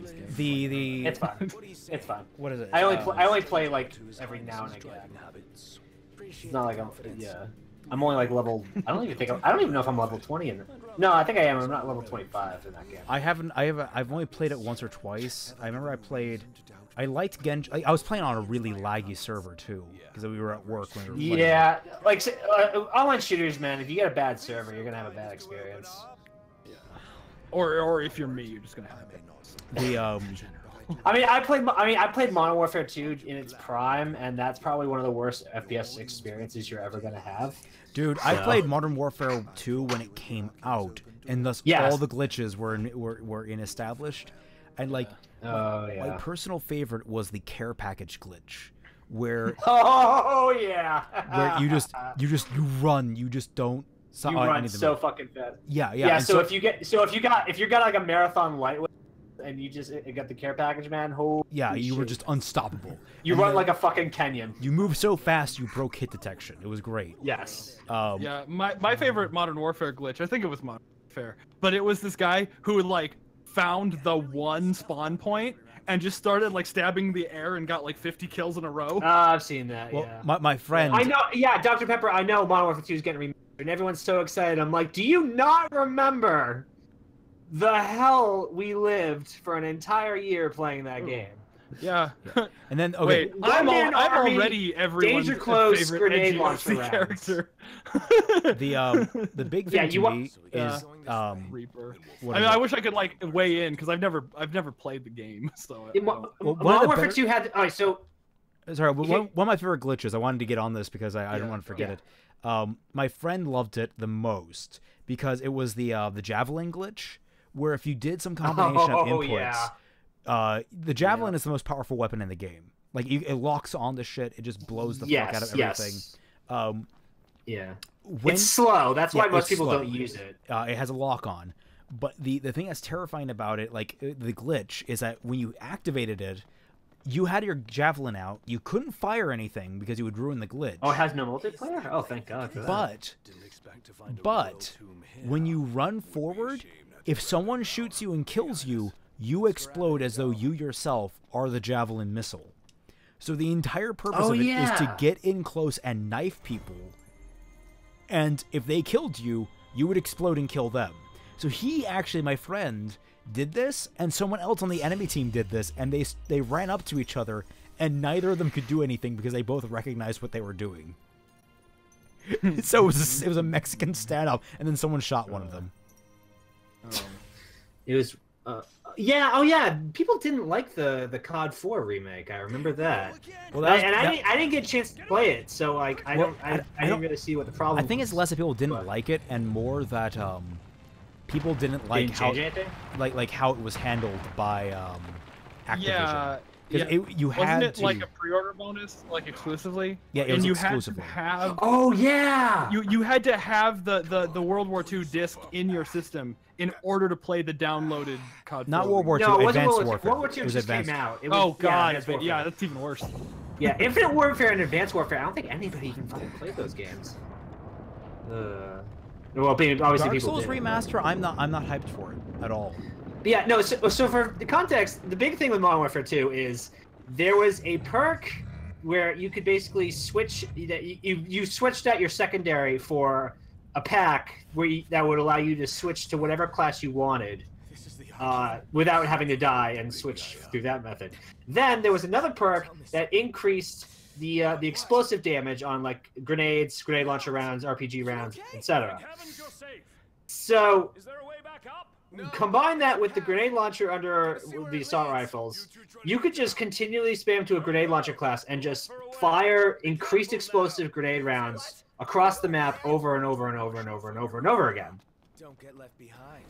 this game. the It's fine. It's fine. what is it? I only play like every now and again. It's not like I'm only like level. I don't even know if I'm level 20 in. No, I think I am. I'm not level 25 in that game. I've only played it once or twice. I remember I liked Genji. I was playing on a really laggy server too, because we were at work when we were playing. Yeah, like online shooters, man. If you get a bad server, you're gonna have a bad experience. Or if you're me, you're just gonna have it. The I played Modern Warfare 2 in its prime, and that's probably one of the worst FPS experiences you're ever gonna have. Dude, I played Modern Warfare 2 when it came out, and thus all the glitches were in established, and like my personal favorite was the care package glitch, where where you run, you just don't. You run so fucking fast. Yeah. So if you got like a marathon lightweight and you got the care package, man. You were just unstoppable. You run like a fucking Kenyan. You move so fast, you broke hit detection. It was great. Yes. Yeah, my favorite Modern Warfare glitch, I think it was Modern Warfare, but it was this guy who like found the one spawn point and just started like stabbing the air and got like 50 kills in a row. I've seen that. Well, yeah. My friend. I know. Yeah, Dr. Pepper. I know Modern Warfare 2 is getting remade, and everyone's so excited. I'm like, do you not remember the hell we lived for an entire year playing that game? Yeah. And then wait, I'm already everyone's Danger Close favorite grenade launcher launcher character. The big thing to me is Reaper. I wish I could like weigh in because I've never played the game, so. Modern Warfare 2 had. All right, so. Sorry, one of my favorite glitches. I wanted to get on this because I don't want to forget it. My friend loved it the most because it was the javelin glitch, where if you did some combination of inputs. The javelin is the most powerful weapon in the game. Like it locks on the shit, it just blows the fuck out of everything. It's slow. That's why most people don't use it. It has a lock on, but the thing that's terrifying about it, like the glitch, is that when you activated it, you had your javelin out. You couldn't fire anything because you would ruin the glitch. Oh, it has no multiplayer? Oh, thank God for that. But when you run forward, if someone shoots you and kills you, you explode as though you yourself are the javelin missile. So the entire purpose of it is to get in close and knife people. And if they killed you, you would explode and kill them. So my friend, did this, and someone else on the enemy team did this, and they ran up to each other, and neither of them could do anything because they both recognized what they were doing. So it was a Mexican standoff, and then someone shot one of them. It was. Yeah, people didn't like the COD 4 remake. I remember that. Well, I didn't get a chance to play it, so like I didn't really see what the problem was. I think it's less that people didn't like it, and more that people didn't like how it was handled by Activision. Yeah. Wasn't it like a pre-order bonus, like exclusively? Yeah, it was exclusively. You had to have the World War II disc in your system in order to play the downloaded COD. Not World War II, Advanced Warfare. World War II just came out. Yeah, that's even worse. Yeah, Infinite Warfare and Advanced Warfare. I don't think anybody even fucking played those games. Well, obviously Dark people Souls did. Remaster, I'm not hyped for it at all. Yeah, no. So for the context, the big thing with Modern Warfare 2 is there was a perk where you could basically switch. You switched out your secondary for a pack that would allow you to switch to whatever class you wanted, without having to die and switch through that method. Then there was another perk that increased the explosive damage on like grenades, grenade launcher rounds, RPG rounds, etc. So combine that with the grenade launcher under the assault rifles, you could just continually spam to a grenade launcher class and just fire increased explosive grenade rounds across the map over and over and over and over and over and over again. Don't get left behind.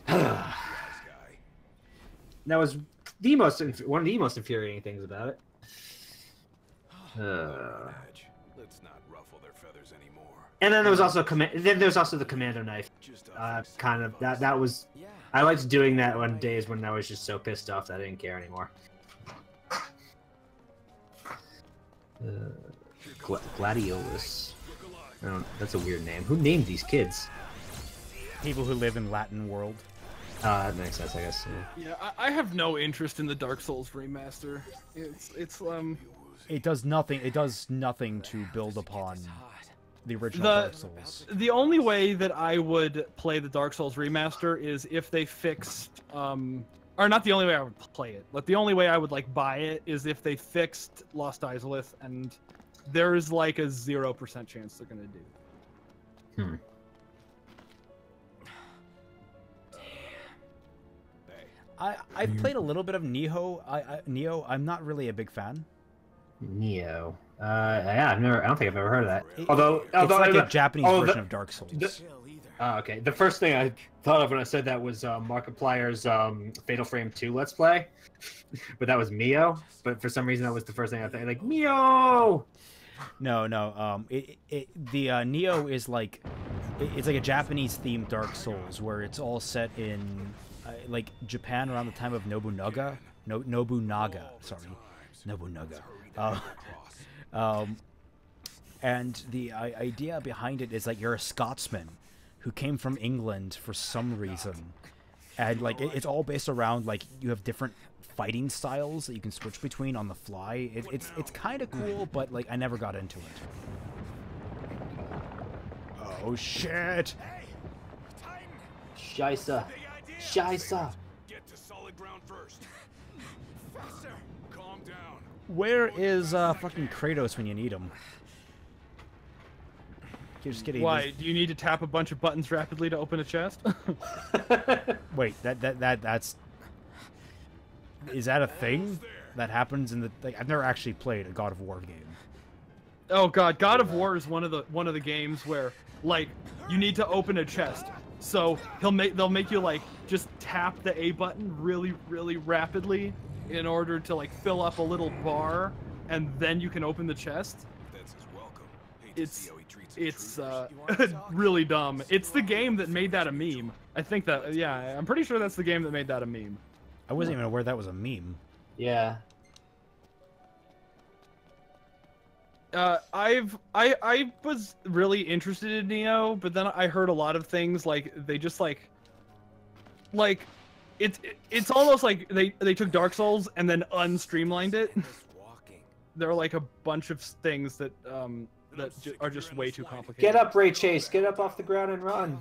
That was one of the most infuriating things about it. Let's not ruffle their feathers anymore. And then there was also the commando knife. Kind of that was. I liked doing that on days when I was just so pissed off that I didn't care anymore. Gladiolus. That's a weird name. Who named these kids? People who live in Latin world. That makes sense, I guess. Yeah, I have no interest in the Dark Souls remaster. It does nothing. It does nothing to build upon the original Dark Souls. The only way that I would play the Dark Souls remaster is if they fixed, or not the only way I would play it, but the only way I would like buy it is if they fixed Lost Izalith, and there's like a 0% chance they're gonna do. I've played a little bit of Neo. Neo. I'm not really a big fan. Neo. Yeah, I don't think I've ever heard of that. Although it's like a Japanese version of Dark Souls. Okay. The first thing I thought of when I said that was Markiplier's Fatal Frame 2 Let's Play, but that was Mio. But for some reason, that was the first thing I thought. Like Mio. No. The Neo is like, it's like a Japanese themed Dark Souls where it's all set in like Japan around the time of Nobunaga. Nobunaga. And the idea behind it is like you're a Scotsman who came from England for some reason, and like it's all based around like you have different fighting styles that you can switch between on the fly. It's kind of cool, but like I never got into it. Oh shit! Scheisse. Get to solid ground first. Faster. Calm down. Where is fucking Kratos when you need him? You're just getting. Why? Do you need to tap a bunch of buttons rapidly to open a chest? Wait, that's. Is that a thing that happens in the? Like, I've never actually played a God of War game. Oh god, God of War is one of the games where like you need to open a chest. So they'll make you like just tap the A button really rapidly in order to like fill up a little bar, and then you can open the chest. That's his welcome. It's really dumb. It's the game that made that a meme. I think that, yeah, I'm pretty sure that's the game that made that a meme. I wasn't even aware that was a meme. Yeah. I was really interested in Neo, but then I heard a lot of things like they just like it's almost like they took Dark Souls and then unstreamlined it. There are like a bunch of things that are just way too complicated. Get up, Ray Chase. Get up off the ground and run.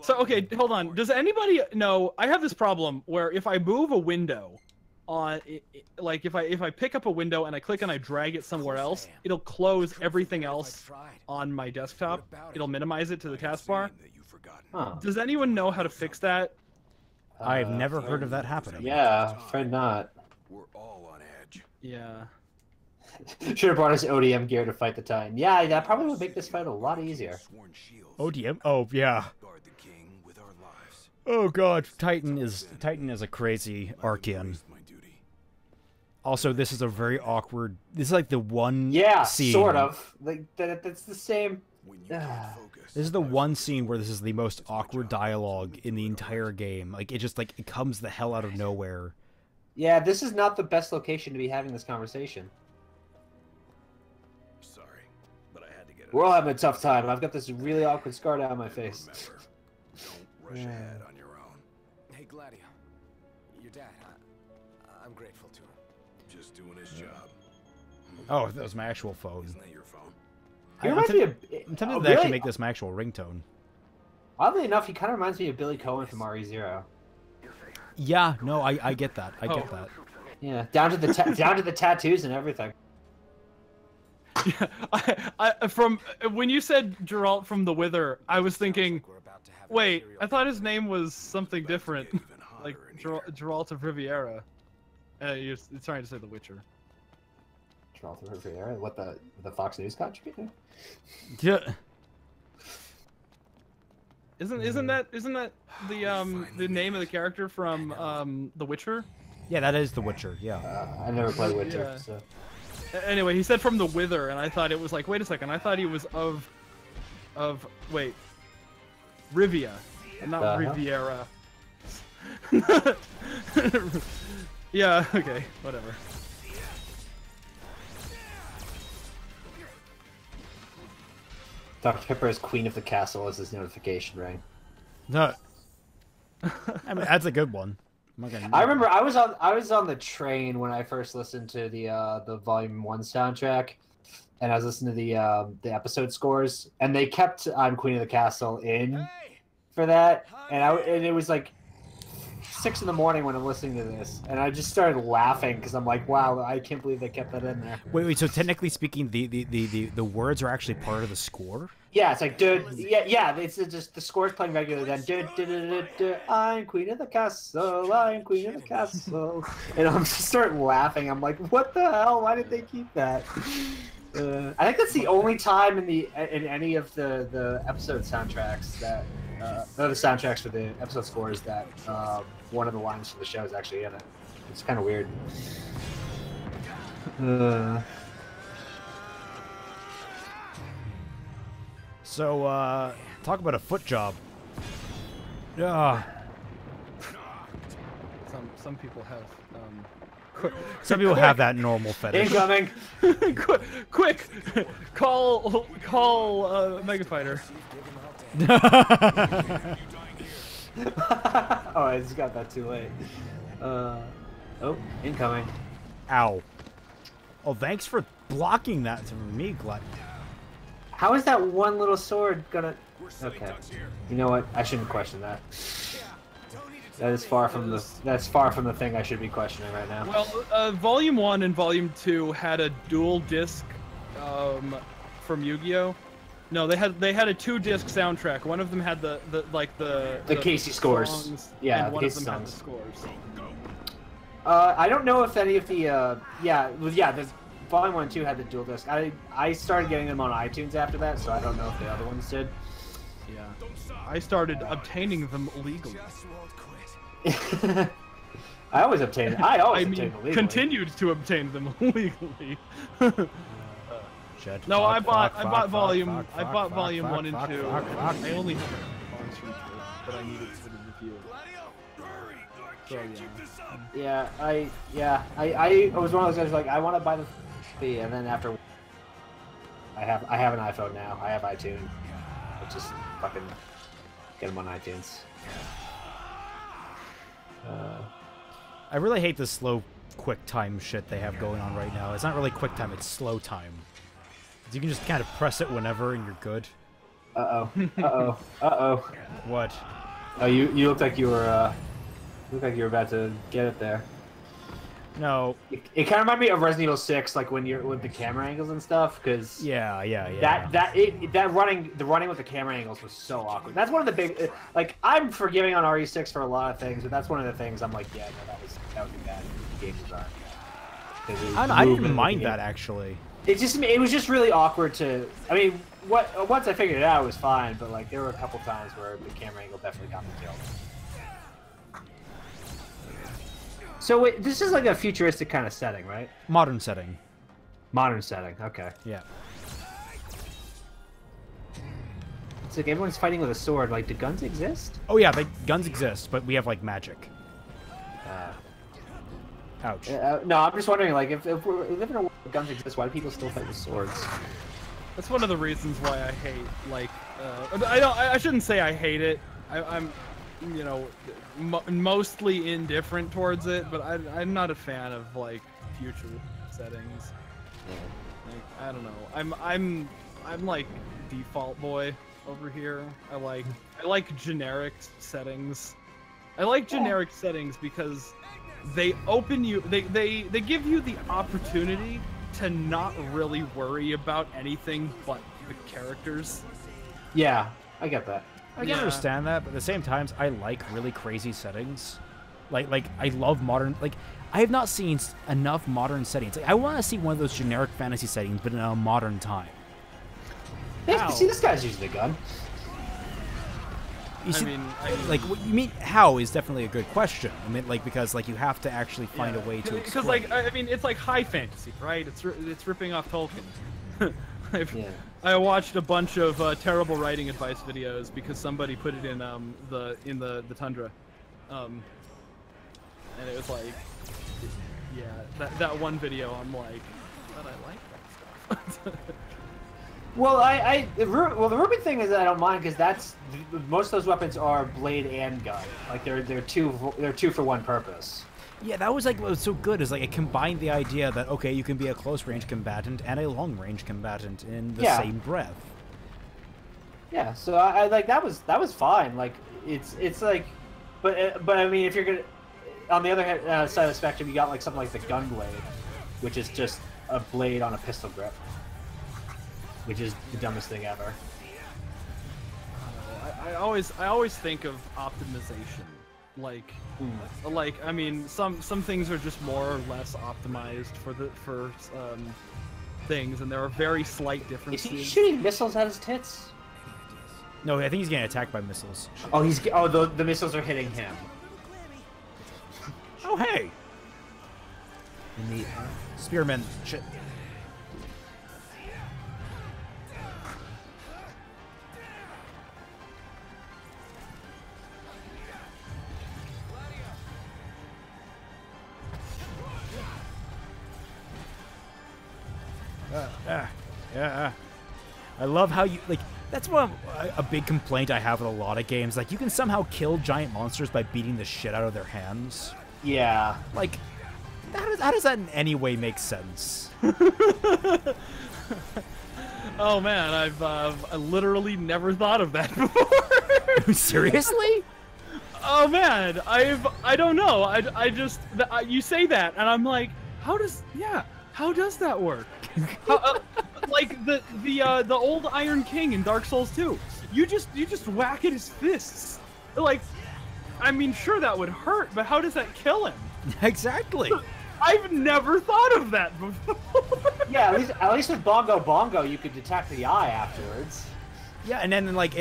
So okay, hold on. Does anybody know? I have this problem where if I move a window on, like if I pick up a window and I click and I drag it somewhere else, it'll close everything else on my desktop. It'll minimize it to the taskbar. Huh. Does anyone know how to fix that? I've never heard of that happening. Yeah, afraid not. We're all on edge. Yeah. Should have brought us ODM gear to fight the Titan. Yeah, that probably would make this fight a lot easier. ODM? Oh yeah. Oh god, Titan is a crazy Archean. Also, this is a very awkward. This is like the one. Yeah, scene. Sort of. Like that's the same. This is the one scene where this is the most awkward dialogue in the entire game. Like it comes the hell out of nowhere. Yeah, this is not the best location to be having this conversation. Sorry, but I had to get it. We're all having a tough time. I've got this really awkward scar down my face. Don't rush ahead on your own. Hey, Gladio. Your dad, I'm grateful to him. Just doing his job. Oh, that was my actual phone. Isn't that your phone? I'm tempted to actually make this my actual ringtone. Oddly enough, he kind of reminds me of Billy Cohen from RE0. Yeah, no, I get that. I get that. Yeah, down to the tattoos and everything. Yeah, I from when you said Geralt from The Wither, I was thinking, wait, I thought his name was something different, like Geralt of Riviera. You're trying to say The Witcher. Geralt of Riviera? What the Fox News contributor? Yeah. Isn't that the name of the character from The Witcher? Yeah, that is The Witcher. Yeah. I never played Witcher. Yeah. So. Anyway, he said from The Wither, and I thought it was like, wait a second, I thought he was of wait, Rivia, not Riviera. Yeah. Okay. Whatever. Dr. Pepper is queen of the castle as his notification ring. No. I mean, that's a good one. I remember I was on the train when I first listened to the Volume 1 soundtrack, and I was listening to the episode scores, and they kept "I'm Queen of the Castle" in for that, and it was like 6 in the morning when I'm listening to this, and I just started laughing because I'm like, wow, I can't believe they kept that in there. Wait. So technically speaking, the words are actually part of the score. Yeah, it's like, dude, yeah. It's just the score's playing regularly. Then, I'm queen of the castle. I'm queen of the castle. And I'm just start laughing. I'm like, what the hell? Why did they keep that? I think that's the only time in any of the episode soundtracks that, the soundtracks for the episode scores that one of the lines for the show is actually in it. It's kind of weird. So, talk about a foot job. Yeah. Some people have. Some people have that normal fetish. Incoming! Quick! Call Mega Fighter. Oh, I just got that too late. Oh, incoming. Ow. Oh, thanks for blocking that from me, Glut. How is that one little sword gonna... Okay. You know what? I shouldn't question that. That's far from the thing I should be questioning right now. Well, Volume 1 and Volume 2 had a dual disc from Yu-Gi-Oh! No, they had a 2-disc soundtrack. One of them had the Casey scores. Songs, yeah, and one Casey of them songs. had the scores. I don't know if any of the the Volume 1 and 2 had the dual disc. I started getting them on iTunes after that, so I don't know if the other ones did. Yeah. I started obtaining them legally. I always obtained them legally. Continued to obtain them legally. Shit. No, I bought Volume 1 and 2. fuck. I only have Monster 2, but I needed to review it. So, yeah, I was one of those guys like I want to buy the fee, and then after I have an iPhone now. I have iTunes. I just fucking get them on iTunes. I really hate the slow quick time shit they have going on right now. It's not really quick time, it's slow time. You can just kind of press it whenever and you're good. Uh-oh. What? Oh, you looked like you were about to get it there. No. It kind of reminded me of Resident Evil 6, like when you're with the camera angles and stuff, because yeah. The running with the camera angles was so awkward. That's one of the big, like, I'm forgiving on RE6 for a lot of things, but that's one of the things I'm like, yeah, no, that was bad game design. I didn't mind that actually. It was just really awkward to. I mean, once I figured it out, it was fine, but like there were a couple times where the camera angle definitely got me killed. So wait, this is like a futuristic kind of setting, right? Modern setting. Modern setting, okay. Yeah. It's like everyone's fighting with a sword. Like, do guns exist? Oh yeah, guns exist, but we have like magic. Ouch. No, I'm just wondering, like, if we live in a world where guns exist, why do people still fight with swords? That's one of the reasons why I hate, like, I shouldn't say I hate it. I'm, you know, mostly indifferent towards it, but I'm not a fan of, like, future settings. Yeah. Like, I don't know. I'm like default boy over here. I like generic settings. I like generic settings because they open you, they give you the opportunity to not really worry about anything but the characters. Yeah, I get that. I can understand that, but at the same time, I like really crazy settings. Like I love modern. Like I have not seen enough modern settings. Like, I want to see one of those generic fantasy settings, but in a modern time. Hey, see, this guy's using a gun. You see, like, what you mean? How is definitely a good question. I mean, like, because like you have to actually find a way to. Because like I mean, it's like high fantasy, right? It's ripping off Tolkien. I watched a bunch of terrible writing advice videos because somebody put it in the tundra, and it was like, yeah, that one video. I'm like, but I like that stuff. Well, the RWBY thing is that I don't mind because that's most of those weapons are blade and gun. Like they're two for one purpose. Yeah, that was like what was so good is like it combined the idea that okay, you can be a close range combatant and a long range combatant in the same breath. Yeah, so I like that was fine. Like it's like, but I mean if you're gonna on the other side of the spectrum, you got like something like the Gunblade, which is just a blade on a pistol grip, which is the dumbest thing ever. I always think of optimization, like I mean some things are just more or less optimized for things, and there are very slight differences. Is he shooting missiles at his tits? No, I think he's getting attacked by missiles. Oh, the missiles are hitting him. Oh hey. In the spearman shit. Yeah. I love how you like. That's a big complaint I have with a lot of games. Like you can somehow kill giant monsters by beating the shit out of their hands. Yeah. Like, how does that in any way make sense? Oh man, I literally never thought of that before. Seriously? Oh man, I don't know. I just you say that and I'm like, how does that work? Like the old Iron King in Dark Souls 2. You just whack at his fists. Like, I mean, sure that would hurt, but how does that kill him? Exactly. I've never thought of that before. Yeah, at least with Bongo, you could detect the eye afterwards. Yeah, and then like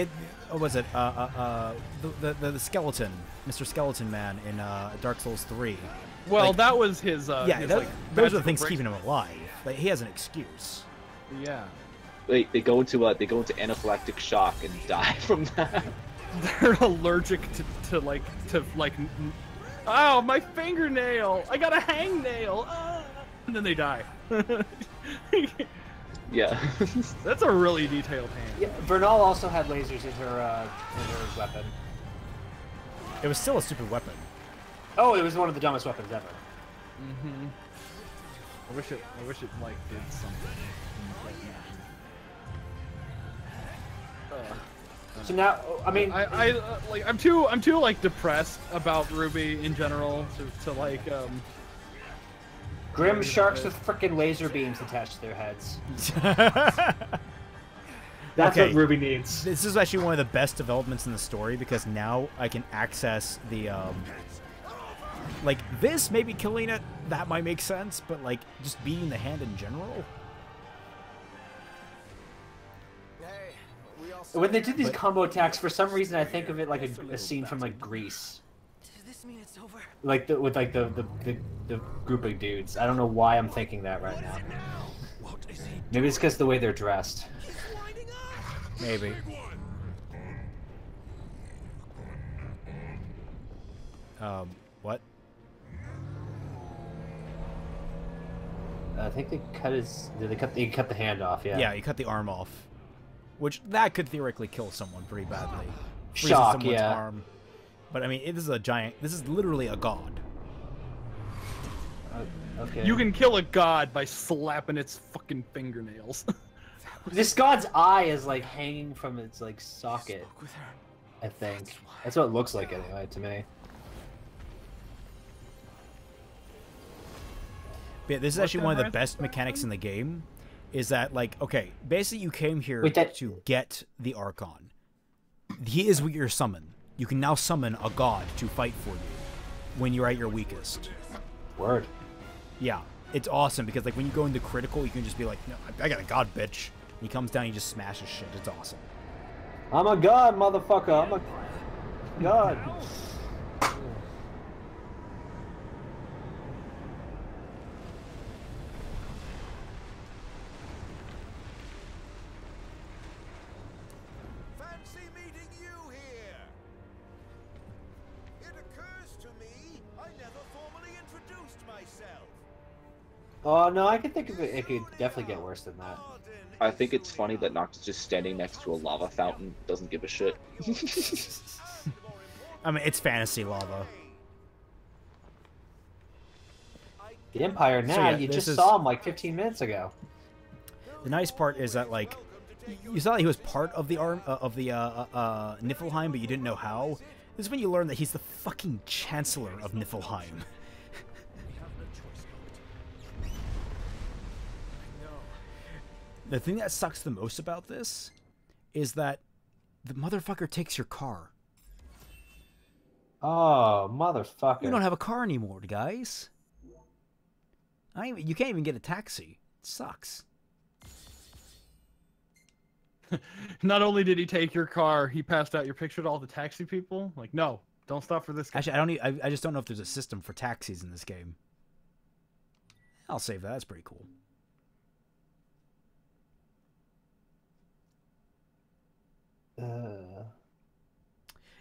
what was it? The skeleton, Mr. Skeleton Man in Dark Souls 3. Well, like, that was his. Those are the things keeping him alive. Like he has an excuse. Yeah. They go into anaphylactic shock and die from that. They're allergic to oh, my fingernail! I got a hangnail! And then they die. Yeah. That's a really detailed hand. Yeah, Bernal also had lasers in her weapon. It was still a stupid weapon. Oh, it was one of the dumbest weapons ever. Mm-hmm. I wish it like did something. So now, I mean, I'm too like depressed about RWBY in general to like Grim sharks with frickin' laser beams attached to their heads. That's what RWBY needs. This is actually one of the best developments in the story because now I can access the like this, maybe killing it, that might make sense, but like just beating the hand in general. When they did these combo attacks, for some reason I think of it like a scene from like Grease. Does this mean it's over? Like with like the group of dudes. I don't know why I'm thinking that right now. Maybe it's because the way they're dressed. Maybe. What? I think they cut his. They cut the hand off. Yeah. Yeah, you cut the arm off. Which, that could theoretically kill someone pretty badly. Shock, yeah. Arm. But, I mean, this is literally a god. Okay. You can kill a god by slapping its fucking fingernails. This god's eye is, like, hanging from its, like, socket. I think. That's what it looks like, anyway, to me. But yeah, this is actually one of the best mechanics in the game. Is that, like, okay, basically you came here to get the Archon. He is your summon. You can now summon a god to fight for you when you're at your weakest. Word. Yeah, it's awesome because, like, when you go into critical, you can just be like, no, I got a god, bitch. And he comes down, he just smashes shit. It's awesome. I'm a god, motherfucker. I'm a god. Oh no, I could think of it. It could definitely get worse than that. I think it's funny that Nox is just standing next to a lava fountain, doesn't give a shit. I mean, it's fantasy lava. The Empire now. So, yeah, you this just saw him like 15 minutes ago. The nice part is that, like, you saw that he was part of the Niflheim, but you didn't know how. This is when you learn that he's the fucking Chancellor of Niflheim. The thing that sucks the most about this is that the motherfucker takes your car. Oh, motherfucker. You don't have a car anymore, guys. You can't even get a taxi. It sucks. Not only did he take your car, he passed out your picture to all the taxi people. Like, no, don't stop for this guy. Actually, I just don't know if there's a system for taxis in this game. I'll save that. That's pretty cool.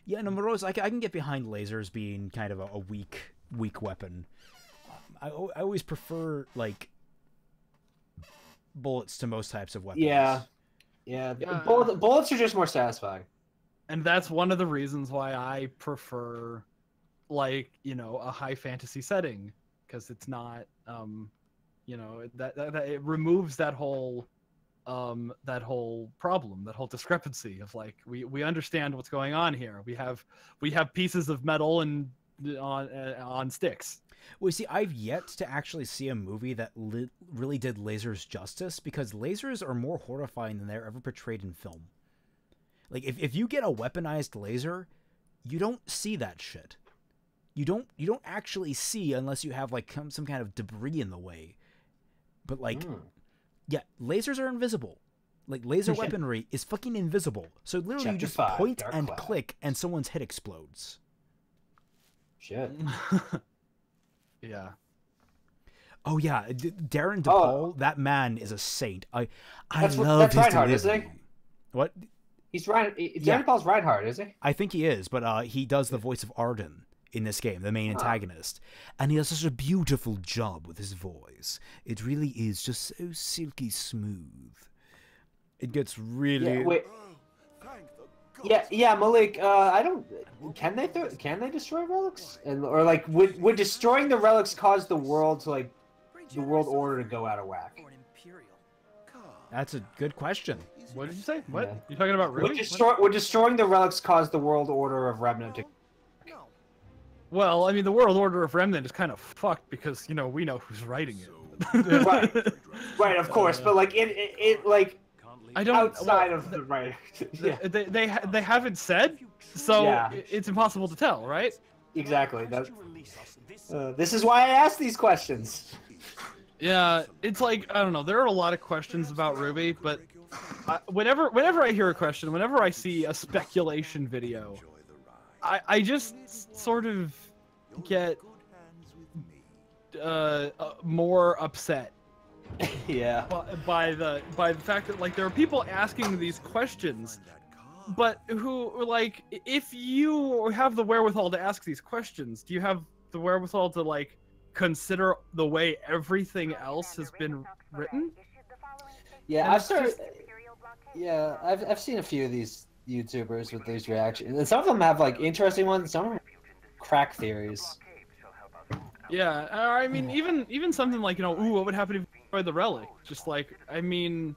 Yeah, no, Morose, I can get behind lasers being kind of a weak weapon. I always prefer, like, bullets to most types of weapons. Yeah. Bullets are just more satisfying. And that's one of the reasons why I prefer, like, you know, a high fantasy setting, because it's not, you know, that it removes that whole problem, that whole discrepancy of, like, we understand what's going on here. We have pieces of metal and on sticks. Well, see, I've yet to actually see a movie that really did lasers justice, because lasers are more horrifying than they're ever portrayed in film. Like, if you get a weaponized laser, you don't see that shit. You don't actually see unless you have, like, some kind of debris in the way. But, like, yeah, lasers are invisible. Like, laser weaponry is fucking invisible. So literally Chapter you just 5, point Dark and Cloud. click and someone's head explodes. Shit. Yeah. Oh yeah, Darren DePaul, that man is a saint. I That's love his Reinhardt, delivery. isn't he? What? He's Darren DePaul's Reinhardt, is he? I think he is, but he does the voice of Arden in this game, the main antagonist. And he does such a beautiful job with his voice. It really is just so silky smooth. It gets really... Yeah, Malik. I don't. Can they destroy relics? Or like, would destroying the relics cause the world to, like, the world order to go out of whack? That's a good question. What did you say? What? Yeah. You talking about RWBY? Would destroying the relics cause the world order of Remnant to? Well, I mean, the world order of Remnant is kind of fucked because, you know, we know who's writing it. right, of course, but like it like. I don't outside of the right. Yeah. They haven't said, so Yeah. it's impossible to tell, right? Exactly. This is why I ask these questions. Yeah, it's like, I don't know. There are a lot of questions about RWBY, but whenever I hear a question, whenever I see a speculation video, I just sort of get more upset. Yeah. By the fact that, like, there are people asking these questions, but who, like, if you have the wherewithal to ask these questions, do you have the wherewithal to, like, consider the way everything else has been written? Yeah, I've seen a few of these YouTubers with these reactions, and some of them have, like, interesting ones. Some of them crack theories. Yeah, I mean, even something like, you know, ooh, what would happen if you destroyed the relic? Just like, I mean,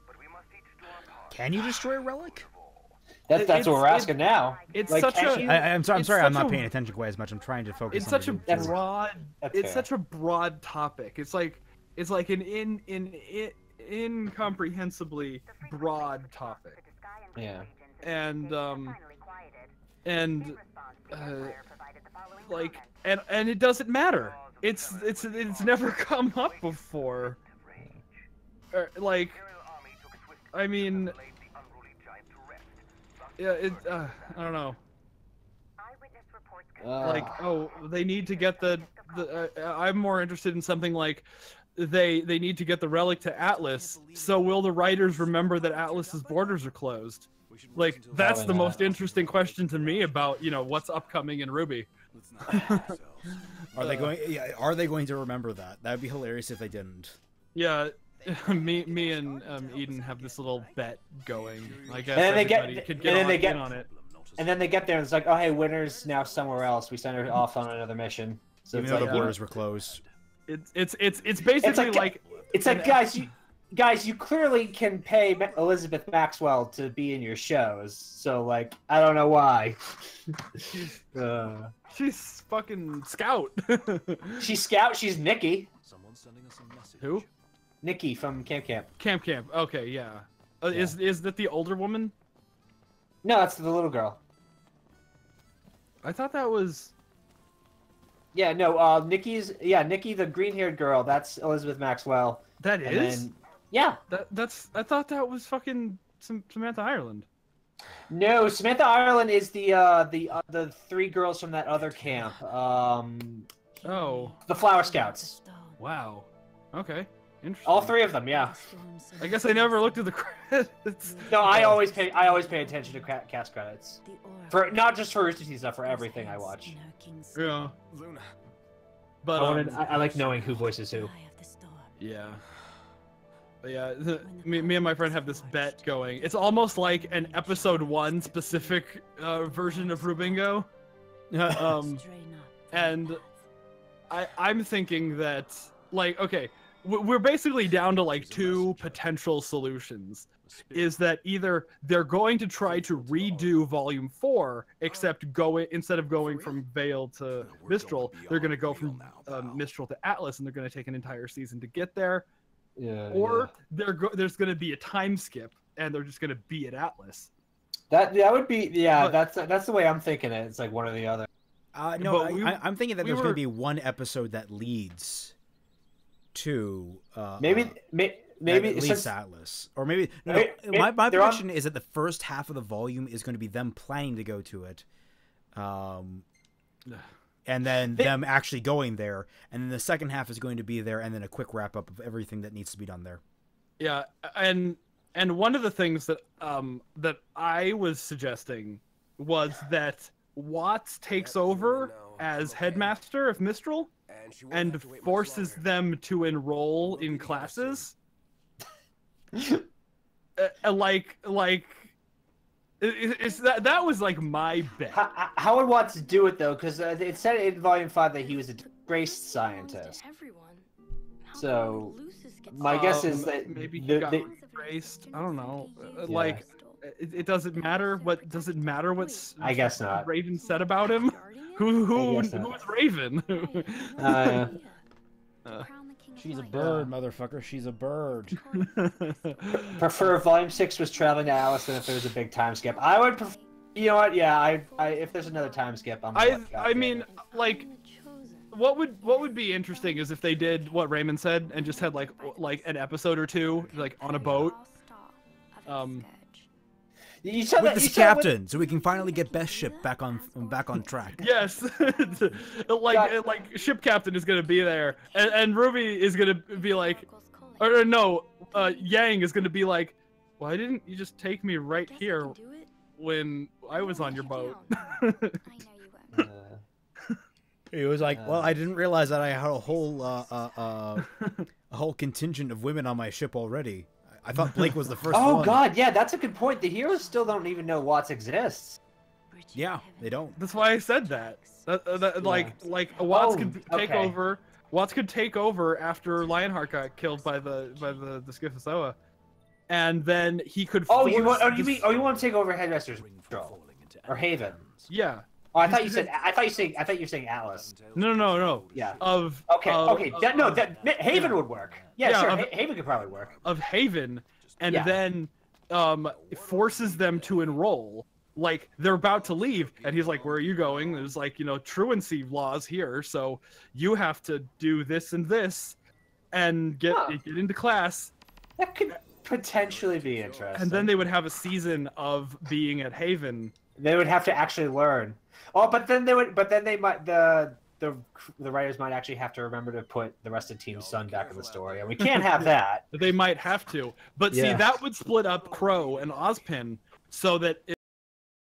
can you destroy a relic? That's what we're asking now. It's like, such a. I'm sorry, I'm not paying attention quite as much. I'm trying to focus. It's on such a the broad. That's It's fair. such a broad topic. It's like an incomprehensibly broad topic. Yeah. And like, and it doesn't matter. It's never come up before. Like, I mean, yeah, I don't know. Like, oh, they need to get the I'm more interested in something like they need to get the relic to Atlas. So will the writers remember that Atlas's borders are closed? Like, that's the most interesting question to me about, you know, what's upcoming in RWBY. Are they going? Yeah, are they going to remember that? That'd be hilarious if they didn't. Yeah, me and Eden have this little bet going. I guess And then they everybody get, could and then they get in on it. And then they get there and it's like, oh hey, winner's now somewhere else. We send her off on another mission. So Even it's though like the borders were closed. It's basically like it's like guys, you clearly can pay Elizabeth Maxwell to be in your shows. So like, I don't know why. She's fucking Scout. She's Scout. She's Nikki. Someone's sending us a message. Who? Nikki from Camp Camp. Camp. Okay, yeah. Is that the older woman? No, that's the little girl. I thought that was. Yeah, no. Nikki, the green-haired girl. That's Elizabeth Maxwell. That is. Yeah. That's. I thought that was fucking Samantha Ireland. No, Samantha Ireland is the three girls from that other camp. Oh. The Flower Scouts. Wow. Okay. Interesting. All three of them, yeah. I guess I never looked at the credits. No, I always pay attention to cast credits. For not just for Rooster Teeth stuff, for everything I watch. Yeah. Luna. But I like knowing who voices who. Yeah. But yeah, me and my friend have this bet going. It's almost like an episode 1 specific version of Rubingo. And I'm thinking that, like, okay, we're basically down to like 2 potential solutions. Is that either they're going to try to redo Volume 4, except instead of going from Vale to Mistral, they're going to go from Mistral to Atlas, and they're going to take an entire season to get there. Yeah. Or there's going to be a time skip, and they're just going to be at Atlas. That would be that's the way I'm thinking it. It's like one or the other. No, I'm thinking that there's going to be one episode that leads to maybe leads to Atlas, or maybe my prediction is that the first half of the volume is going to be them planning to go to it, and then them actually going there, and then the second half is going to be there, and then a quick wrap up of everything that needs to be done there. Yeah, and one of the things that that I was suggesting was that Watts takes over as headmaster of Mistral and forces them to enroll in classes. That was like my bet. How would Watts do it though? Because it said in Volume 5 that he was a disgraced scientist. So my guess is that maybe he got disgraced. I don't know. Like it doesn't matter. Does it matter what? I guess not. Raven said about him. Who is Raven? She's a bird, motherfucker. She's a bird. Prefer Volume 6 was traveling to Alice than if there was a big time skip. I would prefer, you know what? Yeah, if there's another time skip, I mean, like, what would be interesting is if they did what Raymond said and just had like an episode or 2 like on a boat. With this captain, so we can finally get Best Ship back on track. Yes, like ship captain is gonna be there, and Ruby is gonna be like, or no, Yang is gonna be like, why didn't you just take me right here when I was on your boat? He was like, well, I didn't realize that I had a whole contingent of women on my ship already. I thought Blake was the first one. Oh god, yeah, that's a good point. The heroes still don't even know Watts exists. Yeah, they don't. That's why I said that. Like Watts could take over. Watts could take over after Lionheart got killed by the Scythozoa, and then he could. You want to take over Headmaster's Control or Haven? Yeah. Oh, I thought you were saying Atlas. No. Yeah. Haven would work. Yeah, sure. Haven could probably work. Of Haven, and then forces them to enroll. Like they're about to leave, and he's like, "Where are you going?" There's like, truancy laws here, so you have to do this and this, and get into class. That could potentially be interesting. And then they would have a season of being at Haven. They would have to actually learn. Oh, but then they might the writers might actually have to remember to put the rest of Team Sun back in the story, and we can't have that. They might have to, but see, that would split up Crow and Ozpin, so that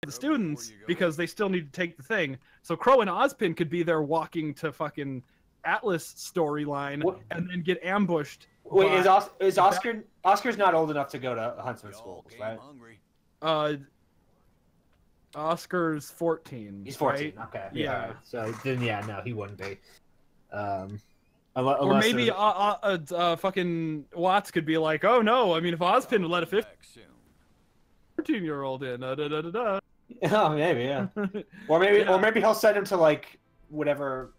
the students, because they still need to take the thing. So Crow and Ozpin could be there walking to fucking Atlas storyline and then get ambushed. Wait, by- is Oscar? Oscar's not old enough to go to Huntsman schools, right? Oscar's 14. He's 14. Right? Okay. Yeah. Right. So then, no, he wouldn't be. Or maybe fucking Watts could be like, oh no, I mean, if Ozpin would let a 14-year-old in, Oh, maybe, yeah. or maybe he'll send him to like whatever.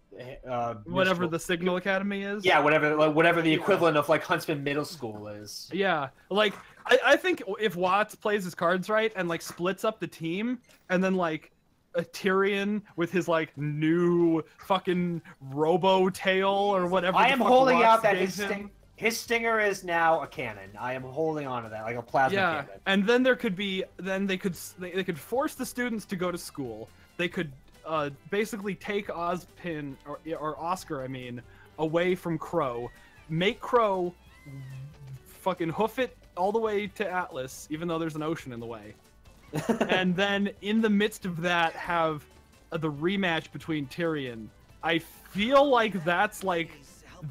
Whatever the Signal Academy is. Yeah, whatever the equivalent of like Huntsman Middle School is. Yeah, like I think if Watts plays his cards right and like splits up the team, and then like a Tyrion with his like new fucking robo tail or whatever. I am holding out that his stinger is now a cannon. I am holding on to that like a plasma cannon. And then there could be they could force the students to go to school. They could basically take Ozpin or Oscar, I mean, away from Crow, make Crow fucking hoof it all the way to Atlas, even though there's an ocean in the way. And then in the midst of that have the rematch between Tyrion. I feel like that's like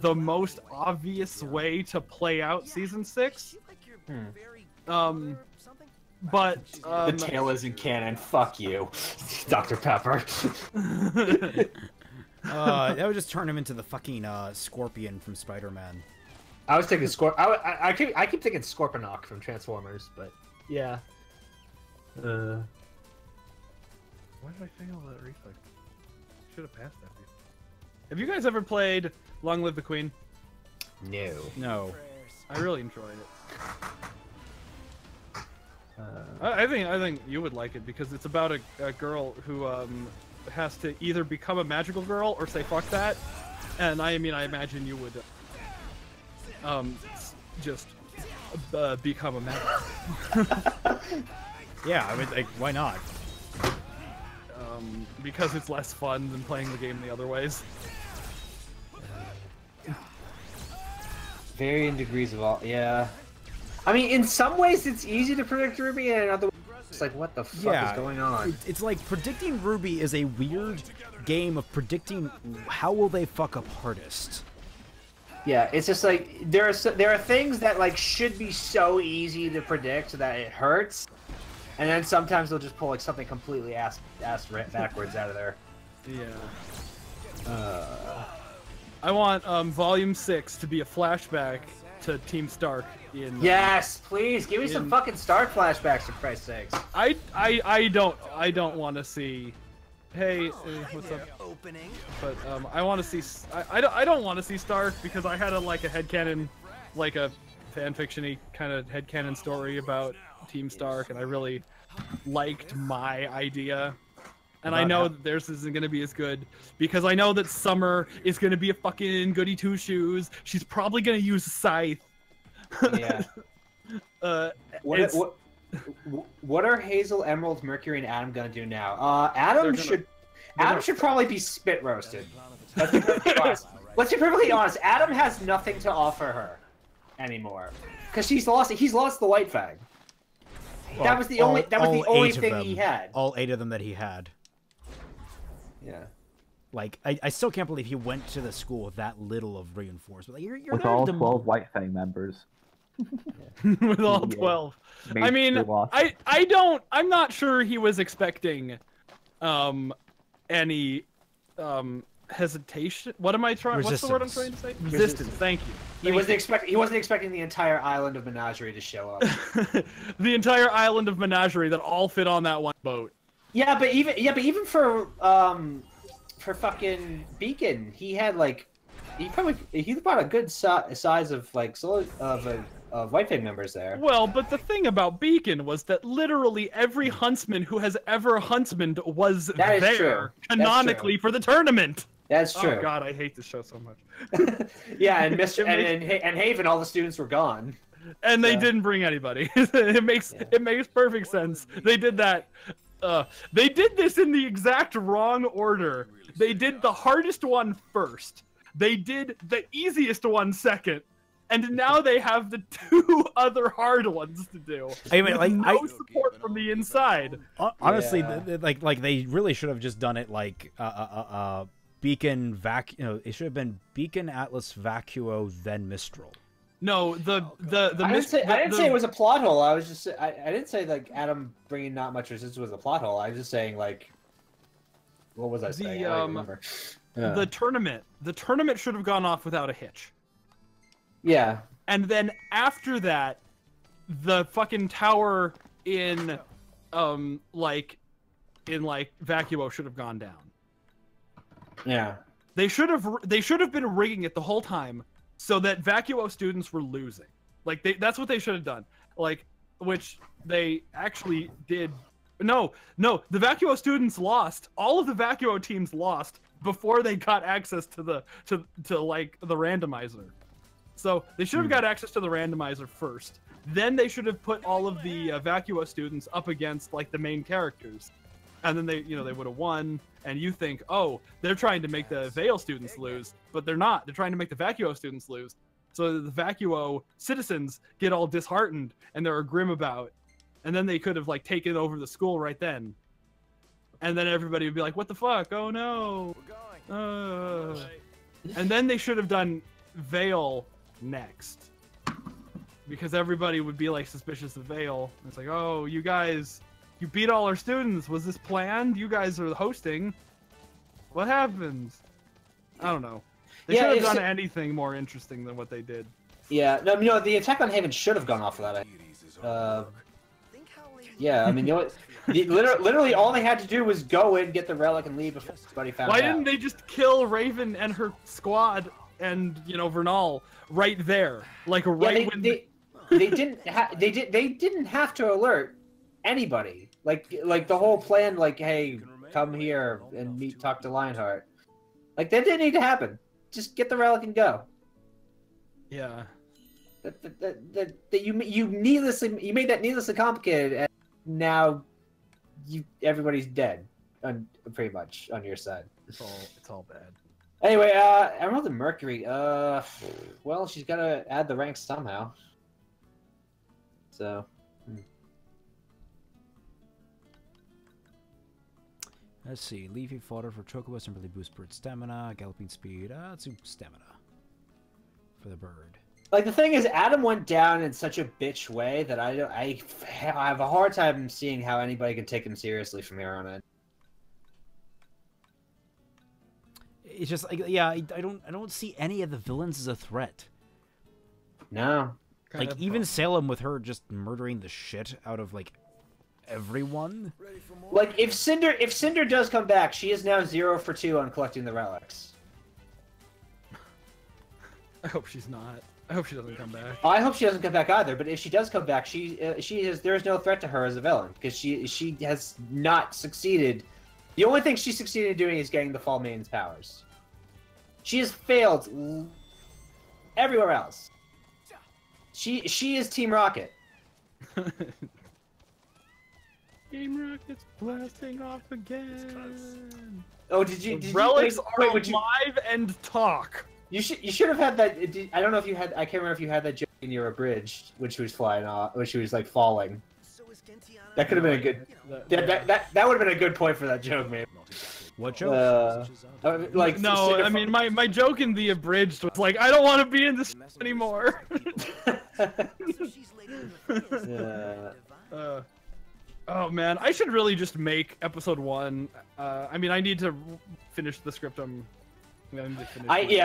the most obvious way to play out season 6. But the tail isn't canon. Fuck you, Dr. Pepper. That would just turn him into the fucking Scorpion from Spider-Man. I was thinking I keep thinking Scorponok from Transformers, but yeah. Why did I fail that reflex? Should have passed that. Have you guys ever played Long Live the Queen? No. No. I really enjoyed it. I think you would like it because it's about a girl who has to either become a magical girl or say fuck that, and I imagine you would just become a magical. Yeah, I mean, like, why not? Because it's less fun than playing the game the other ways. Varying degrees of all, yeah. I mean, in some ways it's easy to predict RWBY, and in other ways it's like, what the fuck is going on? It's like predicting RWBY is a weird game of predicting how will they fuck up hardest. Yeah, it's just like there are things that like should be so easy to predict that it hurts, and then sometimes they'll just pull like something completely ass backwards out of there. Yeah. I want Volume 6 to be a flashback to Team Stark in. Yes, please give me some fucking Stark flashbacks for Christ's sakes. I don't want to see. Hey, what's up? Opening. But I want to see. I don't want to see Stark because I had a headcanon, like a fanfiction-y kind of headcanon story about Team Stark, and I really liked my idea. And I know that theirs isn't going to be as good because I know that Summer is going to be a fucking goody two-shoes. She's probably going to use Scythe. Yeah. What are Hazel, Emerald, Mercury, and Adam going to do now? Adam should probably be spit roasted. Let's be perfectly honest. Adam has nothing to offer her anymore because he's lost the White Fang. Well, that was the only thing he had. All 8 of them that he had. Yeah. Like, I still can't believe he went to the school with that little of reinforcement. Like, you're with all 12 White Fang members. With all 12. I mean, I'm not sure he was expecting any hesitation. What am I trying? What's the word I'm trying to say? Resistance. Thank you. He wasn't expecting the entire island of Menagerie to show up. The entire island of Menagerie that all fit on that one boat. Yeah, but even for fucking Beacon, he had like he brought a good size of like of White Fang members there. Well, but the thing about Beacon was that literally every huntsman who has ever huntsmaned was there canonically for the tournament. That's true. Oh god, I hate this show so much. Yeah, and and Haven, all the students were gone. And they didn't bring anybody. It makes perfect sense. They did that. They did this in the exact wrong order. They did the hardest one first. They did the easiest one second. And now they have the 2 other hard ones to do. I mean, like, no support from the inside. Honestly, like they really should have just done it like Beacon it should have been Beacon, Atlas, Vacuo, then Mistral. No, the I didn't say it was a plot hole. I was just I didn't say like Adam bringing not much resistance was a plot hole. I was just saying like, what was I saying? I don't remember. The tournament should have gone off without a hitch. Yeah. And then after that, the fucking tower in Vacuo should have gone down. Yeah. They should have been rigging it the whole time so that Vacuo students were losing. Like that's what they should have done. Like, which they actually did. No, the Vacuo students lost. All of the Vacuo teams lost before they got access to the randomizer. So they should have got access to the randomizer first. Then they should have put all of the Vacuo students up against like the main characters, and then they would have won. And you think, oh, they're trying to make the Veil students lose, but they're not. They're trying to make the Vacuo students lose. So the Vacuo citizens get all disheartened and they're grim about. And then they could have like taken over the school right then. And then everybody would be like, what the fuck? Oh no. And then they should have done Veil next. Because everybody would be like suspicious of Veil. It's like, oh, you guys, you beat all our students. Was this planned? You guys are hosting. What happens? I don't know. They should have done anything more interesting than what they did. Yeah, no, the attack on Haven should have gone off without it. Yeah, I mean, literally all they had to do was go in, get the relic, and leave before somebody found out. Why didn't they just kill Raven and her squad and Vernal right there, like when they didn't have to alert anybody. Like the whole plan, like, hey, come here and talk to Lionheart. Like that didn't need to happen. Just get the relic and go. Yeah. That you made that needlessly complicated, and now everybody's dead, pretty much on your side. It's all bad. Anyway, Emerald and Mercury. Well, she's got to add the ranks somehow. So. Let's see. Leafy fodder for Chocobos and really boost bird stamina. Galloping speed. Let's do stamina for the bird. Like the thing is, Adam went down in such a bitch way that I have a hard time seeing how anybody can take him seriously from here on in. It's just like, yeah, I don't see any of the villains as a threat. No. Like even Salem with her just murdering the shit out of like everyone. Like if Cinder does come back, she is now 0 for 2 on collecting the relics. I hope she's not. I hope she doesn't come back. I hope she doesn't come back either. But if she does come back, there is no threat to her as a villain because she has not succeeded. The only thing she succeeded in doing is getting the Fall Maiden's powers. She has failed everywhere else. She is Team Rocket. Team Rocket's blasting off again. Oh, did relics are alive and talk. You should have had that. I don't know if you had. I can't remember if you had that joke in your abridged when she was flying off, when she was like falling. That could have been a good. That would have been a good point for that joke, maybe. What joke? Like no, I mean my joke in the abridged was like, I don't want to be in this anymore. Oh man, I should really just make episode 1. I mean, I need to finish the script. I need to finish. I need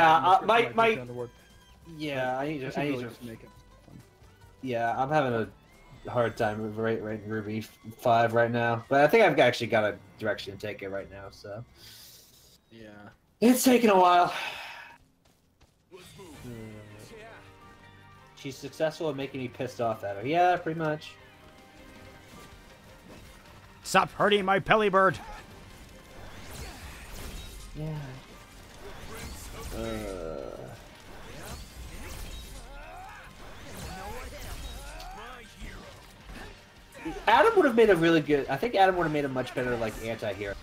to make it. Yeah, I'm having a hard time writing RWBY 5 right now, but I think I've actually got a direction to take it right now. So yeah, it's taking a while. She's successful at making me pissed off at her. Yeah, pretty much. Stop hurting my Pellybird! Yeah. Adam would have made a really good. I think Adam would have made a much better like anti-hero.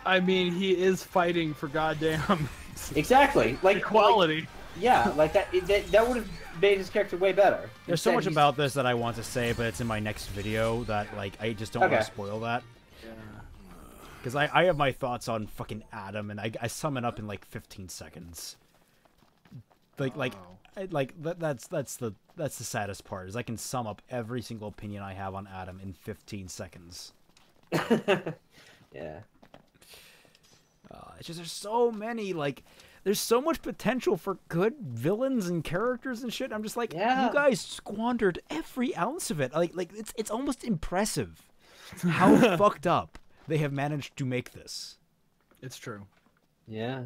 I mean, he is fighting for goddamn exactly like equality. Yeah, like that would have made his character way better. There's so much about this that I want to say, but it's in my next video that like I just don't want to spoil that. Because I have my thoughts on fucking Adam, and I sum it up in like 15 seconds. That's the saddest part is I can sum up every single opinion I have on Adam in 15 seconds. Yeah. It's just there's so many there's so much potential for good villains and characters and shit. I'm just like, you guys squandered every ounce of it. Like it's almost impressive how fucked up they have managed to make this. It's true. Yeah.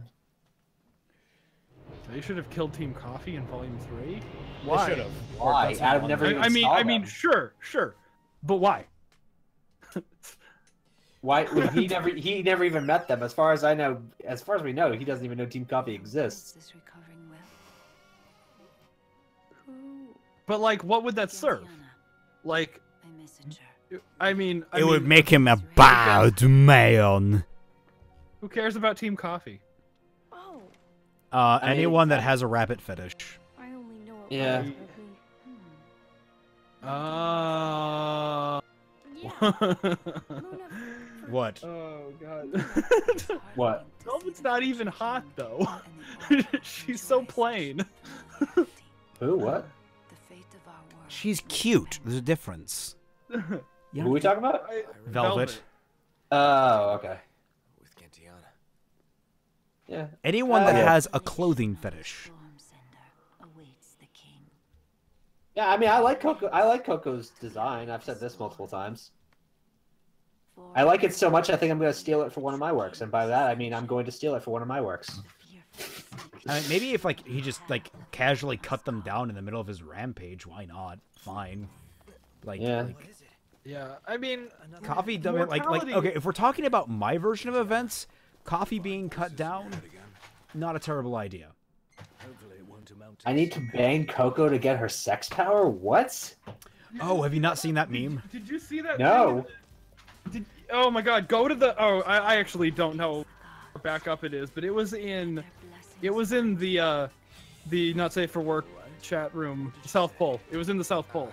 They should have killed Team Coffee in Volume 3. Why? They should have. Why? Adam never even saw them. Sure, but why? Why? He never even met them. As far as I know, as far as we know, he doesn't even know Team Coffee exists. But like, what would that serve? Like, I mean, it would make him a bad man. Who cares about Team Coffee? Anyone that has a rabbit fetish. Yeah. What? Oh god. What? Velvet's not even hot though. She's so plain. Who? What? She's cute. There's a difference. Who are we talking about? Velvet. Oh, okay. With Gentiana. Yeah. Anyone that has a clothing fetish. Yeah, I mean, I like Coco. I like Coco's design. I've said this multiple times. I like it so much, I think I'm going to steal it for one of my works, and by that I mean I'm going to steal it for one of my works. I mean, maybe if he just casually cut them down in the middle of his rampage, why not? Fine. Yeah. Yeah, I mean, Coffee doesn't okay. If we're talking about my version of events, Coffee being cut down, not a terrible idea. I need to bang Coco to get her sex power? What? Oh, have you not seen that meme? Did you see that? No. Oh my god, go to the... Oh, I actually don't know how back up it is, but it was in the Not Safe for Work chat room, South Pole. It was in the South Pole.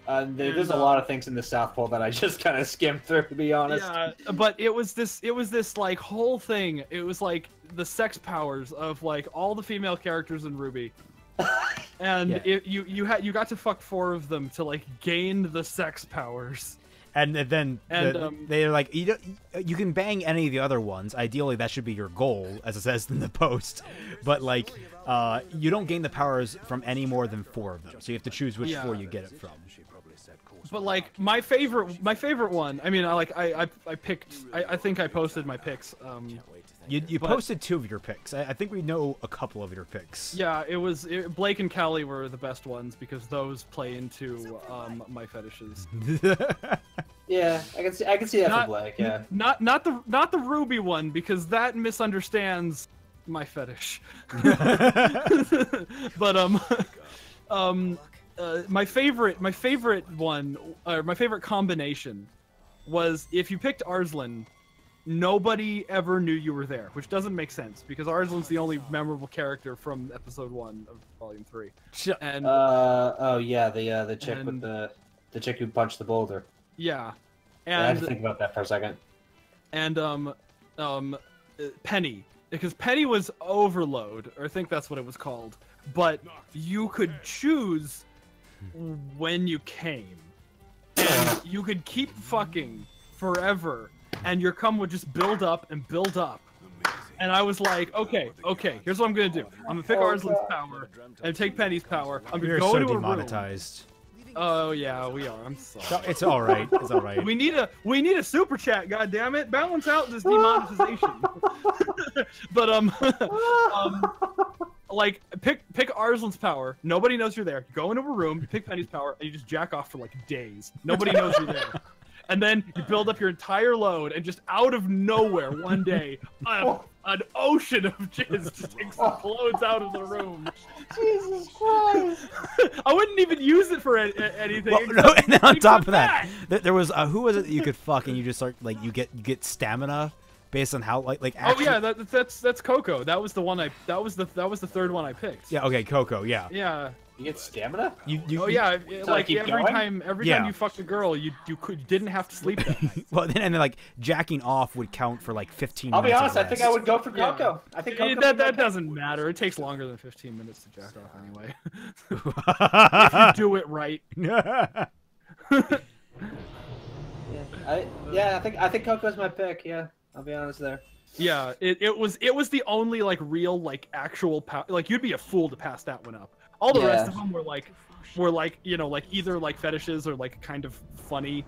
There's a lot of things in the South Pole that I just kind of skimmed through, to be honest. Yeah, but it was this like whole thing. It was like the sex powers of like all the female characters in RWBY. And you got to fuck 4 of them to like gain the sex powers. And then they're like, you can bang any of the other ones. Ideally, that should be your goal, as it says in the post. But like, you don't gain the powers from any more than 4 of them. So you have to choose which 4 you get it from. But like my favorite one. I mean, I picked. I think I posted my picks. You posted 2 of your picks. I think we know a couple of your picks. Yeah, Blake and Callie were the best ones because those play into my fetishes. Yeah, I can see that for Blake. Yeah. Not the RWBY one because that misunderstands my fetish. But my favorite one, or my favorite combination, was if you picked Arslan. Nobody ever knew you were there, which doesn't make sense because Arslan's the only memorable character from episode 1 of Volume 3. And oh yeah, the chick with the chick who punched the boulder. Yeah, and I had to think about that for a second. And Penny, because Penny was Overload, or I think that's what it was called. But you could choose when you came, and you could keep fucking forever. And your cum would just build up and build up. And I was like, okay, here's what I'm gonna do. I'm gonna pick Arslan's power and take Penny's power. I'm gonna go to a room. Demonetized. Oh yeah, we are. I'm sorry. It's all right. It's all right. We need a super chat. God damn it, balance out this demonetization. But like pick Arslan's power. Nobody knows you're there. You go into a room, you pick Penny's power, and you just jack off for like days. Nobody knows you're there. And then you build up your entire load, and just out of nowhere, one day, an ocean of jizz just explodes out of the room. Jesus Christ! I wouldn't even use it for anything. Well, no, and on top of that, there was who was it that you could fuck, and you just start like you get stamina based on how like. Actually... Oh yeah, that's Coco. That was the one that was the third one I picked. Yeah. Okay, Coco. Yeah. Yeah. You get stamina? Oh yeah, So like keep every going? time you fucked a girl, you didn't have to sleep that night. Well, then like jacking off would count for like 15 I'll be minutes. honest, I think I would go for Coco. I think Coco that doesn't matter. It takes longer than 15 minutes to jack off anyway. If you do it right. I think Coco's my pick. Yeah, I'll be honest there. Yeah, it was the only like real like actual like you'd be a fool to pass that one up. All the rest of them were like you know like either like fetishes or like kind of funny.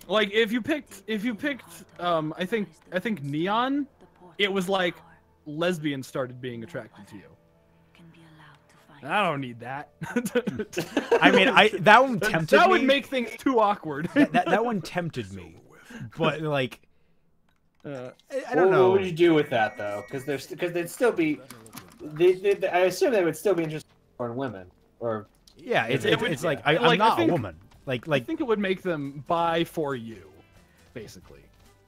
Like if you picked I think Neon, it was like lesbians started being attracted to you. I don't need that. I mean, that one tempted me. That would make things too awkward. that one tempted me, but like, I don't What know. would you do with that though? Because they'd still be, I assume they would still be interested in women, or yeah, it's like I'm not a woman. Like I think it would make them bi for you, basically.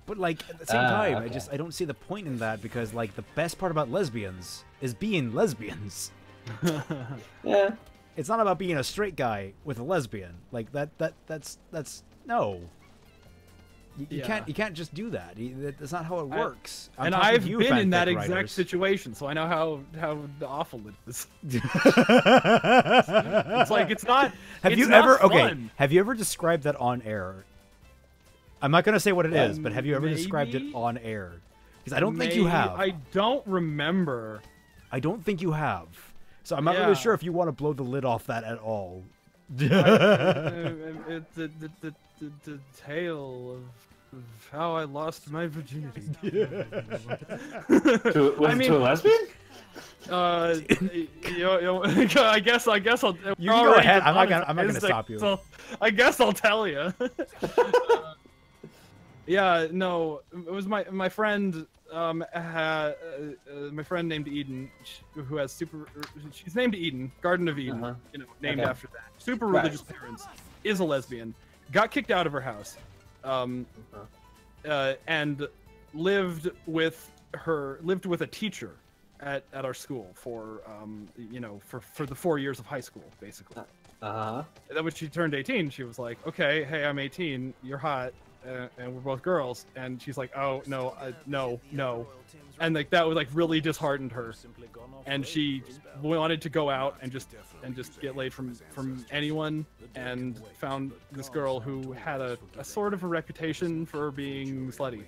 But like at the same time, okay. I don't see the point in that because like the best part about lesbians is being lesbians. Yeah. It's not about being a straight guy with a lesbian. Like that's no. You can't just do that. That's not how it works. And I've been in that exact situation, so I know how awful it is. It's like it's not. Have you ever Have you ever described that on air? I'm not gonna say what it is, but have you ever described it on air? Because I don't think you have. I don't remember. I don't think you have. So I'm not really sure if you want to blow the lid off that at all. The tale of how I lost my virginity. To a lesbian? I guess I'll. You can go ahead. I'm not gonna stop you. So I guess I'll tell you. Yeah, no, it was my friend. My friend named Eden, who has she's named Eden, Garden of Eden, named after that. Super religious parents, is a lesbian, got kicked out of her house, and lived with a teacher at our school for for the 4 years of high school, basically. Then when she turned 18, she was like, okay, hey, I'm 18, you're hot. And we're both girls, and she's like, "Oh no, no," and like that was like really disheartened her, and she wanted to go out and just get laid from anyone, and found this girl who had a sort of a reputation for being slutty.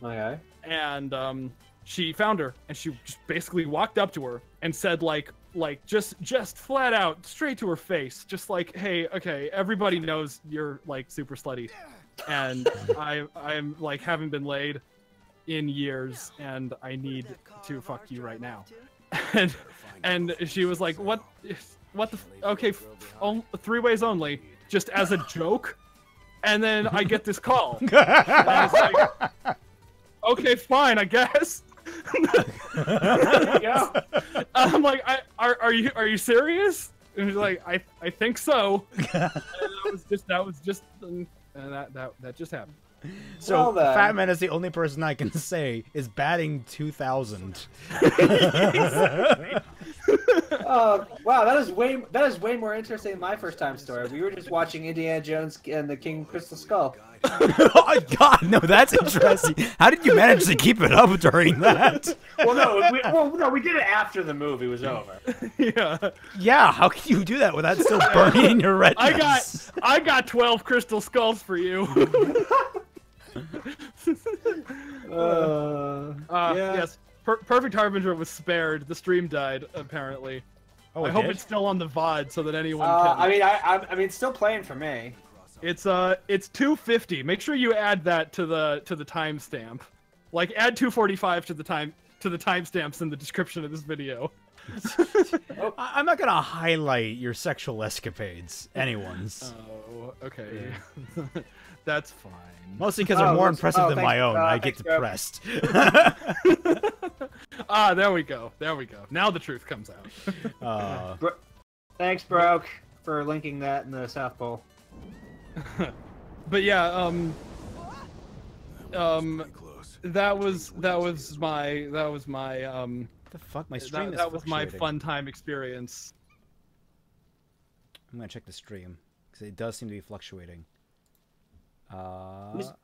Okay. And she found her, and she just basically walked up to her and said like just flat out straight to her face, just like, "Hey, okay, everybody knows you're like super slutty. And I'm like haven't been laid in years, and I need to fuck you right now." And she was like, what the okay, 3 ways only, just as a joke. And then I get this call. And I was like, okay, fine, I guess. I'm like, are you serious? And she's like, I think so. And that was just. And that just happened. So Fat Man is the only person I can say is batting 2,000. Wow, that is way more interesting than my first time story. We were just watching Indiana Jones and the King Crystal Skull. Oh God, no, that's interesting. How did you manage to keep it up during that? Well, we did it after the movie was over. Yeah, how can you do that without still burning in your retinas? I got 12 crystal skulls for you. Yes, Perfect Harbinger was spared. The stream died apparently. Oh, I hope it's still on the VOD so that anyone can. I mean, it's still playing for me. It's 250. Make sure you add that to the timestamp. Like add 245 to the timestamps in the description of this video. I'm not gonna highlight your sexual escapades. Anyone's. Oh, okay. That's fine. Mostly because they're more impressive than my own. I get depressed. There we go. Now the truth comes out. Thanks, Broke, for linking that in the South Pole. But yeah, that was my The fuck, my stream is That was my fluctuating. fun time experience. I'm gonna check the stream because it does seem to be fluctuating.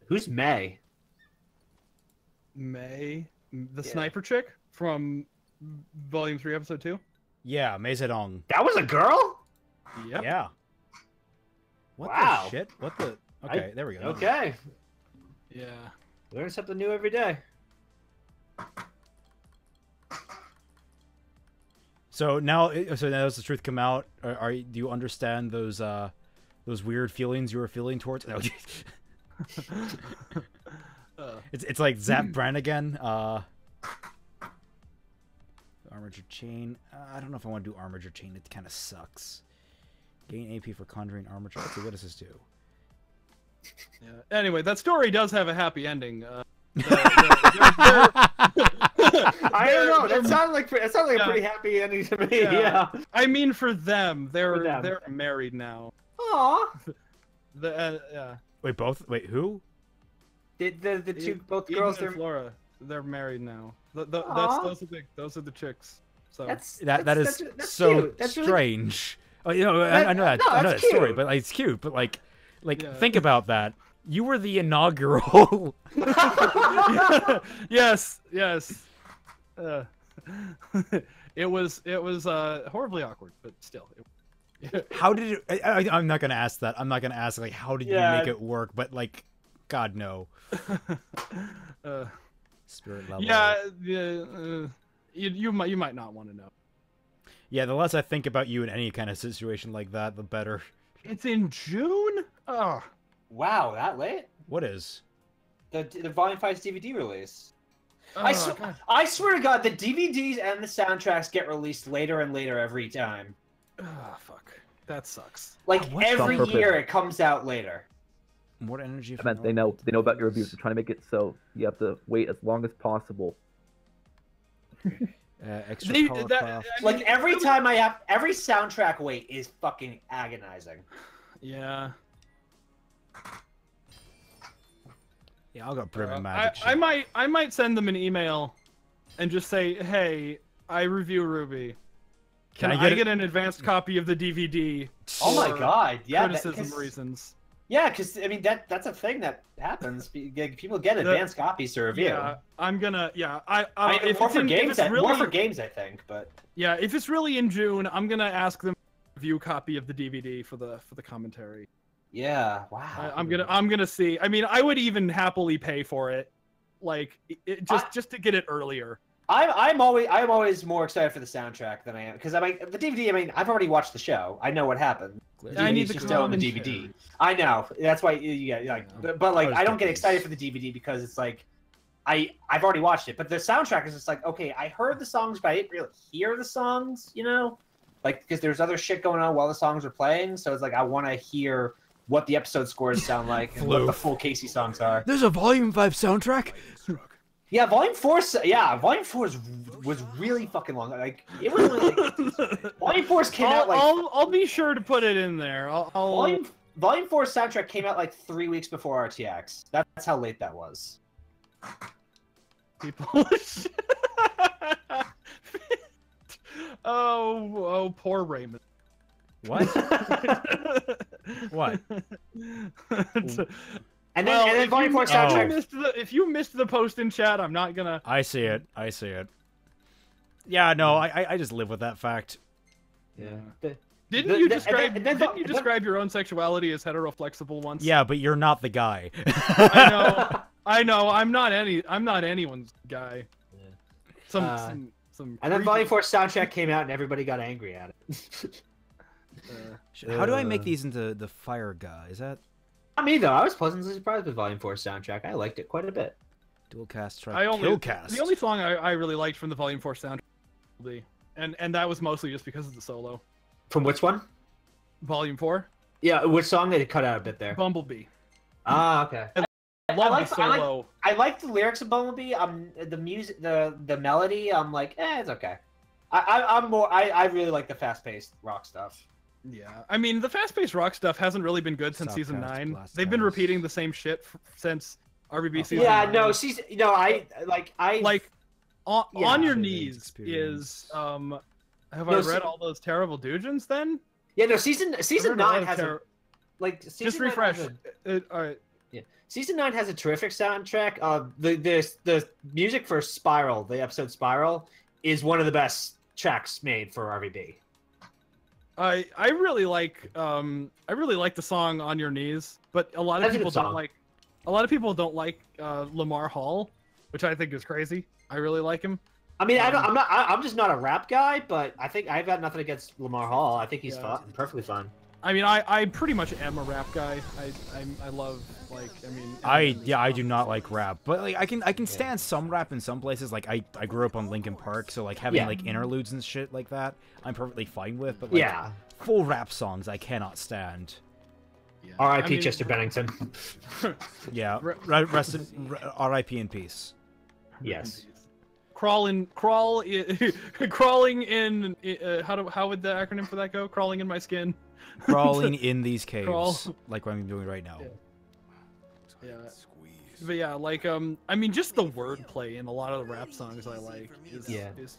Who's May? May, the sniper chick from Volume 3, Episode 2. Yeah, Mei Zedong. That was a girl? Yep. Yeah. What Wow. the shit? What the? Okay, there we go. Okay. Yeah. Learn something new every day. So now does the truth come out? Do you understand those weird feelings you were feeling towards? No. It's like Zap Brannigan. Armature Chain. I don't know if I want to do Armature Chain. It kind of sucks. Gain AP for Conjuring Armature. Let's see, what does this do? Yeah. Anyway, that story does have a happy ending. I don't know. That sounded like a pretty happy ending to me. Yeah. I mean, for them, they're married now. Aw. Yeah. Wait, both? Wait, who? The two both Eden girls. and They're Flora. They're married now. Aw. Those are the chicks. So that's so cute. That's really... strange. Oh, you know, I know that. I know that story, but like, it's cute. But like, think about that. You were the inaugural. Yes. It was horribly awkward, but still. How did it? I'm not gonna ask that. I'm not gonna ask like how did you make it work? But like, God no. Spirit level. Yeah. You might not want to know. Yeah, the less I think about you in any kind of situation like that, the better. It's in June. Oh. Wow, that late? What is? The Volume 5's DVD release. I swear to God, the DVDs and the soundtracks get released later and later every time. Oh, fuck. That sucks. Like every year, it comes out later. More energy. I meant they know about your reviews. They're trying to make it so you have to wait as long as possible. Extra like every soundtrack wait is fucking agonizing. Yeah. Yeah, I'll go Brim Magic. I might send them an email, and just say, hey, I review RWBY. Can I get an advanced copy of the DVD? Oh my God! Yeah, criticism reasons. Yeah, because I mean that's a thing that happens. People get advanced copies to review. Yeah, I'm gonna. Yeah, I mean, more for games, I think. But yeah, if it's really in June, I'm gonna ask them to review a copy of the DVD for the commentary. Yeah. Wow. I'm gonna see. I mean, I would even happily pay for it, like just to get it earlier. I'm always more excited for the soundtrack than I am because the DVD. I mean, I've already watched the show. I know what happened. I need the DVD. I know. That's why you get like, but like I don't get excited for the DVD because it's like I've already watched it. But the soundtrack is just like, okay, I heard the songs, but I didn't really hear the songs. You know, like because there's other shit going on while the songs are playing. So it's like I want to hear what the episode scores sound like and what the full Casey songs are. There's a Volume 5 soundtrack. Yeah, Volume 4. Yeah, Volume 4 was really fucking long. Like it was only like Volume 4's came out like. I'll be sure to put it in there. Volume 4's soundtrack came out like 3 weeks before RTX. That's how late that was. People. oh, poor Raymond. What? What? And then Volume 4 soundtrack. If you missed the post in chat, I'm not gonna. I see it. Yeah, no, I just live with that fact. Yeah. Didn't you describe your own sexuality as heteroflexible once? Yeah, but you're not the guy. I know. I'm not anyone's guy. Yeah. And then Volume 4 soundtrack came out and everybody got angry at it. How do I make these into the fire guy? Is that? Not me though. I was pleasantly surprised with Volume 4 soundtrack. I liked it quite a bit. Dual cast track. Killcast. The only song I really liked from the Volume 4 soundtrack, and that was mostly just because of the solo. From which one? Volume 4. Yeah, which song did it cut out a bit there? Bumblebee. Ah, okay. I love the solo. I like the lyrics of Bumblebee. The music, the melody. I'm like, it's okay. I really like the fast-paced rock stuff. Yeah, I mean the fast-paced rock stuff hasn't really been good since season 9. They've been repeating the same shit since RWBY season 9. Yeah, no, I like On Your Saving Knees experience. is have No, I read all those terrible Dujins then? Yeah, no, season I've read a lot 9 of has a like season just 9 refresh. has All right. Yeah, season 9 has a terrific soundtrack. The music for Spiral, the episode Spiral, is one of the best tracks made for RVB. I really like the song On Your Knees, but a lot of That's a good people don't song. like Lamar Hall, which I think is crazy. I really like him. I mean, I'm just not a rap guy, but I think I've got nothing against Lamar Hall. I think he's fun, perfectly fun. I mean, I pretty much am a rap guy. I love, like, I mean. I do not like rap, but like I can stand some rap in some places. Like I grew up on Linkin Park, so like having like interludes and shit like that, I'm perfectly fine with. But like full rap songs, I cannot stand. R.I.P. Chester Bennington. Yeah, R.I.P. in peace. Yes. Crawling in. How would the acronym for that go? Crawling in my skin. Crawling in these caves, Crawl. like what I'm doing right now. Yeah. But yeah, like I mean, just the wordplay in a lot of the rap songs I like is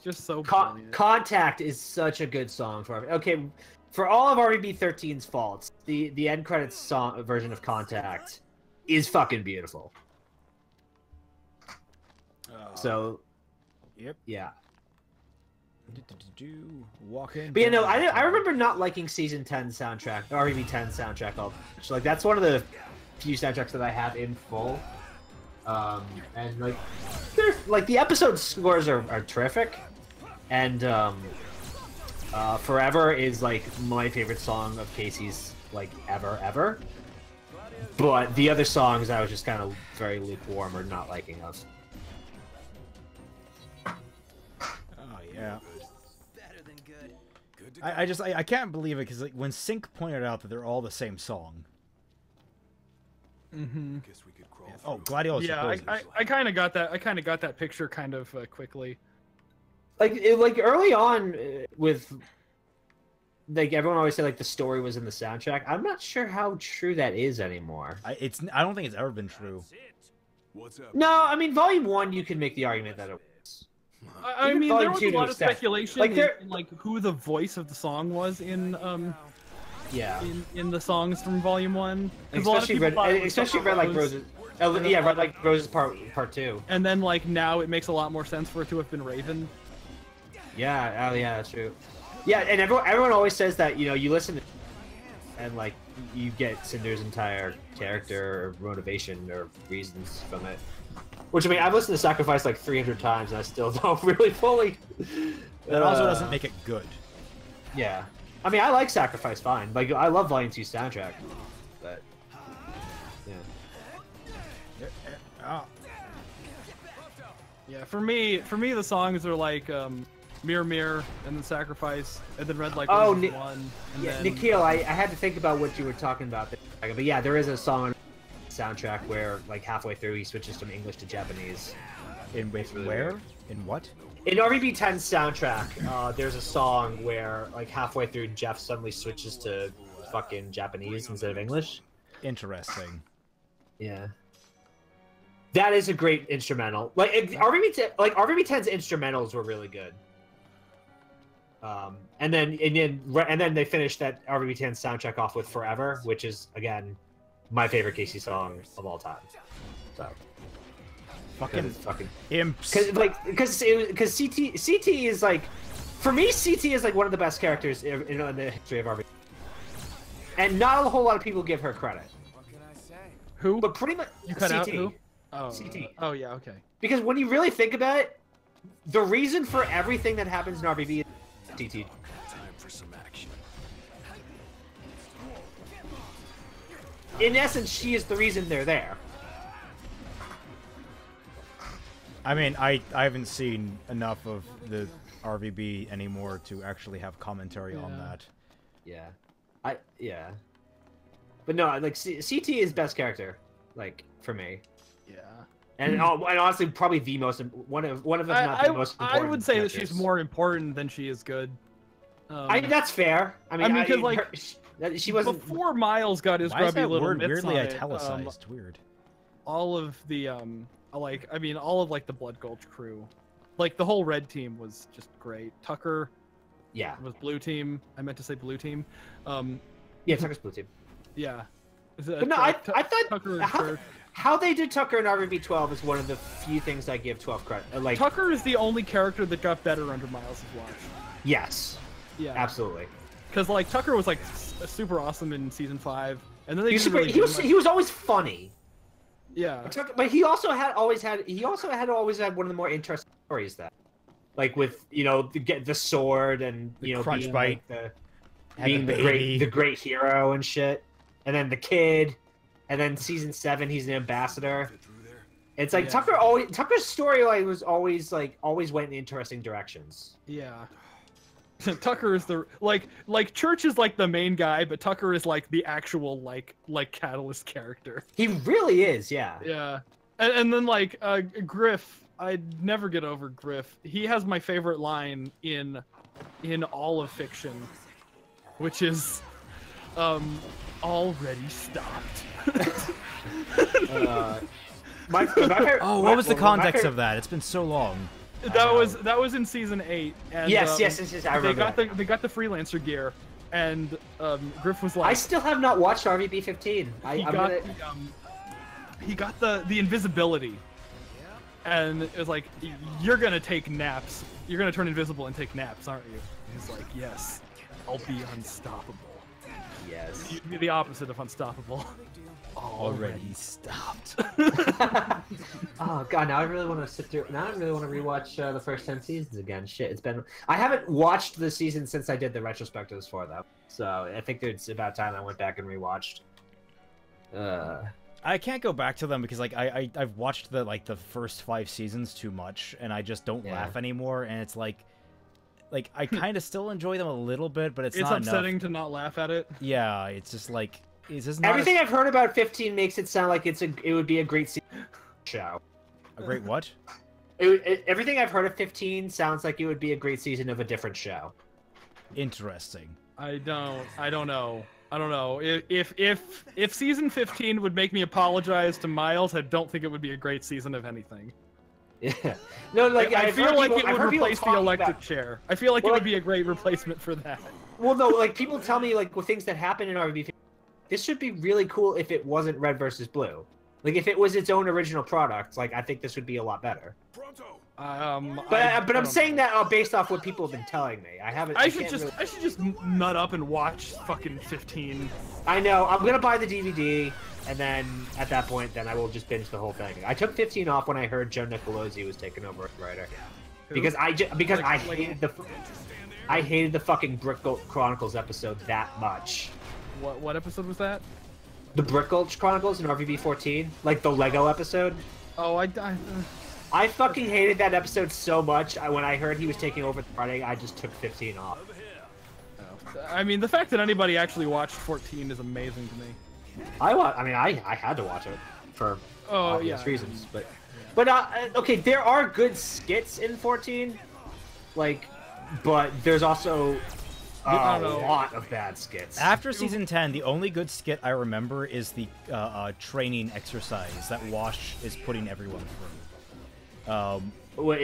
just so brilliant. Contact is such a good song for okay. For all of RWB 13's faults, the end credits song version of Contact is fucking beautiful. So, yep, yeah. Walk in. But yeah, no, I remember not liking season 10 soundtrack, RWB 10 soundtrack all much. Like that's one of the few soundtracks that I have in full. And like, like the episode scores are terrific, and Forever is like my favorite song of Casey's like ever. But the other songs I was just kind of very lukewarm or not liking of. Oh yeah. I can't believe it because like when Sync pointed out that they're all the same song. Mm-hmm. Oh, Gladiolus. Yeah, I kind of got that. I kind of got that picture kind of quickly. Like early on with like everyone always said like the story was in the soundtrack. I'm not sure how true that is anymore. I don't think it's ever been true. What's up? No, I mean Volume 1 you can make the argument that it was. I Even mean, there Volume was 2 a to lot of extent. speculation Like, in like who the voice of the song was in in the songs from Volume 1. Especially Red Like Roses. Yeah, Red Like Roses part 2. And then like now it makes a lot more sense for it to have been Raven. Yeah, yeah, that's true. Yeah, and everyone always says that, you know, you listen to and like you get Cinder's entire character or motivation or reasons from it. Which I mean, I've listened to Sacrifice like 300 times and I still don't really fully. That also doesn't make it good. Yeah, I mean, I like Sacrifice fine. Like I love Volume 2 soundtrack, but Yeah, for me the songs are like Mirror Mirror and then Sacrifice and then Red Like Roses 1. Yeah, then... Nikhil, I had to think about what you were talking about there. But yeah, there is a song soundtrack where like halfway through he switches from English to Japanese. In where? In what? In RWB 10's soundtrack, there's a song where like halfway through Jeff suddenly switches to fucking Japanese instead of English. Interesting. Yeah. That is a great instrumental. Like RWB 10's instrumentals were really good. And then they finished that RWB 10 soundtrack off with Forever, which is again my favorite Casey song of all time. So fucking imps. Because CT is like, for me, CT is like one of the best characters in the history of RWB. And not a whole lot of people give her credit. What can I say? Who? But pretty much You cut CT. out who? Oh, CT. Oh yeah, okay. Because when you really think about it, the reason for everything that happens in RWB is CT. Time for some action. In essence, she is the reason they're there. I mean, I haven't seen enough of the RVB anymore to actually have commentary on that. Yeah. But no, like CT is best character, like for me. Yeah. And honestly, probably the most one of if not the most important. I would say characters. that she's more important than she is good. I mean, that's fair. I mean, because like she wasn't before Miles got his Why is grubby that little word mitts weirdly on it, italicized? Weird. all of the all of like the Blood Gulch crew Like the whole red team was just great. Tucker, Yeah. was blue team. I meant to say blue team. Yeah, Tucker's blue team. Yeah. But no, I thought Tucker how they did Tucker in RWBY 12 is one of the few things I give 12 credit. Like Tucker is the only character that got better under Miles' watch. Yes. Yeah. Absolutely. Because like Tucker was like super awesome in season 5, and then they he was always funny. Yeah. But he also always had one of the more interesting stories that, like with the sword and crunch bite, being the great hero and shit, and then the kid, and then season 7 he's an ambassador. It's like Tucker's storyline was always went in interesting directions. Yeah. Tucker is the like Church is like the main guy, but Tucker is like the actual like catalyst character. He really is, yeah. Yeah. And then like Griff, I'd never get over Griff. He has my favorite line in all of fiction, which is already stopped. What was the context of that? It's been so long. That was in season 8. And, yes, I remember. They got the freelancer gear, and Griff was like, I still have not watched RWBY 15. He got the invisibility, and it was like, you're gonna take naps. You're gonna turn invisible and take naps, aren't you? And he's like, yes, I'll be unstoppable. Yes. You'd be the opposite of unstoppable. Already stopped. Oh god, now I really want to sit through. Now I really want to rewatch the first 10 seasons again. Shit, I haven't watched the season since I did the retrospectives for them. So I think it's about time I went back and rewatched. I can't go back to them because like I've watched the first 5 seasons too much, and I just don't laugh anymore. And it's like I kind of still enjoy them a little bit, but it's not upsetting enough. to not laugh at it. Yeah, it's just like. Everything I've heard about 15 makes it sound like it would be a great show. A great what? Everything I've heard of 15 sounds like it would be a great season of a different show. Interesting. I don't know. If season 15 would make me apologize to Miles, I don't think it would be a great season of anything. Yeah. No, like I feel like it would replace the electric chair. I feel like it would be a great replacement for that. Well, no, like people tell me like with things that happen in RWBY 15. This should be really cool if it wasn't Red versus Blue. Like if it was its own original product, like I think this would be a lot better. But I'm saying that based off what people have been telling me. I should just nut up and watch fucking 15. I know. I'm gonna buy the DVD, and then at that point, then I will just binge the whole thing. I took 15 off when I heard Joe Nicolosi was taken over as writer, because I hated the fucking Brick Chronicles episode that much. What episode was that? The Brick Gulch Chronicles in RWBY 14, like the Lego episode. Oh, I fucking hated that episode so much. When I heard he was taking over the writing, I just took 15 off. I mean, the fact that anybody actually watched 14 is amazing to me. I had to watch it for obvious reasons, but okay, there are good skits in 14, but there's also a lot of bad skits. After season 10, the only good skit I remember is the training exercise that Wash is putting everyone through.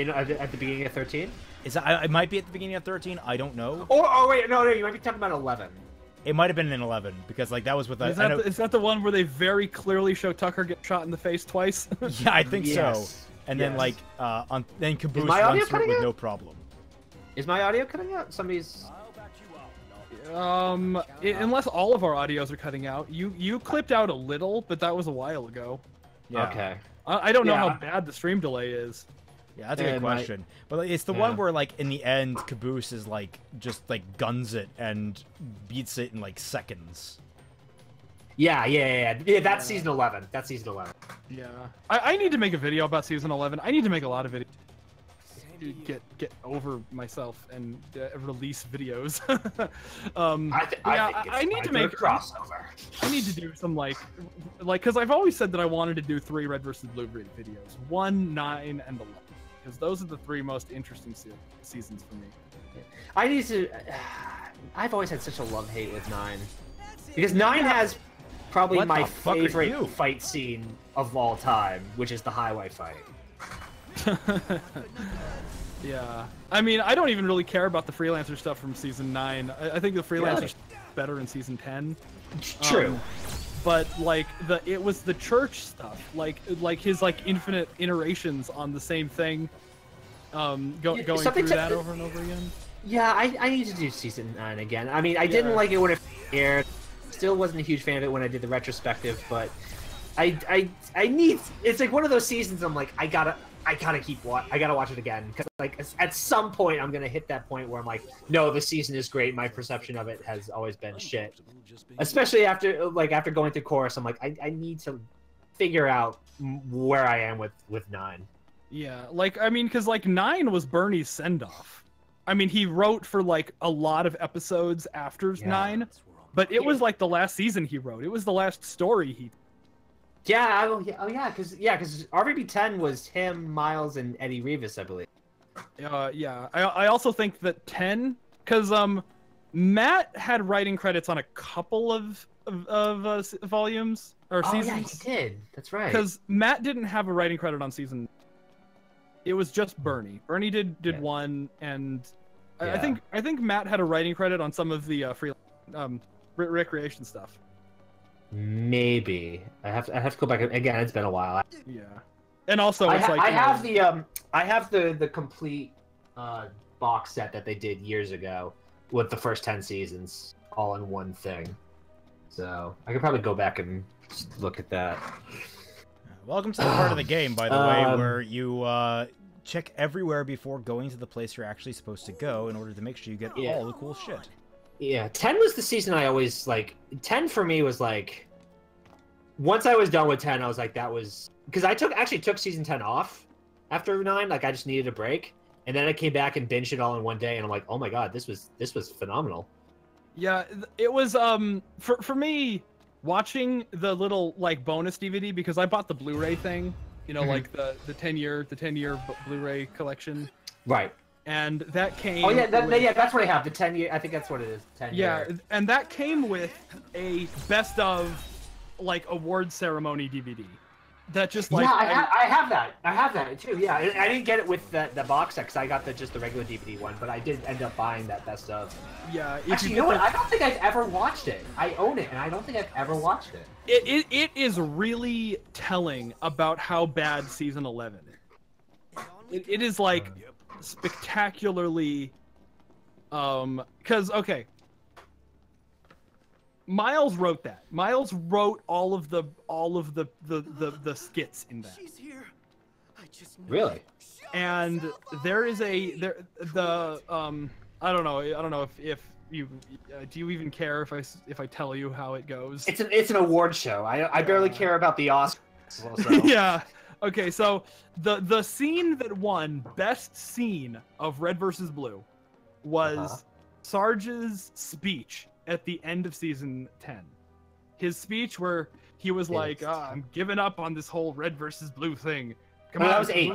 At the beginning of 13? It might be at the beginning of 13. I don't know. Oh wait, no, you might be talking about 11. It might have been in 11 because that was with. Is that the one where they very clearly show Tucker get shot in the face twice? Yeah, I think so. And then then Caboose runs through it with no problem. Is my audio cutting out? Somebody's. Unless all of our audios are cutting out, you clipped out a little, but that was a while ago. Yeah. Okay. I don't know how bad the stream delay is. Yeah, that's a good question. But it's the one where in the end, Caboose is just guns it and beats it in seconds. Yeah. That's season 11. That's season 11. Yeah. I need to make a video about season 11. I need to make a lot of videos. Get over myself and release videos. I need to make crossover. I need to do some because I've always said that I wanted to do 3 Red versus Blue videos, 1, 9, and 11, because those are the 3 most interesting seasons for me. I've always had such a love-hate with 9, because 9 has probably my favorite fight scene of all time, which is the highway fight. Yeah. I mean, I don't even really care about the freelancer stuff from season 9. I think the freelancer better in season 10. True. But like it was the church stuff, like his like infinite iterations on the same thing, going through that over and over again. Yeah, I need to do season 9 again. I mean, I didn't like it when it aired. Still wasn't a huge fan of it when I did the retrospective, but I need. It's like one of those seasons. I'm like, I gotta watch it again, because like at some point I'm gonna hit that point where I'm like, no, the season is great. My perception of it has always been shit. Especially after going through chorus, I'm like, I need to figure out where I am with 9. Yeah, like I mean, because like 9 was Bernie's send off. I mean, he wrote for like a lot of episodes after 9, but it was like the last season he wrote. It was the last story he. Yeah, because RWBY 10 was him, Miles, and Eddie Rivas, I believe. Yeah. I also think that 10, because Matt had writing credits on a couple of volumes or seasons. Yeah, he did. That's right. Because Matt didn't have a writing credit on season. It was just Bernie. Bernie did one, and I think Matt had a writing credit on some of the free recreation stuff. Maybe I have to go back again. It's been a while. Yeah, and also I have the complete box set that they did years ago with the first 10 seasons all in one thing. So I could probably go back and look at that. Welcome to the part of the game, by the way, where you check everywhere before going to the place you're actually supposed to go in order to make sure you get all the cool shit. Yeah, 10 was the season I always, like, 10 for me was, like, once I was done with 10, I was like, that was, because I actually took season 10 off after 9, like, I just needed a break, and then I came back and binged it all in one day, and I'm like, oh my god, this was phenomenal. Yeah, it was, for me, watching the little, like, bonus DVD, because I bought the Blu-ray thing, you know, like, the 10-year Blu-ray collection. Right. And that came. Oh yeah, that's what I have. The 10-year. I think that's what it is. 10 year. Yeah, and that came with a best of, like, award ceremony DVD. That just like. Yeah, I have that. I have that too. Yeah, I didn't get it with the box set because I got just the regular DVD one, but I did end up buying that best of. Yeah. Actually, you know what? I don't think I've ever watched it. I own it, and I don't think I've ever watched it. It is really telling about how bad season 11 is. It is like. Spectacularly because Miles wrote that. Miles wrote all of the skits in that. Really? And there is I don't know if you do you even care if I tell you how it goes? It's an award show. I barely care about the Oscars. So. Yeah. Okay, so the scene that won best scene of Red vs. Blue was Sarge's speech at the end of season 10. His speech where he was like, I'm giving up on this whole Red vs. Blue thing. Come on, that was 8.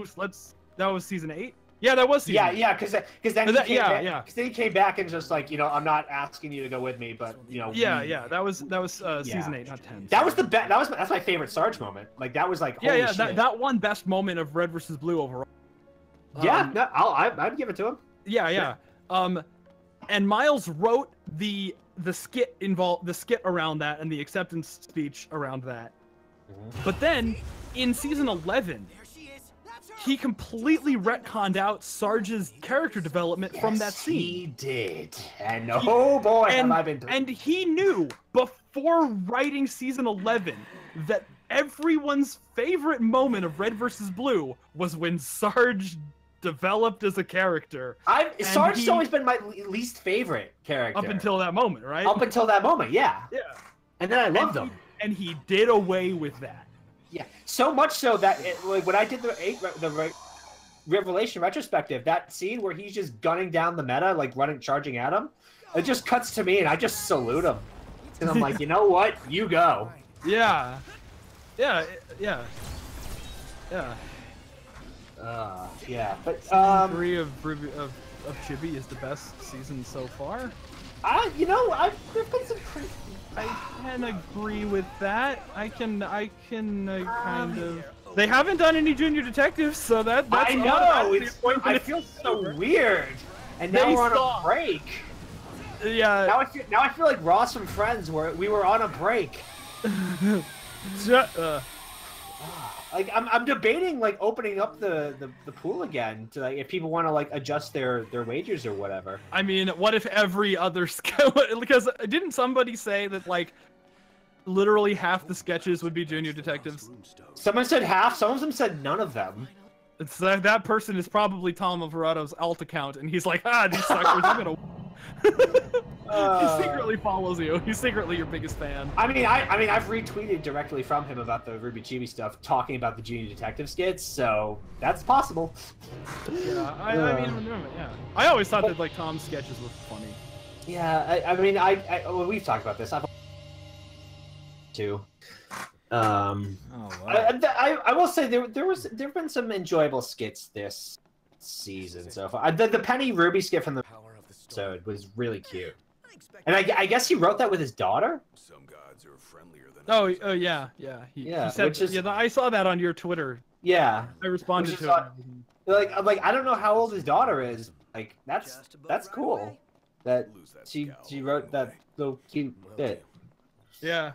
That was season 8? Yeah, that was season 8. Yeah, because then he came back and just like, you know, I'm not asking you to go with me, but you know. Yeah, that was season 8, not 10. That was the best. That's my favorite Sarge moment. Like that was like holy shit. That one best moment of Red vs. Blue overall. Yeah, I'd give it to him. Yeah. And Miles wrote the skit around that and the acceptance speech around that. But then in season 11. He completely retconned out Sarge's character development from that scene. He did. And oh boy, have I been... And he knew before writing season 11 that everyone's favorite moment of Red vs. Blue was when Sarge developed as a character. Sarge's always been my least favorite character. Up until that moment, right? Up until that moment, yeah. Yeah. And then I loved him. And he did away with that. Yeah, so much so that when I did the Revelation retrospective, that scene where he's just gunning down the meta, like charging at him, it just cuts to me and I just salute him. And I'm like, you know what? You go. Yeah. But season 3 of Chibi is the best season so far. There's been some pretty... I can agree with that. I can kind of. They haven't done any junior detectives, so that's I know. I feel so weird. And now we're on a break. Yeah. Now I feel like Ross from Friends, where we were on a break. Like I'm debating like opening up the pool again to like if people want to like adjust their wagers or whatever. I mean, what if every other because didn't somebody say that like literally half the sketches would be junior detectives? Someone said half. Some of them said none of them. It's that person is probably Tom Alvarado's alt account, and he's like, these suckers, I'm gonna. He secretly follows you. He's secretly your biggest fan. I mean, I've retweeted directly from him about the RWBY Chibi stuff, talking about the junior detective skits, so that's possible. Yeah, I mean, yeah. I always thought that like Tom's sketches were funny. Yeah, I mean, well, we've talked about this. I've too. Wow. I will say there've been some enjoyable skits this season so far. The Penny Ruby skit from the episode was really cute, and I guess he wrote that with his daughter. Some gods are friendlier than Oh yeah. He said, I saw that on your Twitter. Yeah, I responded to it. Like I don't know how old his daughter is. Like that's cool that she wrote that little cute bit. Yeah.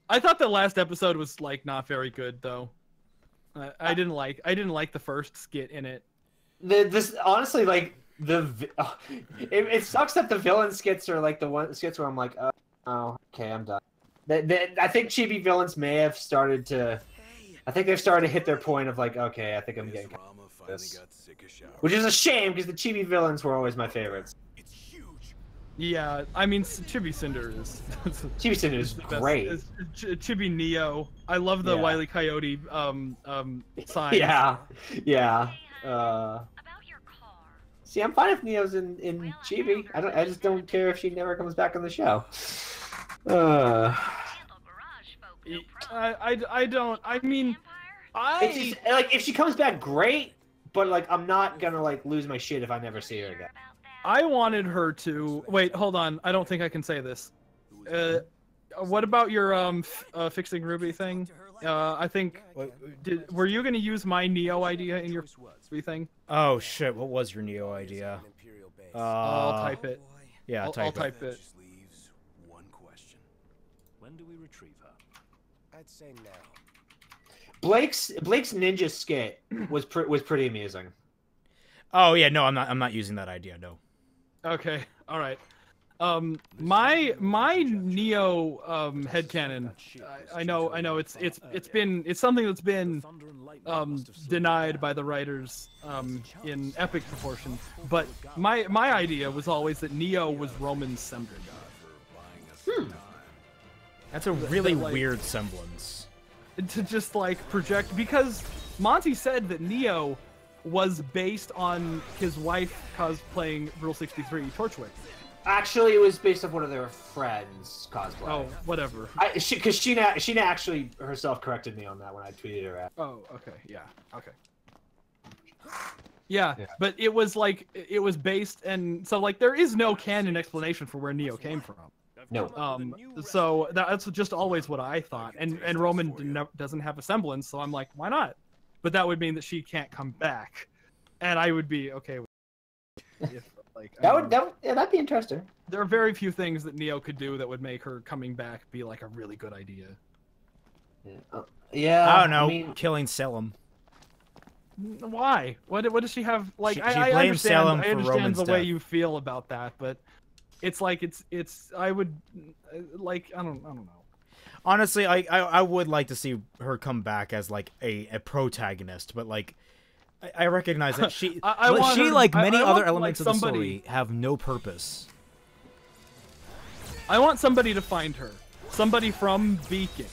I thought the last episode was like not very good though. I didn't like the first skit in it. This honestly like it sucks that the villain skits are like the one skits where I'm like, oh okay, I'm done. I think chibi villains may have started to. I think they've started to hit their point of like, okay, I think I'm getting this, which is a shame because the chibi villains were always my favorites. Yeah, I mean, Chibi Cinder is. Chibi Cinder is great. Chibi Neo. I love the Wile E. Coyote sign. Yeah. See, I'm fine if Neo's in Chibi. I just don't care if she never comes back on the show. I don't. I mean, It's just, like if she comes back, great. But like, I'm not gonna like lose my shit if I never see her again. I wanted her to wait. Hold on. I don't think I can say this. What about your fixing Ruby thing? I think. Were you gonna use my Neo idea in your Ruby thing? Oh shit! What was your Neo idea? I'll type it. Yeah, I'll type it. One question: when do we retrieve her? I'd say now. Blake's ninja skit was pretty amazing. Oh yeah, no, I'm not using that idea. No. Okay, all right. My Neo headcanon. I know it's something that's been denied by the writers in epic proportion. But my idea was always that Neo was Roman's semblance. That's a really weird semblance. To just like project, because Monty said that Neo was based on his wife cosplaying Rule 63 Torchwick. Actually, it was based off one of their friends' cosplay. Oh, whatever. Because Sheena actually herself corrected me on that when I tweeted her at. Oh, okay, yeah, okay. Yeah, but it was like, it was based, and so like there is no canon explanation for where Neo came from. No. So that's just always what I thought, and Roman doesn't have a semblance, so I'm like, why not? But that would mean that she can't come back, and I would be okay with it. If, like, that'd be interesting. There are very few things that Neo could do that would make her coming back be like a really good idea. Yeah. I don't know. I mean, killing Salem. Why? What does she have? Like, she I blames Salem for understand Roman's the way death. you feel about that, but it's like it's. I would like I don't know. Honestly, I would like to see her come back as like a protagonist, but like I recognize that she like many other elements of the story have no purpose. I want somebody to find her, somebody from Beacon,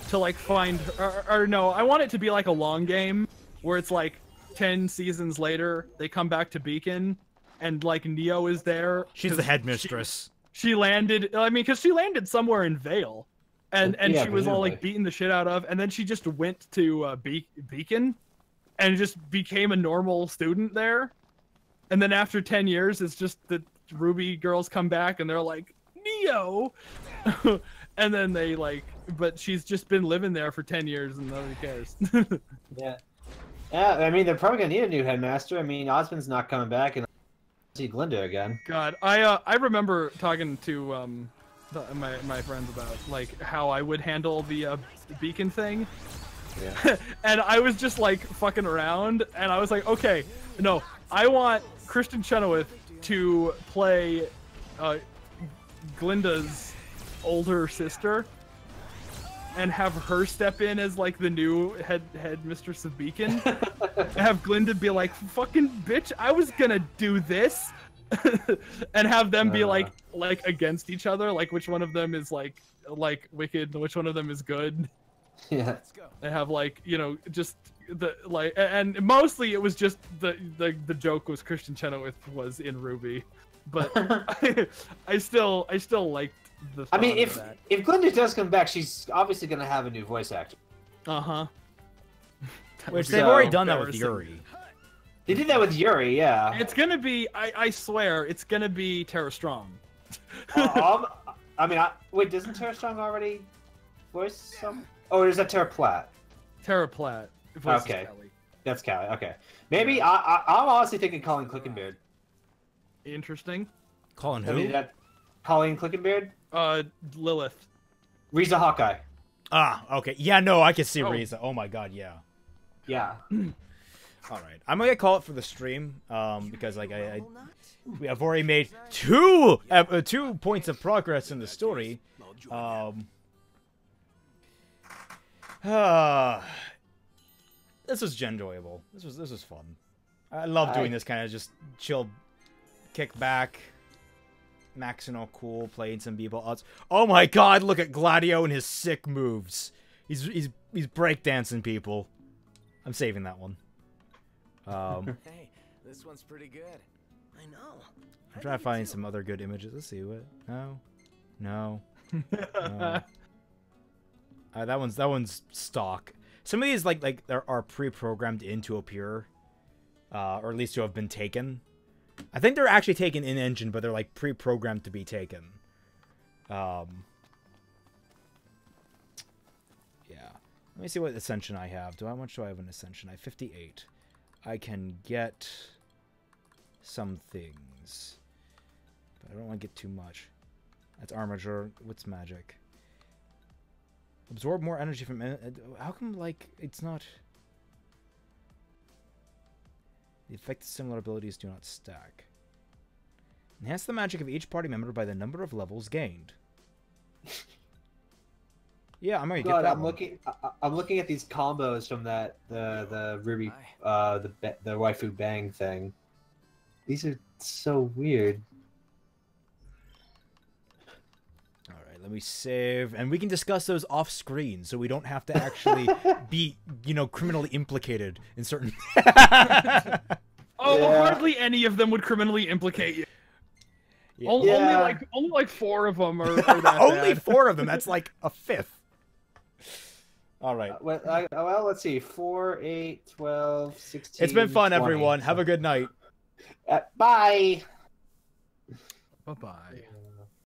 to like find her, or no, I want it to be like a long game where it's like 10 seasons later they come back to Beacon and like Neo is there. She's the headmistress. She landed. I mean, because she landed somewhere in Vale. And she was all like beaten the shit out of, and then she just went to Beacon, and just became a normal student there. And then after 10 years, it's just the RWBY girls come back, and they're like, Neo! And then they like but she's just been living there for 10 years and nobody cares. Yeah. Yeah, I mean, they're probably gonna need a new headmaster. I mean, Osmond's not coming back, and see Glinda again. God, I remember talking to my friends about like how I would handle the beacon thing. Yeah. And I was just like fucking around, and I was like, okay, no, I want Kristen Chenoweth to play Glinda's older sister, and have her step in as like the new headmistress of Beacon, and have Glinda be like, "Fucking bitch, I was gonna do this," and have them be like against each other, like which one of them is like wicked, and which one of them is good. Yeah. And have like, you know, just the like, and mostly it was just the joke was Kristen Chenoweth was in RWBY, but I still liked the. I mean, that. if Glinda does come back, she's obviously gonna have a new voice actor. Which they've already done that with Yuri. They did that with Yuri, yeah. It's gonna be, I swear, it's gonna be Tara Strong. I mean, wait, doesn't Tara Strong already voice some? Oh, is that Tara Platt? Tara Platt. Okay, that's Callie. Okay, maybe I'm honestly thinking Colleen Clickenbeard. Interesting. Colin who? I mean, Colleen Clickenbeard. Lilith. Riza Hawkeye. Ah, okay. Yeah, no, I can see Riza. Oh my god, yeah. Yeah. All right, I'm gonna call it for the stream, because like we have already made two points of progress in the story. This was enjoyable. This was fun. I love doing this kind of just chill, kick back, maxing all cool, playing some b-ball odds. Oh my god! Look at Gladio and his sick moves. He's breakdancing people. I'm saving that one. Hey, this one's pretty good. I know. I'm trying to find some other good images. Let's see what. No. That one's stock. Some of these like are pre-programmed in to appear, or at least to have been taken. I think they're actually taken in engine, but they're like pre-programmed to be taken. Yeah. Let me see what ascension I have. How much do I have in ascension? I have 58. I can get some things, but I don't want to get too much. That's armature. What's magic? Absorb more energy from... How come, like, it's not... The effect of similar abilities do not stack. Enhance the magic of each party member by the number of levels gained. Yeah, I'm gonna get that one. I'm looking at these combos from the RWBY, the waifu bang thing. These are so weird. Let me save, and we can discuss those off screen, so we don't have to actually be, criminally implicated in certain. Hardly any of them would criminally implicate you. Yeah. Only like 4 of them are that only bad. 4 of them. That's like a fifth. All right. Well, let's see. 4, 8, 12, 16. It's been fun, 20. everyone. Have a good night. Bye. Bye-bye.